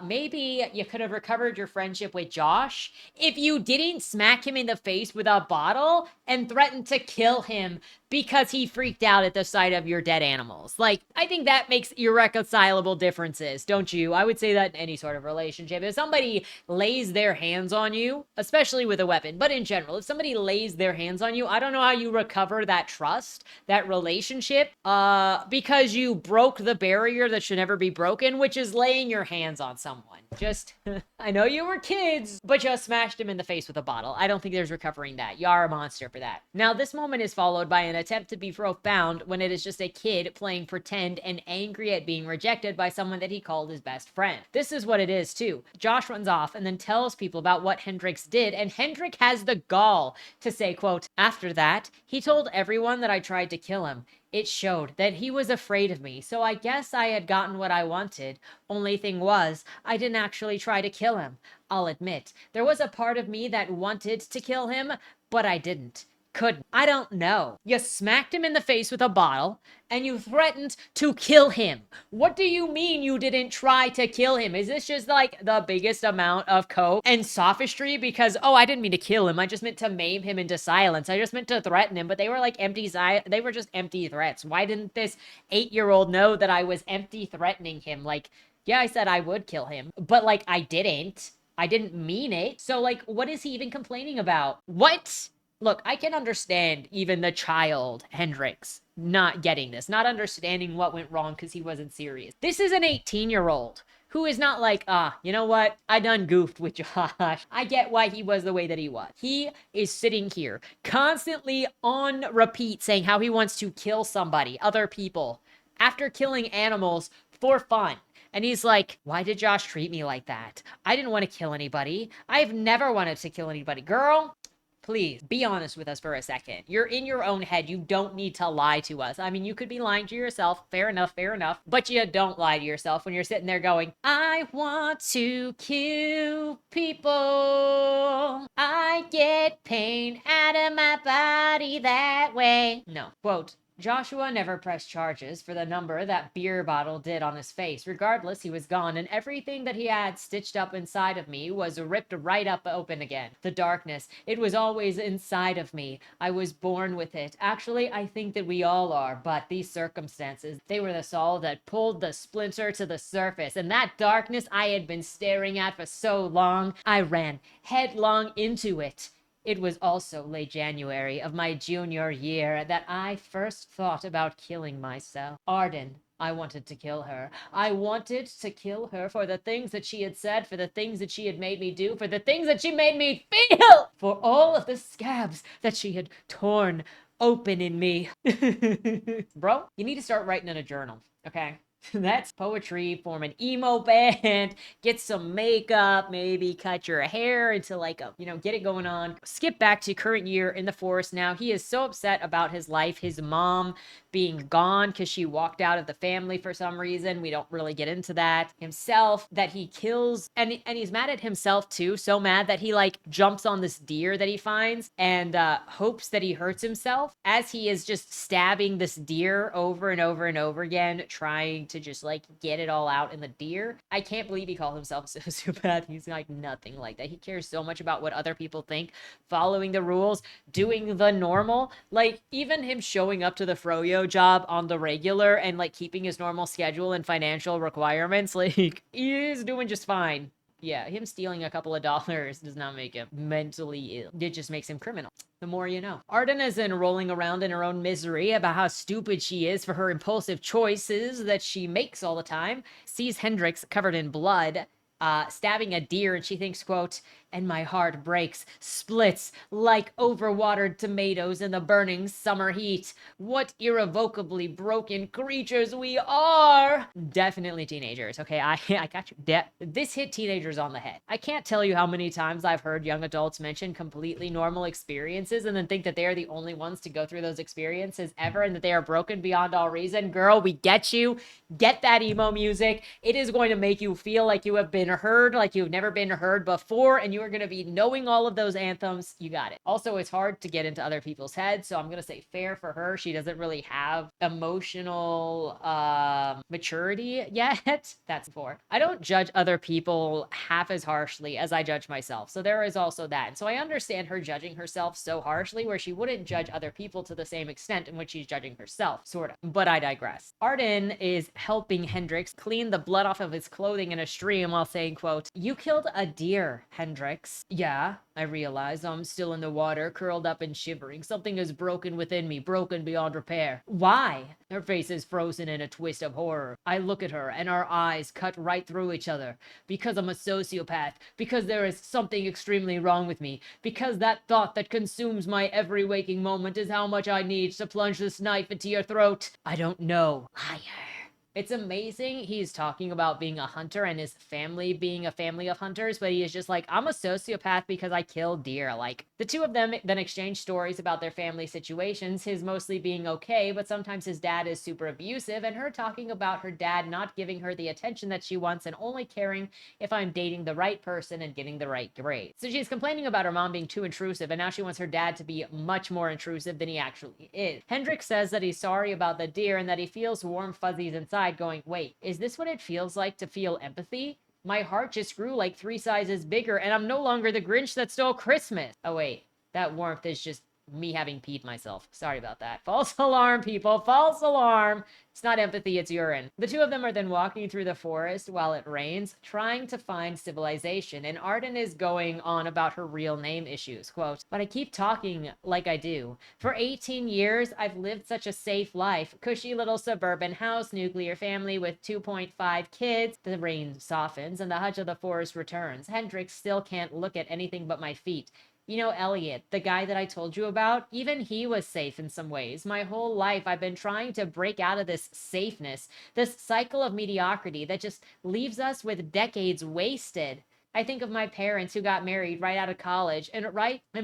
maybe you could have recovered your friendship with Josh if you didn't smack him in the face with a bottle and threaten to kill him because he freaked out at the sight of your dead animals. Like, I think that makes irreconcilable differences, don't you? I would say that in any sort of relationship. If somebody lays their hands on you, especially with a weapon, but in general, if somebody lays their hands on you, I don't know how you recover that trust, that relationship, because you broke the barrier that should never be broken, which is laying your hands on someone. Just, I know you were kids, but you smashed him in the face with a bottle. I don't think there's recovering that. You are a monster for that. Now, this moment is followed by an attempt to be profound when it is just a kid playing pretend and angry at being rejected by someone that he called his best friend. This is what it is, too. Josh runs off and then tells people about what Hendrix did, and Hendrix has the gall to say, quote, after that, he told everyone that I tried to kill him. It showed that he was afraid of me, so I guess I had gotten what I wanted. Only thing was, I didn't actually try to kill him. I'll admit, there was a part of me that wanted to kill him, but I didn't. Couldn't. I don't know. You smacked him in the face with a bottle, and you threatened to kill him. What do you mean you didn't try to kill him? Is this just like the biggest amount of coke and sophistry? Because, oh, I didn't mean to kill him. I just meant to maim him into silence. I just meant to threaten him, but they were like they were just empty threats. Why didn't this 8-year-old know that I was empty threatening him? Like, yeah, I said I would kill him, but like, I didn't. I didn't mean it. So like, what is he even complaining about? What? Look, I can understand even the child, Hendrix, not getting this, not understanding what went wrong because he wasn't serious. This is an 18-year-old who is not like, you know what? I done goofed with Josh. I get why he was the way that he was. He is sitting here constantly on repeat saying how he wants to kill somebody, other people, after killing animals for fun. And he's like, why did Josh treat me like that? I didn't want to kill anybody. I've never wanted to kill anybody. Girl, please be honest with us for a second. You're in your own head. You don't need to lie to us. I mean, you could be lying to yourself. Fair enough, fair enough. But you don't lie to yourself when you're sitting there going, I want to kill people. I get pain out of my body that way. No. Quote, Joshua never pressed charges for the number that beer bottle did on his face. Regardless, he was gone, and everything that he had stitched up inside of me was ripped right up open again. The darkness, it was always inside of me. I was born with it. Actually, I think that we all are, but these circumstances, they were the saw that pulled the splinter to the surface, and that darkness I had been staring at for so long, I ran headlong into it. It was also late January of my junior year that I first thought about killing myself. Arden, I wanted to kill her. I wanted to kill her for the things that she had said, for the things that she had made me do, for the things that she made me feel, for all of the scabs that she had torn open in me. Bro, you need to start writing in a journal, okay? That's poetry, form an emo band, get some makeup, maybe cut your hair into like a, get it going on. Skip back to current year in the forest now. He is so upset about his life, his mom being gone because she walked out of the family for some reason. We don't really get into that. Himself, that he kills, and he's mad at himself too, so mad that he like jumps on this deer that he finds and hopes that he hurts himself as he is just stabbing this deer over and over and over again, trying to just like get it all out in the deer. I can't believe he calls himself a sociopath. He's like nothing like that. He cares so much about what other people think, following the rules, doing the normal. Like even him showing up to the froyo job on the regular and like keeping his normal schedule and financial requirements, like he's doing just fine. Yeah, him stealing a couple of dollars does not make him mentally ill. It just makes him criminal. The more you know. Arden is in rolling around in her own misery about how stupid she is for her impulsive choices that she makes all the time. Sees Hendrix covered in blood, stabbing a deer, and she thinks, quote, and my heart breaks, splits like overwatered tomatoes in the burning summer heat. What irrevocably broken creatures we are! Definitely teenagers, okay? I got you. This hit teenagers on the head. I can't tell you how many times I've heard young adults mention completely normal experiences and then think that they are the only ones to go through those experiences ever and that they are broken beyond all reason. Girl, we get you. Get that emo music. It is going to make you feel like you have been heard, like you've never been heard before, and you are going to be knowing all of those anthems. You got it. Also, it's hard to get into other people's heads, so I'm going to say fair for her. She doesn't really have emotional maturity yet. That's for. I don't judge other people half as harshly as I judge myself, so there is also that. And so I understand her judging herself so harshly where she wouldn't judge other people to the same extent in which she's judging herself, sort of. But I digress. Arden is helping Hendrix clean the blood off of his clothing in a stream while saying, quote, you killed a deer, Hendrix. Yeah, I realize I'm still in the water, curled up and shivering. Something is broken within me, broken beyond repair. Why? Her face is frozen in a twist of horror. I look at her and our eyes cut right through each other. Because I'm a sociopath. Because there is something extremely wrong with me. Because that thought that consumes my every waking moment is how much I need to plunge this knife into your throat. I don't know. Liar. It's amazing he's talking about being a hunter and his family being a family of hunters, but he is just like, I'm a sociopath because I kill deer. Like, the two of them then exchange stories about their family situations, his mostly being okay, but sometimes his dad is super abusive, and her talking about her dad not giving her the attention that she wants and only caring if I'm dating the right person and getting the right grade. So she's complaining about her mom being too intrusive, and now she wants her dad to be much more intrusive than he actually is. Hendrix says that he's sorry about the deer and that he feels warm fuzzies inside going, wait, is this what it feels like to feel empathy? My heart just grew like 3 sizes bigger and I'm no longer the Grinch that stole Christmas. Oh wait, that warmth is just me having peed myself. Sorry about that. False alarm, people. False alarm. It's not empathy, it's urine. The two of them are then walking through the forest while it rains, trying to find civilization, and Arden is going on about her real name issues. Quote, but I keep talking like I do. For 18 years, I've lived such a safe life. Cushy little suburban house, nuclear family with 2.5 kids. The rain softens and the hush of the forest returns. Hendrix still can't look at anything but my feet. You know, Elliot, the guy that I told you about, even he was safe in some ways. My whole life, I've been trying to break out of this safeness, this cycle of mediocrity that just leaves us with decades wasted. I think of my parents who got married right out of college and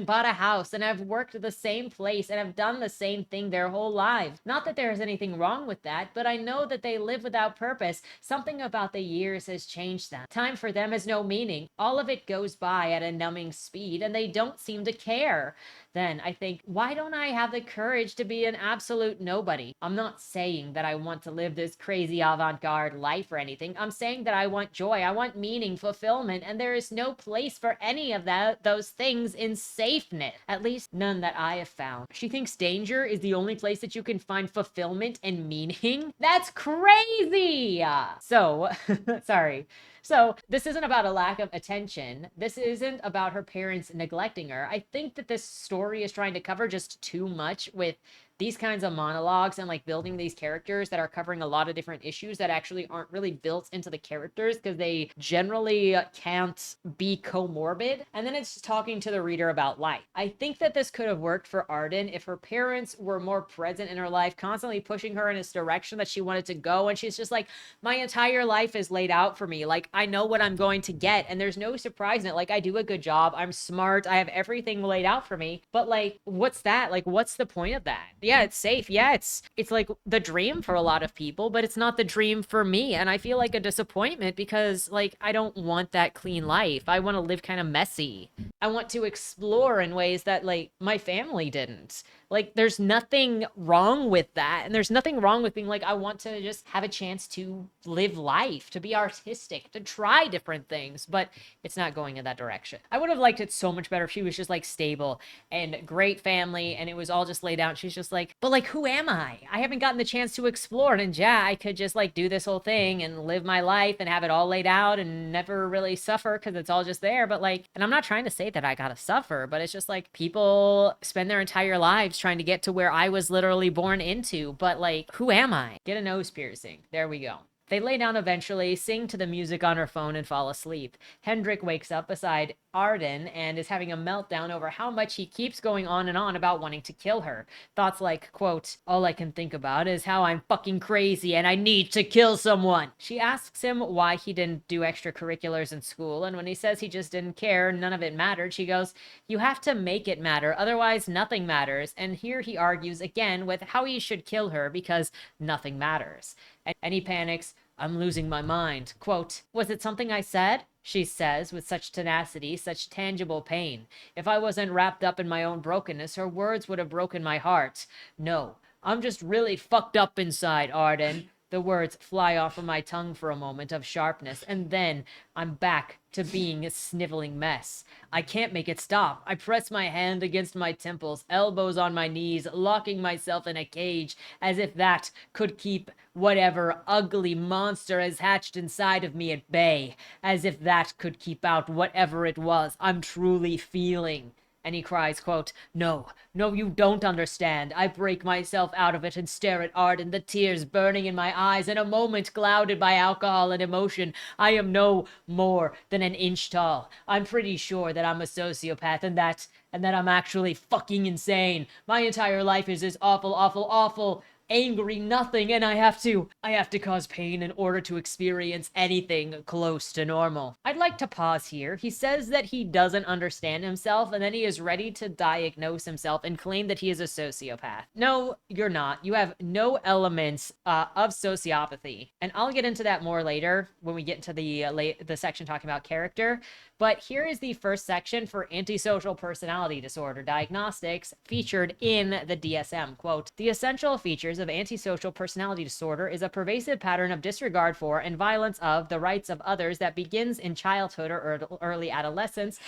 bought a house and have worked the same place and have done the same thing their whole lives. Not that there is anything wrong with that, but I know that they live without purpose. Something about the years has changed them. Time for them has no meaning. All of it goes by at a numbing speed and they don't seem to care. then I think, why don't I have the courage to be an absolute nobody? I'm not saying that I want to live this crazy avant-garde life or anything. I'm saying that I want joy, I want meaning, fulfillment, and there is no place for any of those things in safeness. At least none that I have found. She thinks danger is the only place that you can find fulfillment and meaning. That's crazy! So, sorry. So, this isn't about a lack of attention. This isn't about her parents neglecting her. I think that this story is trying to cover just too much with these kinds of monologues and like building these characters that are covering a lot of different issues that actually aren't really built into the characters because they generally can't be comorbid. And then it's talking to the reader about life. I think that this could have worked for Arden if her parents were more present in her life, constantly pushing her in this direction that she wanted to go. And she's just like, my entire life is laid out for me. Like, I know what I'm going to get, and there's no surprise in it. Like, I do a good job. I'm smart. I have everything laid out for me. But like, what's that? Like, what's the point of that? Yeah, it's safe. Yeah, it's like the dream for a lot of people, but it's not the dream for me. And I feel like a disappointment because like I don't want that clean life. I want to live kind of messy. I want to explore in ways that like my family didn't. Like, there's nothing wrong with that. And there's nothing wrong with being like, I want to just have a chance to live life, to be artistic, to try different things, but it's not going in that direction. I would have liked it so much better if she was just like stable and great family and it was all just laid out. She's just like, but like, who am I? I haven't gotten the chance to explore. And yeah, I could just like do this whole thing and live my life and have it all laid out and never really suffer because it's all just there. But like, and I'm not trying to say that I gotta suffer, but it's just like people spend their entire lives trying to get to where I was literally born into. But like, who am I? Get a nose piercing. There we go. They lay down eventually, sing to the music on her phone, and fall asleep. Hendrik wakes up beside Arden and is having a meltdown over how much he keeps going on and on about wanting to kill her. Thoughts like, quote, all I can think about is how I'm fucking crazy and I need to kill someone. She asks him why he didn't do extracurriculars in school, and when he says he just didn't care, none of it mattered, she goes, you have to make it matter, otherwise nothing matters. And here he argues again with how he should kill her because nothing matters. And he panics, I'm losing my mind. Quote, was it something I said? She says with such tenacity, such tangible pain. If I wasn't wrapped up in my own brokenness, her words would have broken my heart. No, I'm just really fucked up inside, Arden. The words fly off of my tongue for a moment of sharpness, and then I'm back to being a sniveling mess. I can't make it stop. I press my hand against my temples, elbows on my knees, locking myself in a cage, as if that could keep whatever ugly monster has hatched inside of me at bay, as if that could keep out whatever it was I'm truly feeling. And he cries, quote, no, you don't understand. I break myself out of it and stare at Arden, the tears burning in my eyes, in a moment clouded by alcohol and emotion. I am no more than an inch tall. I'm pretty sure that I'm a sociopath and that I'm actually fucking insane. My entire life is this awful, angry nothing, and I have to cause pain in order to experience anything close to normal. I'd like to pause here. He says that he doesn't understand himself, and then he is ready to diagnose himself and claim that he is a sociopath. No, you're not. You have no elements of sociopathy, and I'll get into that more later when we get into the section talking about character. But here is the first section for antisocial personality disorder diagnostics featured in the DSM. Quote, the essential features of antisocial personality disorder is a pervasive pattern of disregard for and violence of the rights of others that begins in childhood or early adolescence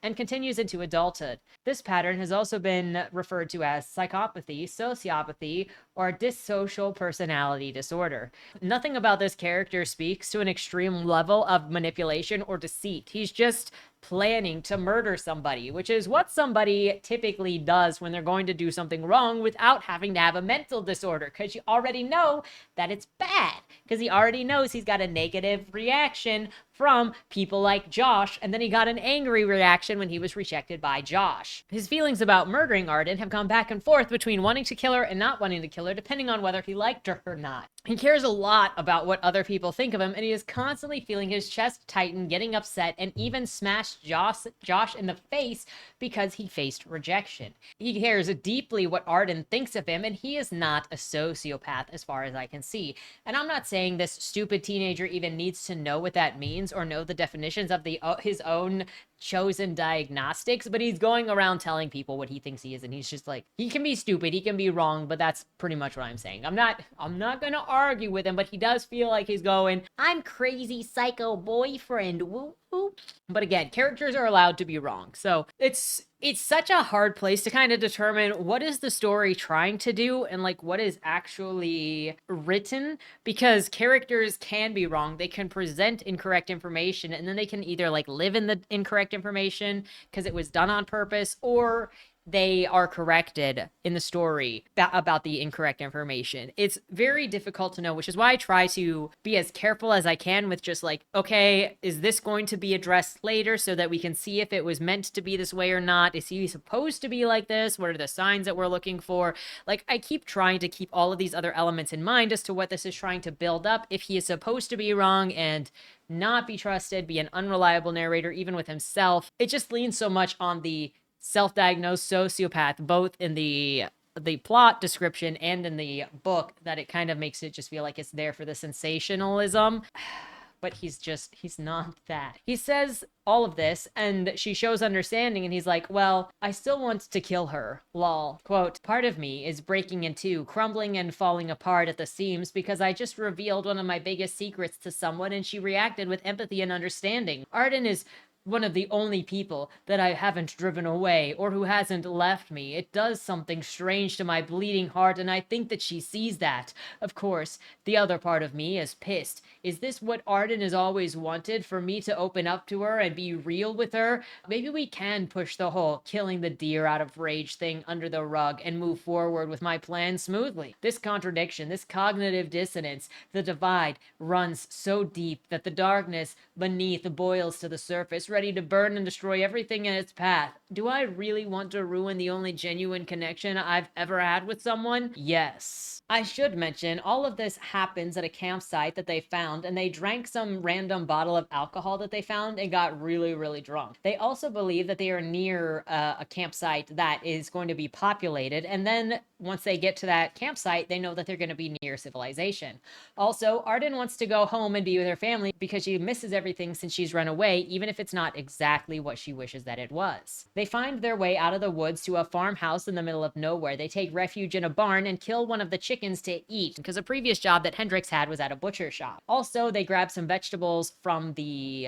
and continues into adulthood. This pattern has also been referred to as psychopathy, sociopathy, or dissocial personality disorder. Nothing about this character speaks to an extreme level of manipulation or deceit. He's just planning to murder somebody, which is what somebody typically does when they're going to do something wrong without having to have a mental disorder, because you already know that it's bad, because he already knows he's got a negative reaction from people like Josh, and then he got an angry reaction when he was rejected by Josh. His feelings about murdering Arden have gone back and forth between wanting to kill her and not wanting to kill her, depending on whether he liked her or not. He cares a lot about what other people think of him, and he is constantly feeling his chest tighten, getting upset, and even smashed Josh in the face because he faced rejection. He cares deeply what Arden thinks of him, and he is not a sociopath as far as I can see. And I'm not saying this stupid teenager even needs to know what that means or know the definitions of his own chosen diagnostics, but he's going around telling people what he thinks he is, and he's just like, he can be stupid, he can be wrong, but that's pretty much what I'm saying. I'm not gonna argue with him, but he does feel like he's going, I'm crazy psycho boyfriend, whoop whoop. But again, characters are allowed to be wrong, so it's such a hard place to kind of determine what is the story trying to do and like what is actually written, because characters can be wrong. They can present incorrect information, and then they can either like live in the incorrect information because it was done on purpose, or they are corrected in the story about the incorrect information. It's very difficult to know, which is why I try to be as careful as I can with just like, okay, is this going to be addressed later so that we can see if it was meant to be this way or not? Is he supposed to be like this? What are the signs that we're looking for? Like, I keep trying to keep all of these other elements in mind as to what this is trying to build up. If he is supposed to be wrong and not be trusted, be an unreliable narrator, even with himself, it just leans so much on the self-diagnosed sociopath, both in the plot description and in the book, that it kind of makes it just feel like it's there for the sensationalism. But he's not that. He says all of this, and she shows understanding, and he's like, well, I still want to kill her, lol. Quote, part of me is breaking in two, crumbling and falling apart at the seams, because I just revealed one of my biggest secrets to someone, and she reacted with empathy and understanding. Arden is one of the only people that I haven't driven away, or who hasn't left me. It does something strange to my bleeding heart, and I think that she sees that. Of course, the other part of me is pissed. Is this what Arden has always wanted? For me to open up to her and be real with her? Maybe we can push the whole killing the deer out of rage thing under the rug and move forward with my plan smoothly. This contradiction, this cognitive dissonance, the divide runs so deep that the darkness beneath boils to the surface, ready to burn and destroy everything in its path. Do I really want to ruin the only genuine connection I've ever had with someone? Yes. I should mention, all of this happens at a campsite that they found, and they drank some random bottle of alcohol that they found and got really, really drunk. They also believe that they are near a campsite that is going to be populated, and then once they get to that campsite, they know that they're going to be near civilization. Also, Arden wants to go home and be with her family because she misses everything since she's run away, even if it's not exactly what she wishes that it was. They find their way out of the woods to a farmhouse in the middle of nowhere. They take refuge in a barn and kill one of the chickens to eat, because a previous job that Hendrix had was at a butcher shop. Also, they grab some vegetables from the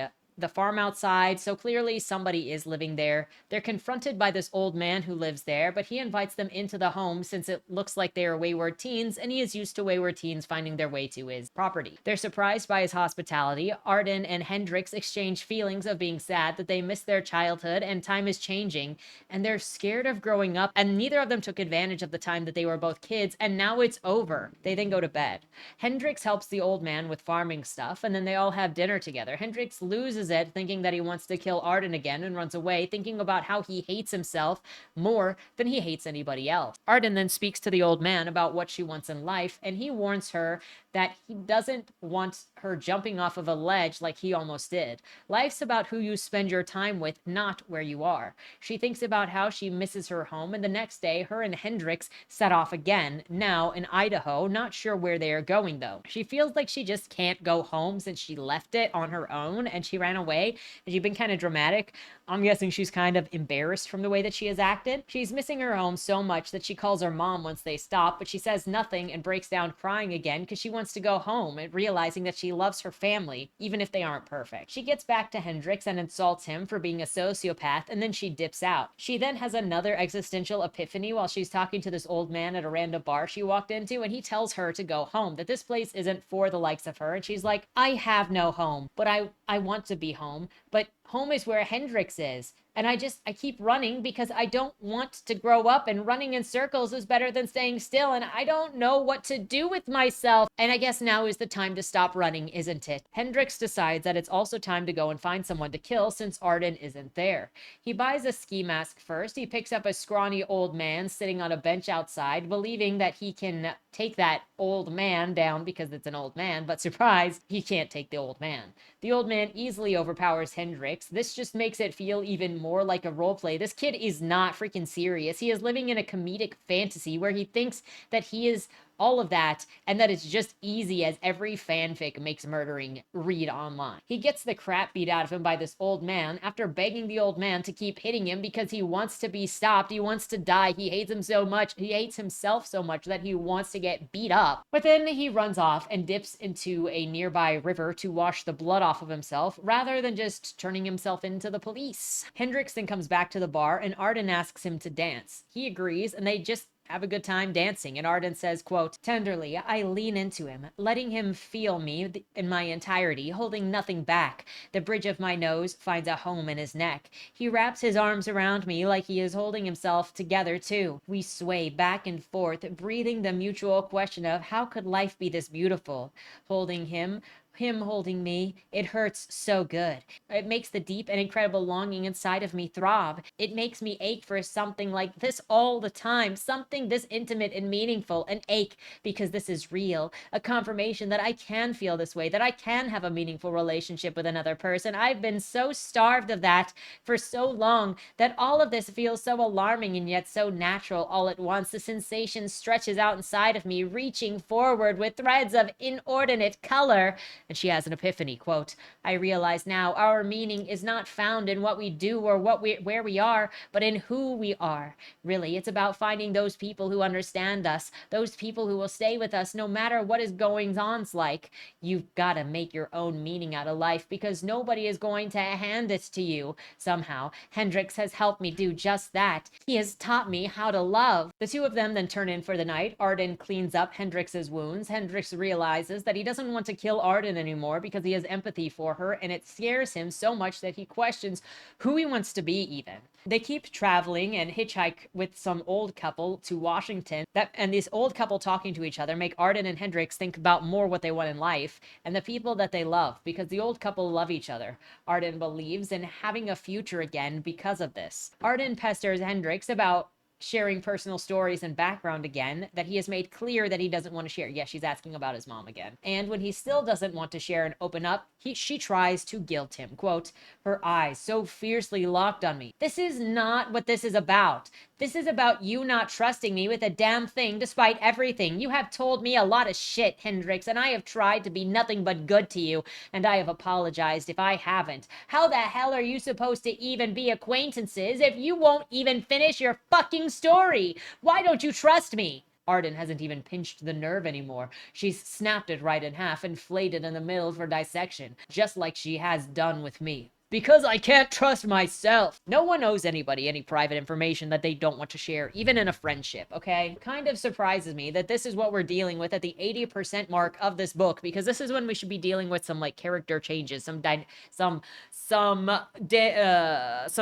farm outside, so clearly somebody is living there. They're confronted by this old man who lives there, but he invites them into the home since it looks like they are wayward teens, and he is used to wayward teens finding their way to his property. They're surprised by his hospitality. Arden and Hendrix exchange feelings of being sad that they miss their childhood and time is changing, and they're scared of growing up, and neither of them took advantage of the time that they were both kids, and now it's over. They then go to bed. Hendrix helps the old man with farming stuff, and then they all have dinner together. Hendrix loses it, thinking that he wants to kill Arden again, and runs away, thinking about how he hates himself more than he hates anybody else. Arden then speaks to the old man about what she wants in life, and he warns her that he doesn't want her jumping off of a ledge like he almost did. Life's about who you spend your time with, not where you are. She thinks about how she misses her home, and the next day, her and Hendrix set off again, now in Idaho, not sure where they are going though. She feels like she just can't go home since she left it on her own, and she ran away, and she's been kind of dramatic. I'm guessing she's kind of embarrassed from the way that she has acted. She's missing her home so much that she calls her mom once they stop, but she says nothing and breaks down crying again because she wants to go home, and realizing that she loves her family, even if they aren't perfect. She gets back to Hendrix and insults him for being a sociopath, and then she dips out. She then has another existential epiphany while she's talking to this old man at a random bar she walked into, and he tells her to go home, that this place isn't for the likes of her, and she's like, I have no home, but I want to be home, but home is where Hendrix is. And I keep running because I don't want to grow up, and running in circles is better than staying still, and I don't know what to do with myself. And I guess now is the time to stop running, isn't it? Hendrix decides that it's also time to go and find someone to kill since Arden isn't there. He buys a ski mask first. He picks up a scrawny old man sitting on a bench outside, believing that he can take that old man down because it's an old man, but surprise, he can't take the old man. The old man easily overpowers Hendrix. This just makes it feel even more like a roleplay. This kid is not freaking serious. He is living in a comedic fantasy where he thinks that he is all of that, and that it's just easy as every fanfic makes murdering read online. He gets the crap beat out of him by this old man after begging the old man to keep hitting him because he wants to be stopped. He wants to die. He hates him so much. He hates himself so much that he wants to get beat up. But then he runs off and dips into a nearby river to wash the blood off of himself rather than just turning himself into the police. Hendrix then comes back to the bar and Arden asks him to dance. He agrees and they just have a good time dancing, and Arden says, quote, "Tenderly, I lean into him, letting him feel me in my entirety, holding nothing back. The bridge of my nose finds a home in his neck. He wraps his arms around me like he is holding himself together too. We sway back and forth, breathing the mutual question of how could life be this beautiful? Holding him holding me, it hurts so good. It makes the deep and incredible longing inside of me throb. It makes me ache for something like this all the time, something this intimate and meaningful, an ache because this is real, a confirmation that I can feel this way, that I can have a meaningful relationship with another person. I've been so starved of that for so long that all of this feels so alarming and yet so natural all at once. The sensation stretches out inside of me, reaching forward with threads of inordinate color." And she has an epiphany, quote, "I realize now our meaning is not found in what we do or where we are, but in who we are. Really, it's about finding those people who understand us, those people who will stay with us no matter what is going on's like. You've got to make your own meaning out of life because nobody is going to hand it to you. Somehow, Hendrix has helped me do just that. He has taught me how to love." The two of them then turn in for the night. Arden cleans up Hendrix's wounds. Hendrix realizes that he doesn't want to kill Arden anymore because he has empathy for her, and it scares him so much that he questions who he wants to be even. They keep traveling and hitchhike with some old couple to Washington. And this old couple talking to each other make Arden and Hendrix think about more what they want in life and the people that they love, because the old couple love each other. Arden believes in having a future again because of this. Arden pesters Hendrix about sharing personal stories and background again that he has made clear that he doesn't want to share. Yes, she's asking about his mom again. And when he still doesn't want to share and open up, she tries to guilt him. Quote, "Her eyes so fiercely locked on me. This is not what this is about. This is about you not trusting me with a damn thing despite everything. You have told me a lot of shit, Hendrix, and I have tried to be nothing but good to you, and I have apologized if I haven't. How the hell are you supposed to even be acquaintances if you won't even finish your fucking story? Why don't you trust me?" Arden hasn't even pinched the nerve anymore. She's snapped it right in half and flayed it in the middle for dissection, just like she has done with me. "Because I can't trust myself." No one owes anybody any private information that they don't want to share, even in a friendship, okay? Kind of surprises me that this is what we're dealing with at the 80% mark of this book, because this is when we should be dealing with some like character changes, some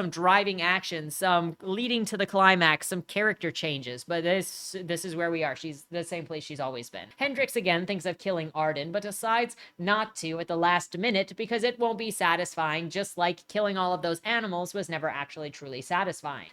driving actions, some leading to the climax, some character changes. But this is where we are. She's the same place she's always been. Hendrix again thinks of killing Arden, but decides not to at the last minute because it won't be satisfying, just like killing all of those animals was never actually truly satisfying.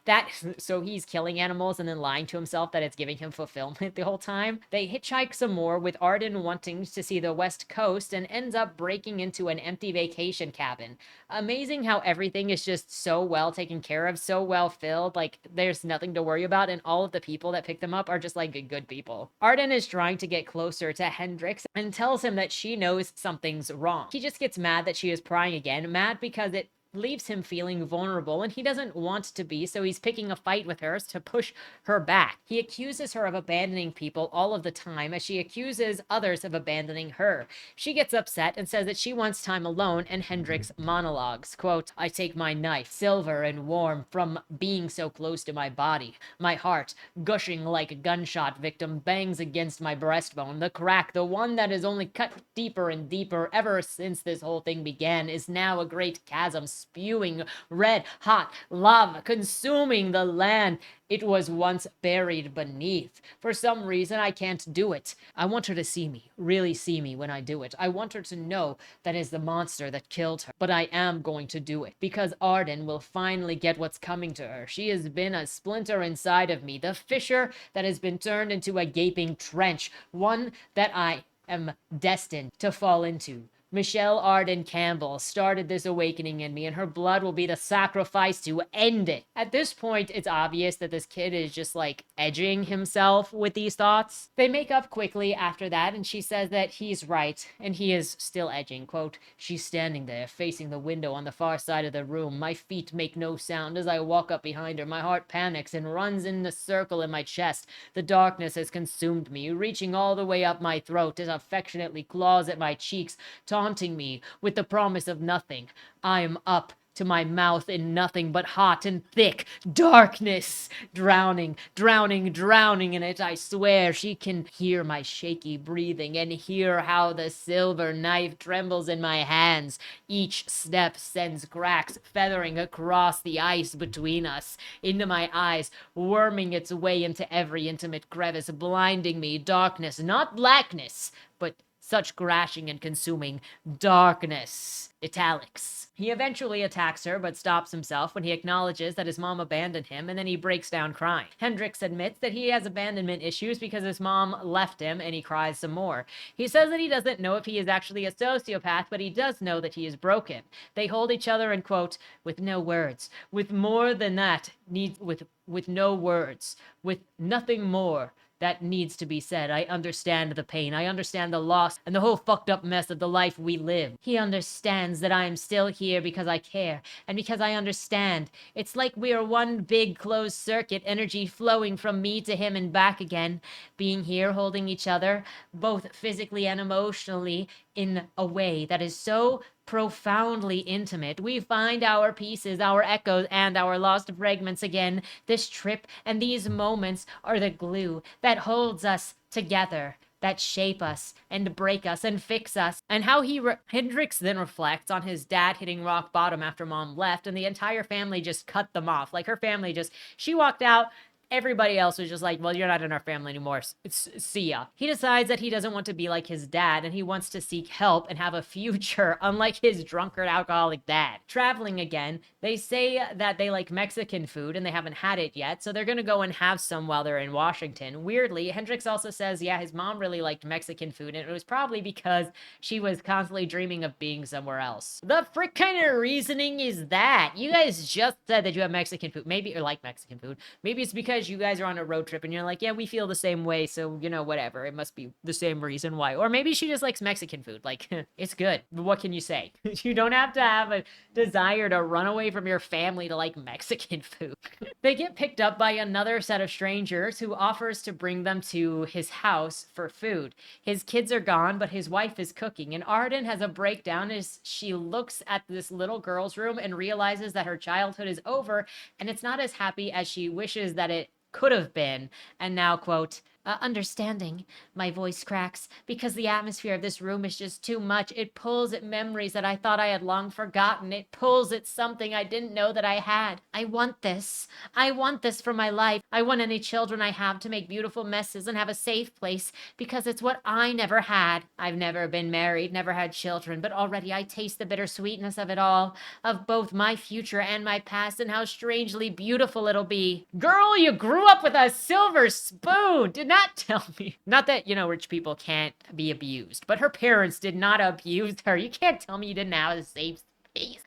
So he's killing animals and then lying to himself that it's giving him fulfillment the whole time. They hitchhike some more, with Arden wanting to see the West Coast, and ends up breaking into an empty vacation cabin. Amazing how everything is just so well taken care of, so well filled, like there's nothing to worry about, and all of the people that pick them up are just like good people. Arden is trying to get closer to Hendrix and tells him that she knows something's wrong. He just gets mad that she is prying again, mad because it leaves him feeling vulnerable and he doesn't want to be, so he's picking a fight with her to push her back. He accuses her of abandoning people all of the time as she accuses others of abandoning her. She gets upset and says that she wants time alone, and Hendrix monologues, quote, "I take my knife, silver and warm, from being so close to my body. My heart, gushing like a gunshot victim, bangs against my breastbone. The crack, the one that has only cut deeper and deeper ever since this whole thing began, is now a great chasm spewing red hot lava, consuming the land it was once buried beneath. For some reason, I can't do it. I want her to see me, really see me when I do it. I want her to know that is the monster that killed her. But I am going to do it, because Arden will finally get what's coming to her. She has been a splinter inside of me, the fissure that has been turned into a gaping trench, one that I am destined to fall into. Michelle Arden Campbell started this awakening in me, and her blood will be the sacrifice to end it. At this point, it's obvious that this kid is just like edging himself with these thoughts. They make up quickly after that, and she says that he's right, and he is still edging. Quote, she's standing there, facing the window on the far side of the room. My feet make no sound as I walk up behind her. My heart panics and runs in a circle in my chest. The darkness has consumed me, reaching all the way up my throat. It affectionately claws at my cheeks, taunting me with the promise of nothing. I am up to my mouth in nothing but hot and thick darkness, drowning in it. I swear she can hear my shaky breathing and hear how the silver knife trembles in my hands. Each step sends cracks feathering across the ice between us, into my eyes, worming its way into every intimate crevice, blinding me. Darkness, not blackness, but such crashing and consuming darkness. Italics. He eventually attacks her, but stops himself when he acknowledges that his mom abandoned him, and then he breaks down crying. Hendricks admits that he has abandonment issues because his mom left him, and he cries some more. He says that he doesn't know if he is actually a sociopath, but he does know that he is broken. They hold each other and quote, with no words, with more than that, with no words, with nothing more that needs to be said. I understand the pain. I understand the loss and the whole fucked up mess of the life we live. He understands that I am still here because I care and because I understand. It's like we are one big closed circuit, energy flowing from me to him and back again. Being here, holding each other, both physically and emotionally, in a way that is so profoundly intimate. We find our pieces, our echoes, and our lost fragments again. This trip and these moments are the glue that holds us together, that shape us and break us and fix us. And how Hendricks then reflects on his dad hitting rock bottom after mom left, and the entire family just cut them off. Like her family just, she walked out. Everybody else was just like, well, you're not in our family anymore. See ya. He decides that he doesn't want to be like his dad, and he wants to seek help and have a future, unlike his drunkard alcoholic dad. Traveling again, they say that they like Mexican food and they haven't had it yet, so they're gonna go and have some while they're in Washington. Weirdly, Hendricks also says, yeah, his mom really liked Mexican food, and it was probably because she was constantly dreaming of being somewhere else. The frick kind of reasoning is that? You guys just said that you have Mexican food, maybe, or like Mexican food. Maybe it's because you guys are on a road trip and you're like, yeah, we feel the same way, so, you know, whatever. It must be the same reason why. Or maybe she just likes Mexican food. Like, it's good. What can you say? You don't have to have a desire to run away from your family to like Mexican food. They get picked up by another set of strangers who offers to bring them to his house for food. His kids are gone, but his wife is cooking, and Arden has a breakdown as she looks at this little girl's room and realizes that her childhood is over, and it's not as happy as she wishes that it could have been. And now, quote, understanding. My voice cracks because the atmosphere of this room is just too much. It pulls at memories that I thought I had long forgotten. It pulls at something I didn't know that I had. I want this. I want this for my life. I want any children I have to make beautiful messes and have a safe place because it's what I never had. I've never been married, never had children, but already I taste the bittersweetness of it all, of both my future and my past, and how strangely beautiful it'll be. Girl, you grew up with a silver spoon. Did not tell me. Not that, you know, rich people can't be abused, but her parents did not abuse her. You can't tell me you didn't have a safe space.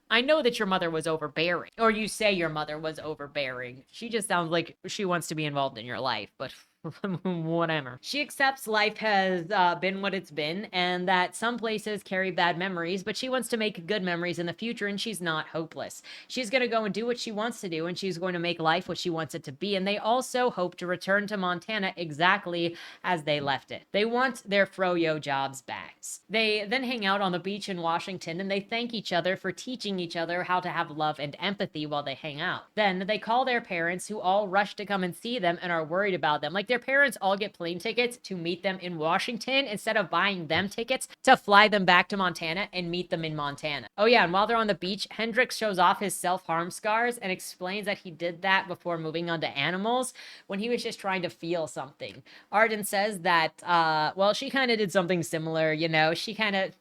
I know that your mother was overbearing, or you say your mother was overbearing. She just sounds like she wants to be involved in your life, but whatever. She accepts life has been what it's been, and that some places carry bad memories, but she wants to make good memories in the future, and she's not hopeless. She's going to go and do what she wants to do, and she's going to make life what she wants it to be, and they also hope to return to Montana exactly as they left it. They want their froyo jobs back. They then hang out on the beach in Washington, and they thank each other for teaching each other how to have love and empathy while they hang out. Then they call their parents, who all rush to come and see them and are worried about them. Like, their parents all get plane tickets to meet them in Washington instead of buying them tickets to fly them back to Montana and meet them in Montana. Oh yeah, and while they're on the beach, Hendricks shows off his self-harm scars and explains that he did that before moving on to animals when he was just trying to feel something. Arden says that, well, she kind of did something similar, you know, she kind of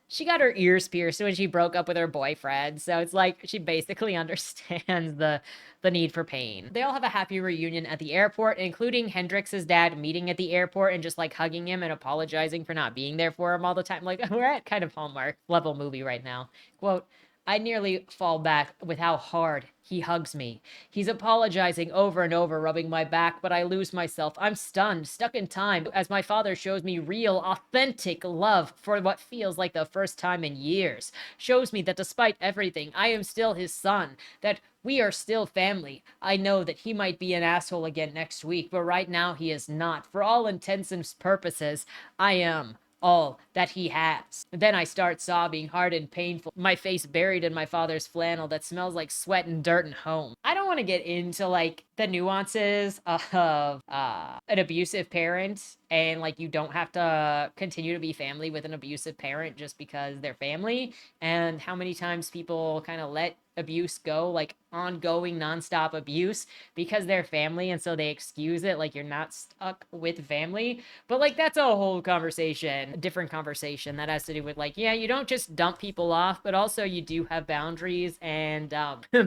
She got her ears pierced when she broke up with her boyfriend. So it's like she basically understands the need for pain. They all have a happy reunion at the airport, including Hendrix's dad meeting at the airport and just like hugging him and apologizing for not being there for him all the time. Like, we're at kind of Hallmark level movie right now. Quote, I nearly fall back with how hard he hugs me. He's apologizing over and over, rubbing my back, but I lose myself. I'm stunned, stuck in time, as my father shows me real, authentic love for what feels like the first time in years. Shows me that despite everything, I am still his son, that we are still family. I know that he might be an asshole again next week, but right now he is not. For all intents and purposes, I am all that he has. Then I start sobbing, hard and painful, my face buried in my father's flannel that smells like sweat and dirt and home. I don't want to get into like the nuances of an abusive parent, and like you don't have to continue to be family with an abusive parent just because they're family, and how many times people kind of let abuse go, like ongoing nonstop abuse, because they're family, and so they excuse it, like you're not stuck with family. But like that's a whole conversation, a different conversation that has to do with like, yeah, you don't just dump people off, but also you do have boundaries, and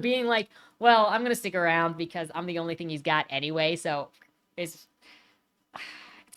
being like, well, I'm gonna stick around because I'm the only thing he's got anyway. So it's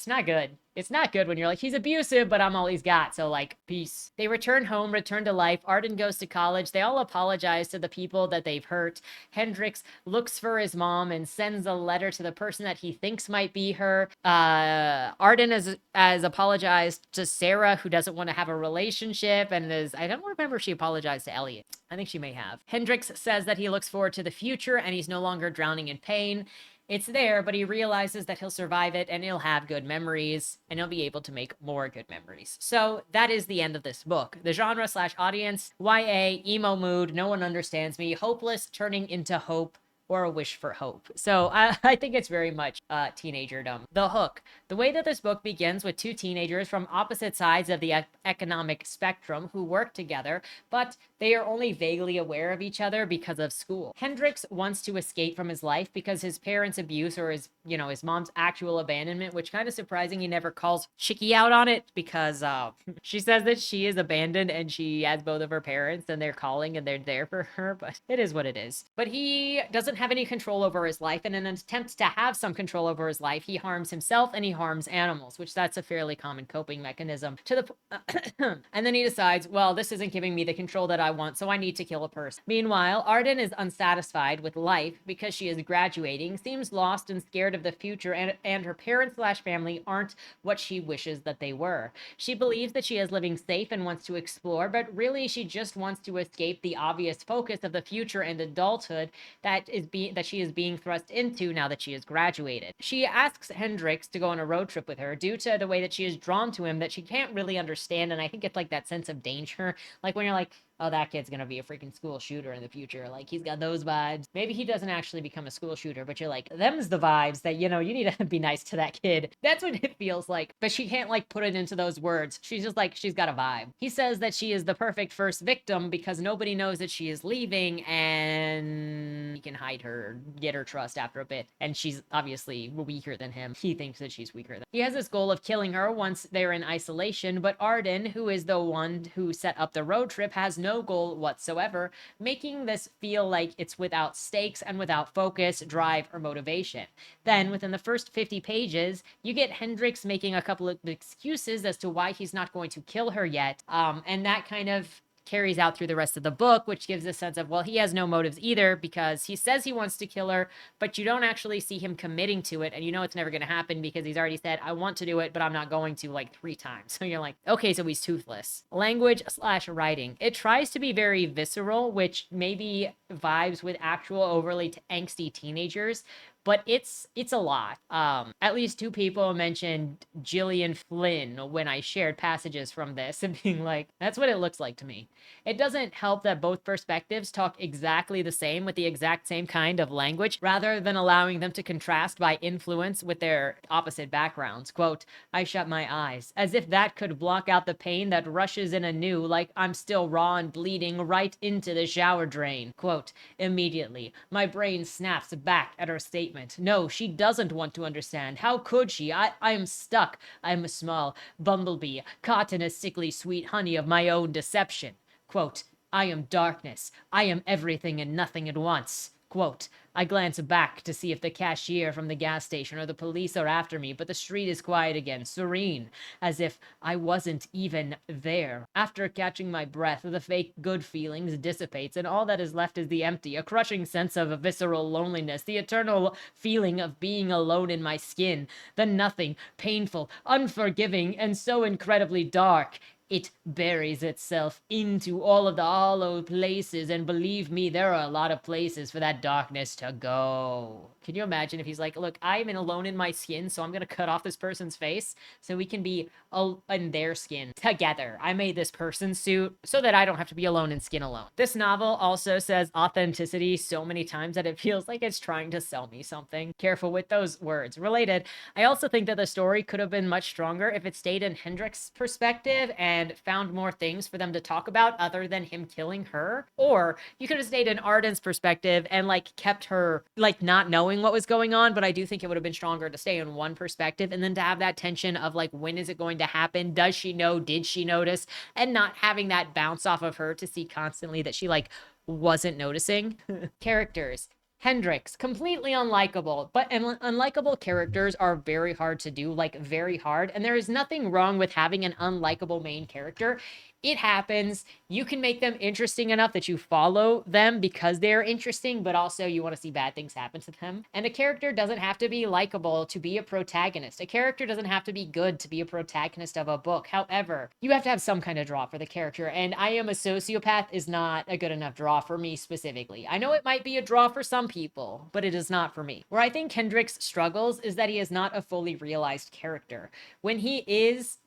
it's not good. It's not good when you're like, he's abusive, but I'm all he's got. So like, peace. They return home, return to life. Arden goes to college. They all apologize to the people that they've hurt. Hendrix looks for his mom and sends a letter to the person that he thinks might be her. Arden has apologized to Sarah, who doesn't want to have a relationship, and I don't remember if she apologized to Elliot. I think she may have. Hendrix says that he looks forward to the future and he's no longer drowning in pain. It's there, but he realizes that he'll survive it and he'll have good memories and he'll be able to make more good memories. So that is the end of this book. The genre / audience, YA, emo mood, no one understands me, hopeless turning into hope, or a wish for hope. So I think it's very much teenagerdom. The hook. The way that this book begins with two teenagers from opposite sides of the economic spectrum who work together, but they are only vaguely aware of each other because of school. Hendrix wants to escape from his life because his parents' abuse, or his mom's actual abandonment, which kind of surprising he never calls Chicky out on it, because she says that she is abandoned and she has both of her parents and they're calling and they're there for her, but it is what it is. But he doesn't have any control over his life, and in an attempt to have some control over his life, he harms himself and he harms animals, which that's a fairly common coping mechanism. And then he decides, well, this isn't giving me the control that I want, so I need to kill a person. Meanwhile, Arden is unsatisfied with life because she is graduating, seems lost and scared of the future, and her parents / family aren't what she wishes that they were. She believes that she is living safe and wants to explore, but really she just wants to escape the obvious focus of the future and adulthood that she is being thrust into now that she has graduated. She asks Hendrix to go on a road trip with her due to the way that she is drawn to him that she can't really understand, and I think it's like that sense of danger, like when you're like, oh, that kid's gonna be a freaking school shooter in the future. Like, he's got those vibes. Maybe he doesn't actually become a school shooter, but you're like, them's the vibes that, you need to be nice to that kid. That's what it feels like. But she can't, like, put it into those words. She's just like, she's got a vibe. He says that she is the perfect first victim because nobody knows that she is leaving, and he can hide her, get her trust after a bit. And she's obviously weaker than him. He thinks that she's weaker than him. He has this goal of killing her once they're in isolation, but Arden, who is the one who set up the road trip, has no goal whatsoever, making this feel like it's without stakes and without focus, drive, or motivation. Then, within the first 50 pages, you get Hendrix making a couple of excuses as to why he's not going to kill her yet, and that kind of carries out through the rest of the book, which gives a sense of, well, he has no motives either, because he says he wants to kill her, but you don't actually see him committing to it, and it's never going to happen because he's already said, I want to do it, but I'm not going to, like 3 times. So you're like, okay, so he's toothless. Language / writing. It tries to be very visceral, which maybe vibes with actual overly angsty teenagers, but it's a lot. At least 2 people mentioned Gillian Flynn when I shared passages from this and being like, that's what it looks like to me. It doesn't help that both perspectives talk exactly the same with the exact same kind of language, rather than allowing them to contrast by influence with their opposite backgrounds. Quote, I shut my eyes, as if that could block out the pain that rushes in anew, like I'm still raw and bleeding right into the shower drain. Quote, immediately, my brain snaps back at her statement statement. No, she doesn't want to understand. How could she? I am stuck. I am a small bumblebee, caught in a sickly sweet honey of my own deception. Quote, I am darkness. I am everything and nothing at once. Quote, I glance back to see if the cashier from the gas station or the police are after me, but the street is quiet again, serene, as if I wasn't even there. After catching my breath, the fake good feelings dissipates, and all that is left is the empty, a crushing sense of visceral loneliness, the eternal feeling of being alone in my skin, the nothing, painful, unforgiving, and so incredibly dark. It buries itself into all of the hollow places, and believe me, there are a lot of places for that darkness to go. Can you imagine if he's like, look, I'm alone in my skin, so I'm gonna cut off this person's face so we can be in their skin together. I made this person suit so that I don't have to be alone in skin alone. This novel also says authenticity so many times that it feels like it's trying to sell me something. Careful with those words. Related, I also think that the story could have been much stronger if it stayed in Hendrik's perspective and found more things for them to talk about other than him killing her. Or you could have stayed in Arden's perspective and like kept her like not knowing what was going on, but I do think it would have been stronger to stay in one perspective and then to have that tension of like, when is it going to happen? Does she know? Did she notice? And not having that bounce off of her to see constantly that she like wasn't noticing. Characters. Hendrix, completely unlikable, but unlikable characters are very hard to do, like very hard, and there is nothing wrong with having an unlikable main character. It happens. You can make them interesting enough that you follow them because they're interesting, but also you want to see bad things happen to them. And a character doesn't have to be likable to be a protagonist. A character doesn't have to be good to be a protagonist of a book. However, you have to have some kind of draw for the character, and I Am a Sociopath is not a good enough draw for me specifically. I know it might be a draw for some people, but it is not for me. Where I think Hendrix struggles is that he is not a fully realized character. When he is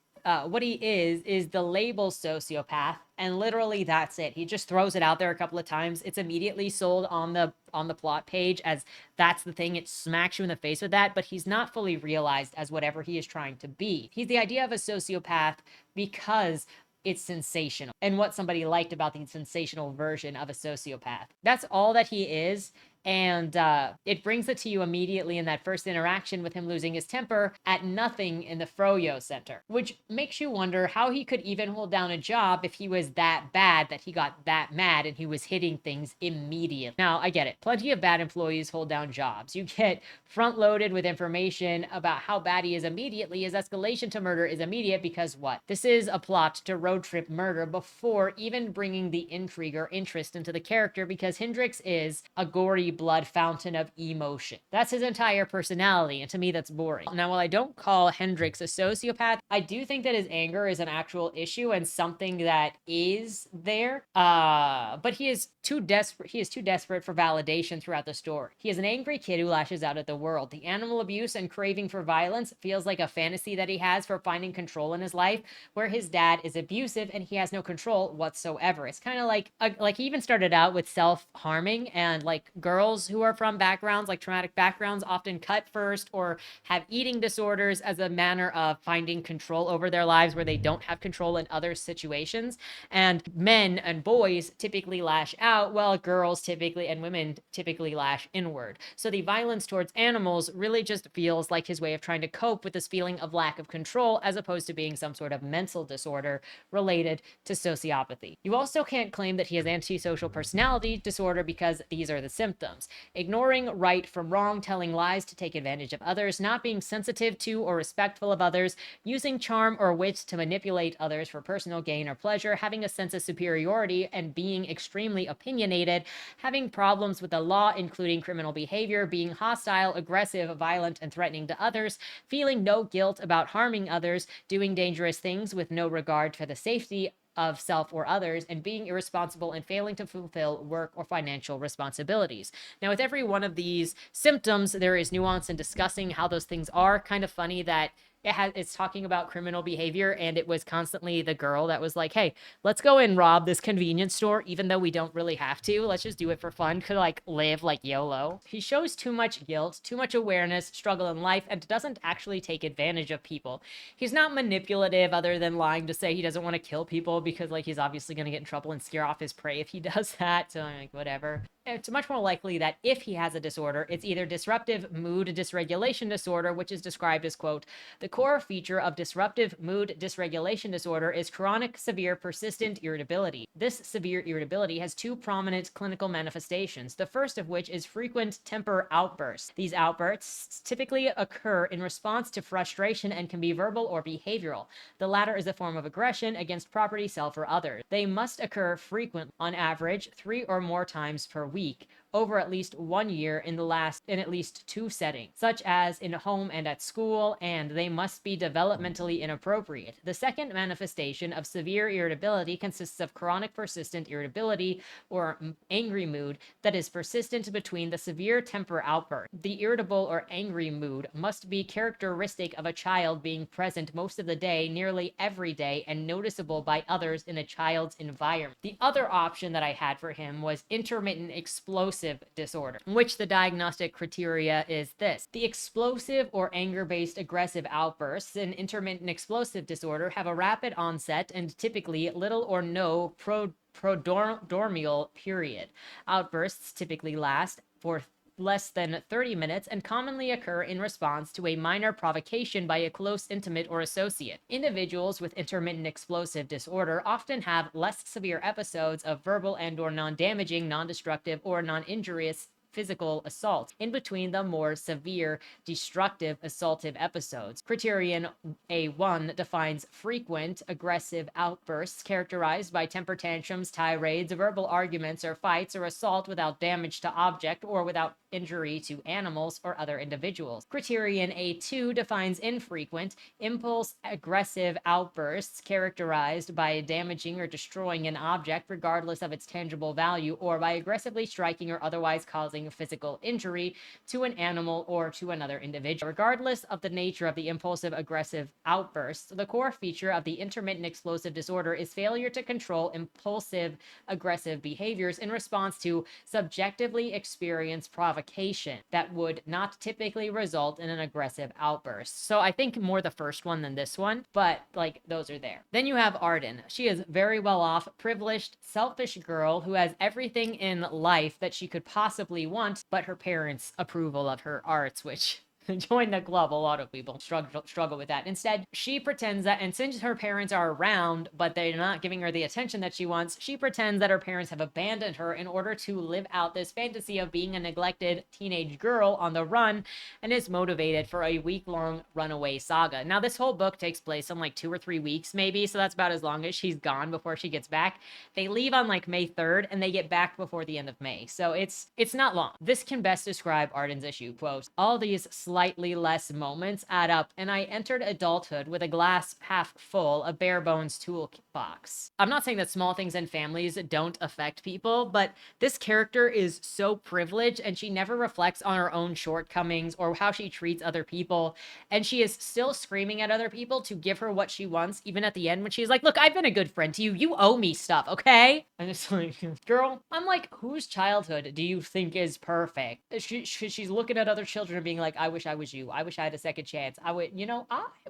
what he is the label sociopath, and literally that's it. He just throws it out there a couple of times. It's immediately sold on the plot page as that's the thing. It smacks you in the face with that, but he's not fully realized as whatever he is trying to be. He's the idea of a sociopath because it's sensational and what somebody liked about the sensational version of a sociopath. That's all that he is. And it brings it to you immediately in that first interaction with him losing his temper at nothing in the Froyo Center, which makes you wonder how he could even hold down a job if he was that bad that he got that mad and he was hitting things immediately. Now, I get it. Plenty of bad employees hold down jobs. You get front-loaded with information about how bad he is immediately. His escalation to murder is immediate because what? This is a plot to road trip murder before even bringing the intrigue or interest into the character, because Hendrix is a gory blood fountain of emotion. That's his entire personality, and to me that's boring. Now, while I don't call Hendrix a sociopath, I do think that his anger is an actual issue and something that is there. But he is too desperate for validation throughout the story. He is an angry kid who lashes out at the world. The animal abuse and craving for violence feels like a fantasy that he has for finding control in his life, where his dad is abusive and he has no control whatsoever. It's kind of like he even started out with self-harming, and like girls who are from backgrounds, like traumatic backgrounds, often cut first or have eating disorders as a manner of finding control over their lives where they don't have control in other situations. And men and boys typically lash out, while girls typically and women typically lash inward. So the violence towards animals really just feels like his way of trying to cope with this feeling of lack of control, as opposed to being some sort of mental disorder related to sociopathy. You also can't claim that he has antisocial personality disorder because these are the symptoms: ignoring right from wrong, telling lies to take advantage of others, not being sensitive to or respectful of others, using charm or wit to manipulate others for personal gain or pleasure, having a sense of superiority and being extremely opinionated, having problems with the law, including criminal behavior, being hostile, aggressive, violent, and threatening to others, feeling no guilt about harming others, doing dangerous things with no regard for the safety of self or others, and being irresponsible and failing to fulfill work or financial responsibilities. Now, with every one of these symptoms, there is nuance in discussing how those things are. Kind of funny that it's talking about criminal behavior, and it was constantly the girl that was like, hey, let's go and rob this convenience store, even though we don't really have to. Let's just do it for fun. Could like live like YOLO. He shows too much guilt, too much awareness, struggle in life, and doesn't actually take advantage of people. He's not manipulative other than lying to say he doesn't want to kill people because like he's obviously going to get in trouble and scare off his prey if he does that. So like whatever. it's much more likely that if he has a disorder, it's either disruptive mood dysregulation disorder, which is described as, quote, the core feature of disruptive mood dysregulation disorder is chronic, severe, persistent irritability. This severe irritability has two prominent clinical manifestations, the first of which is frequent temper outbursts. These outbursts typically occur in response to frustration and can be verbal or behavioral. The latter is a form of aggression against property, self, or others. They must occur frequently, on average 3 or more times per week, over at least 1 year in at least 2 settings, such as in home and at school, and they must be developmentally inappropriate. The second manifestation of severe irritability consists of chronic persistent irritability or angry mood that is persistent between the severe temper outburst. The irritable or angry mood must be characteristic of a child being present most of the day, nearly every day, and noticeable by others in a child's environment. The other option that I had for him was intermittent explosive disorder, in which the diagnostic criteria is this. The explosive or anger-based aggressive outbursts in intermittent explosive disorder have a rapid onset and typically little or no prodromal period. Outbursts typically last for less than 30 minutes and commonly occur in response to a minor provocation by a close intimate or associate. Individuals with intermittent explosive disorder often have less severe episodes of verbal and/or non-damaging, non-destructive, or non-injurious physical assault in between the more severe destructive assaultive episodes. Criterion A1 defines frequent aggressive outbursts characterized by temper tantrums, tirades, verbal arguments, or fights or assault without damage to object or without injury to animals or other individuals. Criterion A2 defines infrequent impulse aggressive outbursts characterized by damaging or destroying an object regardless of its tangible value or by aggressively striking or otherwise causing physical injury to an animal or to another individual. Regardless of the nature of the impulsive aggressive outbursts, the core feature of the intermittent explosive disorder is failure to control impulsive aggressive behaviors in response to subjectively experienced provocation that would not typically result in an aggressive outburst. So I think more the first one than this one, but like those are there. Then you have Arden. She is very well off, privileged, selfish girl who has everything in life that she could possibly want, but her parents' approval of her arts, which join the club. A lot of people struggle with that. Instead, she pretends that, and since her parents are around, but they're not giving her the attention that she wants, she pretends that her parents have abandoned her in order to live out this fantasy of being a neglected teenage girl on the run, and is motivated for a week-long runaway saga. Now, this whole book takes place in like 2 or 3 weeks, maybe, so that's about as long as she's gone before she gets back. They leave on like May 3rd, and they get back before the end of May, so it's not long. This can best describe Arden's issue. Quote, all these slightly less moments add up, and I entered adulthood with a glass half full, a bare bones toolbox. I'm not saying that small things and families don't affect people, but this character is so privileged, and she never reflects on her own shortcomings or how she treats other people, and she is still screaming at other people to give her what she wants, even at the end when she's like, look, I've been a good friend to you, you owe me stuff, okay? And it's like, girl, I'm like, whose childhood do you think is perfect? She's looking at other children and being like, I wish I was you. I wish I had a second chance. I would,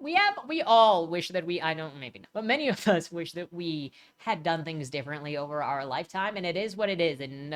we all wish that I don't, maybe not, but many of us wish that we had done things differently over our lifetime, and it is what it is, and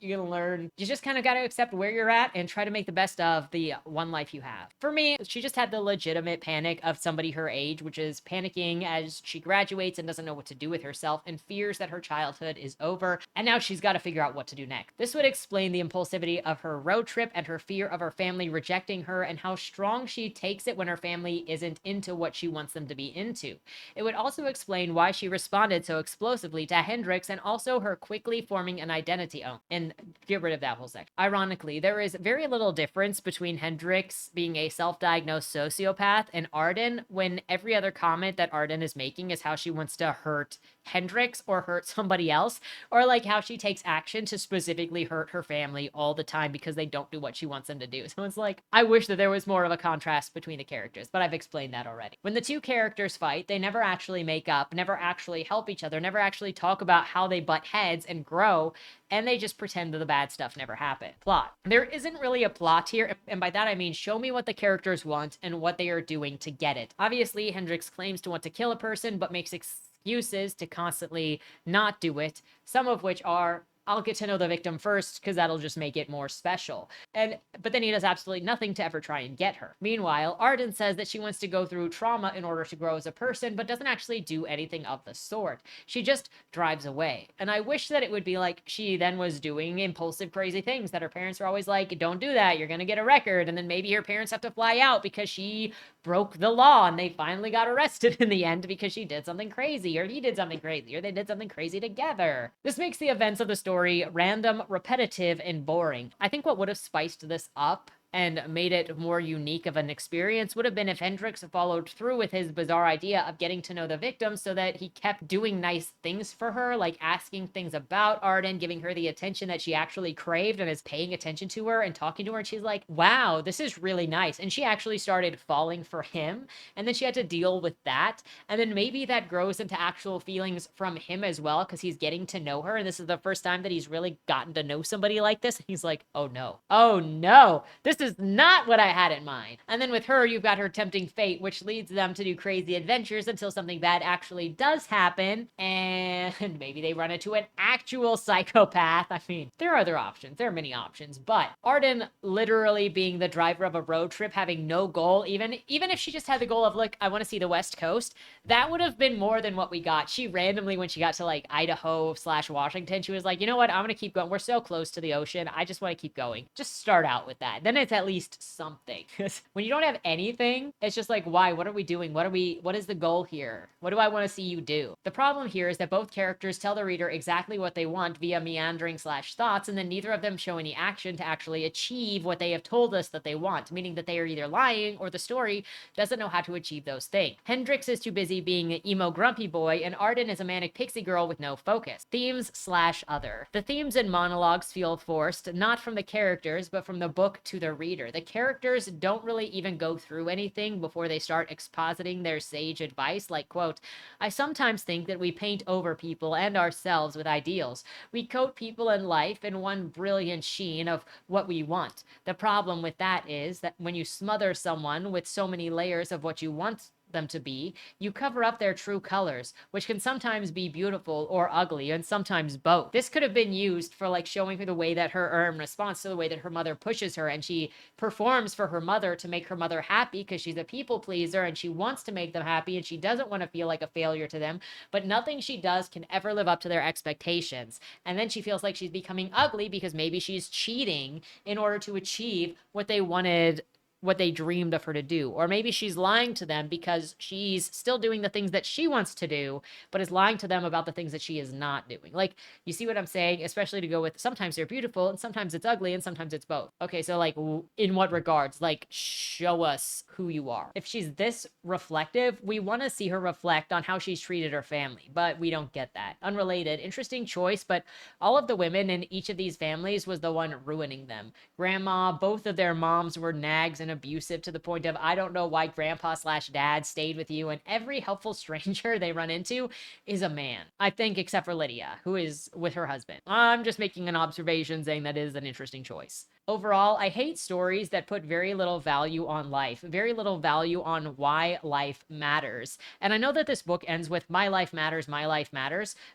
you're gonna learn. You just kind of got to accept where you're at and try to make the best of the one life you have. For me, she just had the legitimate panic of somebody her age, which is panicking as she graduates and doesn't know what to do with herself and fears that her childhood is over, and now she's got to figure out what to do next. This would explain the impulsivity of her road trip and her fear of her family rejecting her and how strong she takes it when her family isn't into what she wants them to be into. It would also explain why she responded so explosively to Hendrix and also her quickly forming an identity. Oh, and get rid of that whole section. Ironically, there is very little difference between Hendrix being a self-diagnosed sociopath and Arden, when every other comment that Arden is making is how she wants to hurt Hendrix or hurt somebody else, or like how she takes action to specifically hurt her family all the time because they don't do what she wants them to do. So it's like, I wish that there was more of a contrast between the characters, but I've explained that already. When the two characters fight, they never actually make up, never actually help each other, never actually talk about how they butt heads and grow, and they just pretend that the bad stuff never happened. Plot. There isn't really a plot here, and by that I mean show me what the characters want and what they are doing to get it. Obviously, Hendrix claims to want to kill a person, but makes excuses to constantly not do it, some of which are I'll get to know the victim first because that'll just make it more special. But then he does absolutely nothing to ever try and get her. Meanwhile, Arden says that she wants to go through trauma in order to grow as a person, but doesn't actually do anything of the sort. She just drives away. And I wish that it would be like she then was doing impulsive, crazy things that her parents are always like, don't do that, you're gonna get a record. And then maybe her parents have to fly out because she broke the law and they finally got arrested in the end because she did something crazy, or he did something crazy, or they did something crazy together. This makes the events of the story random, repetitive, and boring. I think what would have spiced this up and made it more unique of an experience would have been if Hendrix followed through with his bizarre idea of getting to know the victim so that he kept doing nice things for her, like asking things about Arden, giving her the attention that she actually craved and is paying attention to her and talking to her. And she's like, wow, this is really nice. And she actually started falling for him. And then she had to deal with that. And then maybe that grows into actual feelings from him as well because he's getting to know her. And this is the first time that he's really gotten to know somebody like this. And he's like, oh no, this is not what I had in mind. And then with her, you've got her tempting fate, which leads them to do crazy adventures until something bad actually does happen. And maybe they run into an actual psychopath. I mean, there are other options. There are many options. But Arden literally being the driver of a road trip, having no goal, even if she just had the goal of, look, I want to see the West Coast, that would have been more than what we got. She randomly, when she got to like Idaho/Washington, she was like, you know what? I'm going to keep going. We're so close to the ocean. I just want to keep going. Just start out with that. Then it's at least something. When you don't have anything, it's just like, why? What are we doing? What is the goal here? What do I want to see you do? The problem here is that both characters tell the reader exactly what they want via meandering/thoughts, and then neither of them show any action to actually achieve what they have told us that they want, meaning that they are either lying or the story doesn't know how to achieve those things. Hendrix is too busy being an emo grumpy boy, and Arden is a manic pixie girl with no focus. Themes/other. The themes and monologues feel forced, not from the characters, but from the book to the reader. The characters don't really even go through anything before they start expositing their sage advice, like, quote, I sometimes think that we paint over people and ourselves with ideals. We coat people in life in one brilliant sheen of what we want. The problem with that is that when you smother someone with so many layers of what you want them to be, you cover up their true colors, which can sometimes be beautiful or ugly, and sometimes both. This could have been used for like showing her the way that her response to the way that her mother pushes her, and she performs for her mother to make her mother happy because she's a people pleaser and she wants to make them happy and she doesn't want to feel like a failure to them, but nothing she does can ever live up to their expectations. And then she feels like she's becoming ugly because maybe she's cheating in order to achieve what they wanted, what they dreamed of her to do. Or maybe she's lying to them because she's still doing the things that she wants to do, but is lying to them about the things that she is not doing. Like, you see what I'm saying? Especially to go with, sometimes they're beautiful and sometimes it's ugly and sometimes it's both. Okay, so like, in what regards? Like, show us who you are. If she's this reflective, we want to see her reflect on how she's treated her family, but we don't get that. Unrelated, interesting choice, but all of the women in each of these families was the one ruining them. Grandma, both of their moms were nags and abusive to the point of, I don't know why grandpa/dad stayed with you, and every helpful stranger they run into is a man. I think except for Lydia, who is with her husband. I'm just making an observation saying that is an interesting choice. Overall, I hate stories that put very little value on life, very little value on why life matters. And I know that this book ends with my life matters,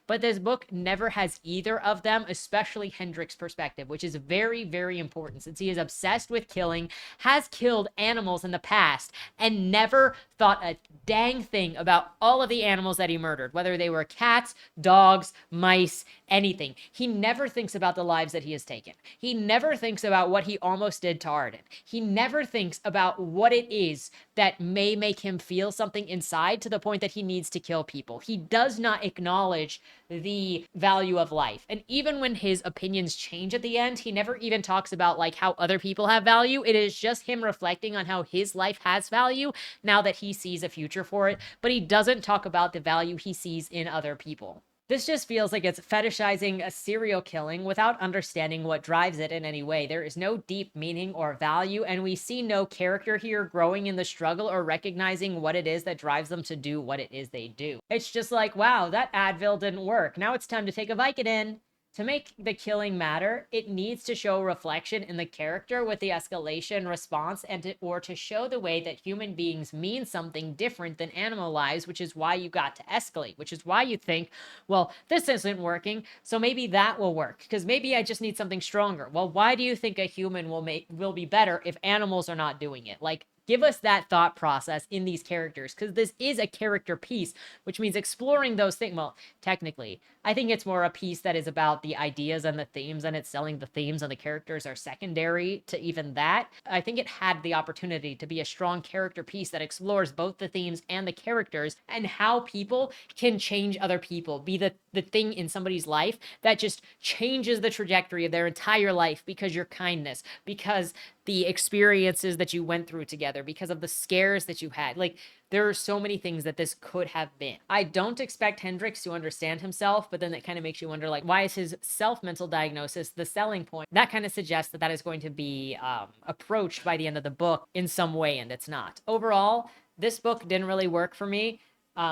but this book never has either of them, especially Hendrix's perspective, which is very, very important since he is obsessed with killing, has killed animals in the past, and never thought a dang thing about all of the animals that he murdered, whether they were cats, dogs, mice, anything. He never thinks about the lives that he has taken. He never thinks about what he almost did to Arden. He never thinks about what it is that may make him feel something inside to the point that he needs to kill people. He does not acknowledge the value of life. And even when his opinions change at the end, he never even talks about like how other people have value. It is just him reflecting on how his life has value now that he sees a future for it, but he doesn't talk about the value he sees in other people. This just feels like it's fetishizing a serial killing without understanding what drives it in any way. There is no deep meaning or value, and we see no character here growing in the struggle or recognizing what it is that drives them to do what it is they do. It's just like, wow, that Advil didn't work. Now it's time to take a Vicodin. To make the killing matter, it needs to show reflection in the character with the escalation response or to show the way that human beings mean something different than animal lives, which is why you got to escalate, which is why you think, well, this isn't working, so maybe that will work, because maybe I just need something stronger. Well, why do you think a human will be better if animals are not doing it? Like, give us that thought process in these characters, because this is a character piece, which means exploring those things. Well, technically, I think it's more a piece that is about the ideas and the themes, and it's selling the themes, and the characters are secondary to even that. I think it had the opportunity to be a strong character piece that explores both the themes and the characters, and how people can change other people, be the thing in somebody's life that just changes the trajectory of their entire life because your kindness, because the experiences that you went through together, because of the scares that you had. Like, there are so many things that this could have been. I don't expect Hendrix to understand himself, but then that kind of makes you wonder, like, why is his self-mental diagnosis the selling point? That kind of suggests that that is going to be approached by the end of the book in some way, and it's not. Overall, this book didn't really work for me.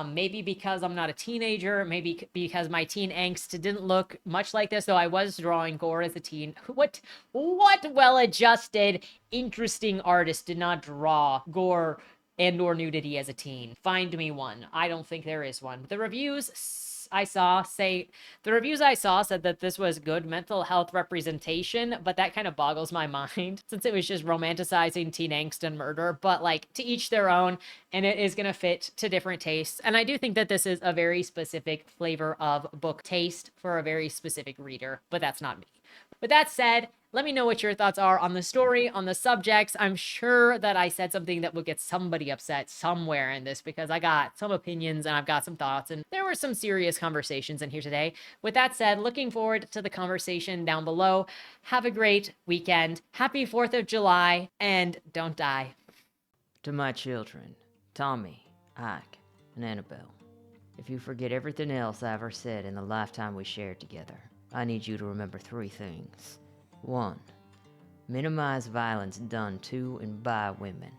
Maybe because I'm not a teenager, maybe because my teen angst didn't look much like this, though I was drawing gore as a teen. What well-adjusted, interesting artist did not draw gore and or nudity as a teen? Find me one. I don't think there is one. The reviews I saw said that this was good mental health representation, but that kind of boggles my mind since it was just romanticizing teen angst and murder. But like, to each their own, and it is going to fit to different tastes. And I do think that this is a very specific flavor of book taste for a very specific reader, but that's not me. With that said, let me know what your thoughts are on the story, on the subjects. I'm sure that I said something that will get somebody upset somewhere in this, because I got some opinions and I've got some thoughts, and there were some serious conversations in here today. With that said, looking forward to the conversation down below. Have a great weekend. Happy 4th of July, and don't die. To my children, Tommy, Ike, and Annabelle, if you forget everything else I ever said in the lifetime we shared together, I need you to remember 3 things. 1. Minimize violence done to and by women.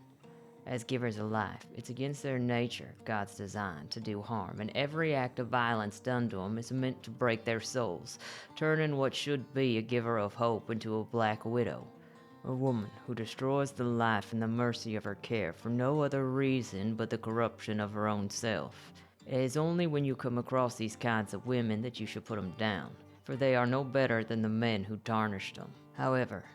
As givers of life, it's against their nature, God's design, to do harm, and every act of violence done to them is meant to break their souls, turning what should be a giver of hope into a black widow, a woman who destroys the life and the mercy of her care for no other reason but the corruption of her own self. It is only when you come across these kinds of women that you should put them down, for they are no better than the men who tarnished them. However,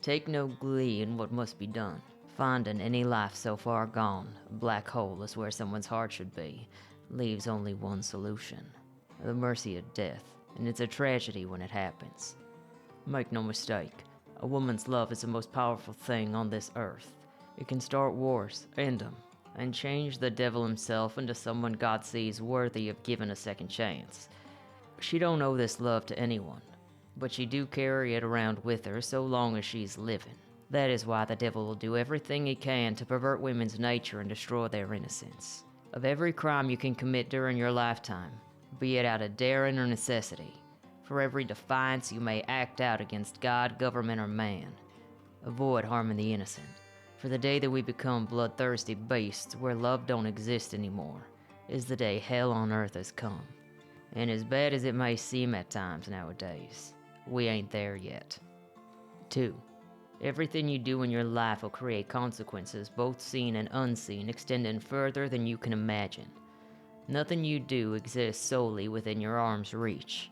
take no glee in what must be done. Finding any life so far gone, a black hole is where someone's heart should be, leaves only one solution: the mercy of death, and it's a tragedy when it happens. Make no mistake, a woman's love is the most powerful thing on this earth. It can start wars, end them, and change the devil himself into someone God sees worthy of giving a second chance. She don't owe this love to anyone, but she do carry it around with her so long as she's living. That is why the devil will do everything he can to pervert women's nature and destroy their innocence. Of every crime you can commit during your lifetime, be it out of daring or necessity, for every defiance you may act out against God, government, or man, avoid harming the innocent, for the day that we become bloodthirsty beasts where love don't exist anymore is the day hell on earth has come. And as bad as it may seem at times nowadays, we ain't there yet. 2. Everything you do in your life will create consequences, both seen and unseen, extending further than you can imagine. Nothing you do exists solely within your arm's reach.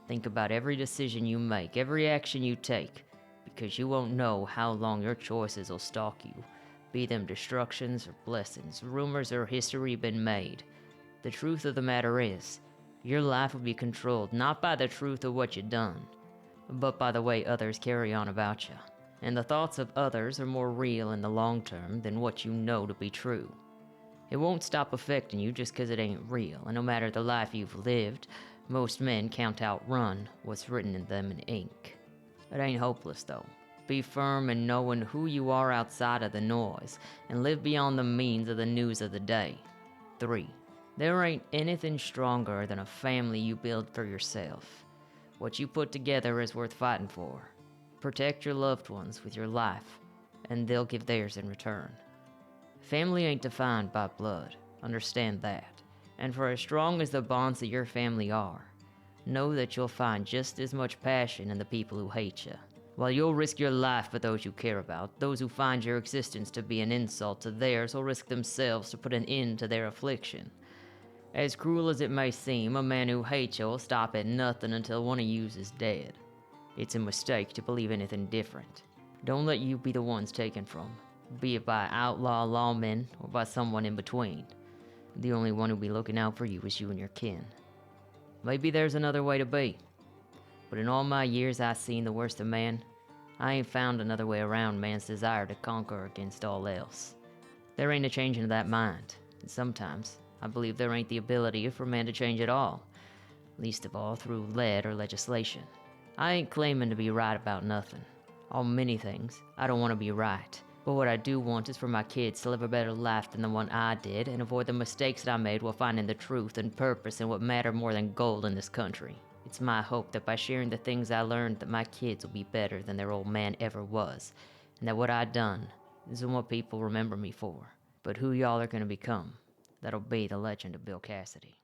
Think about every decision you make, every action you take, because you won't know how long your choices will stalk you, be them destructions or blessings, rumors or history been made. The truth of the matter is, your life will be controlled not by the truth of what you've done, but by the way others carry on about you. And the thoughts of others are more real in the long term than what you know to be true. It won't stop affecting you just because it ain't real, and no matter the life you've lived, most men can't outrun what's written in them in ink. It ain't hopeless though. Be firm in knowing who you are outside of the noise, and live beyond the means of the news of the day. 3. There ain't anything stronger than a family you build for yourself. What you put together is worth fighting for. Protect your loved ones with your life, and they'll give theirs in return. Family ain't defined by blood, understand that. And for as strong as the bonds of your family are, know that you'll find just as much passion in the people who hate you. While you'll risk your life for those you care about, those who find your existence to be an insult to theirs will risk themselves to put an end to their affliction. As cruel as it may seem, a man who hates you will stop at nothing until one of you is dead. It's a mistake to believe anything different. Don't let you be the ones taken from, be it by outlaw lawmen or by someone in between. The only one who'll be looking out for you is you and your kin. Maybe there's another way to be, but in all my years I've seen the worst of man, I ain't found another way around man's desire to conquer against all else. There ain't a changing of that mind, and sometimes I believe there ain't the ability for man to change at all, least of all through lead or legislation. I ain't claiming to be right about nothing. On many things, I don't want to be right. But what I do want is for my kids to live a better life than the one I did and avoid the mistakes that I made while finding the truth and purpose in what matter more than gold in this country. It's my hope that by sharing the things I learned that my kids will be better than their old man ever was, and that what I done isn't what people remember me for, but who y'all are going to become. That'll be the legend of Bill Cassidy.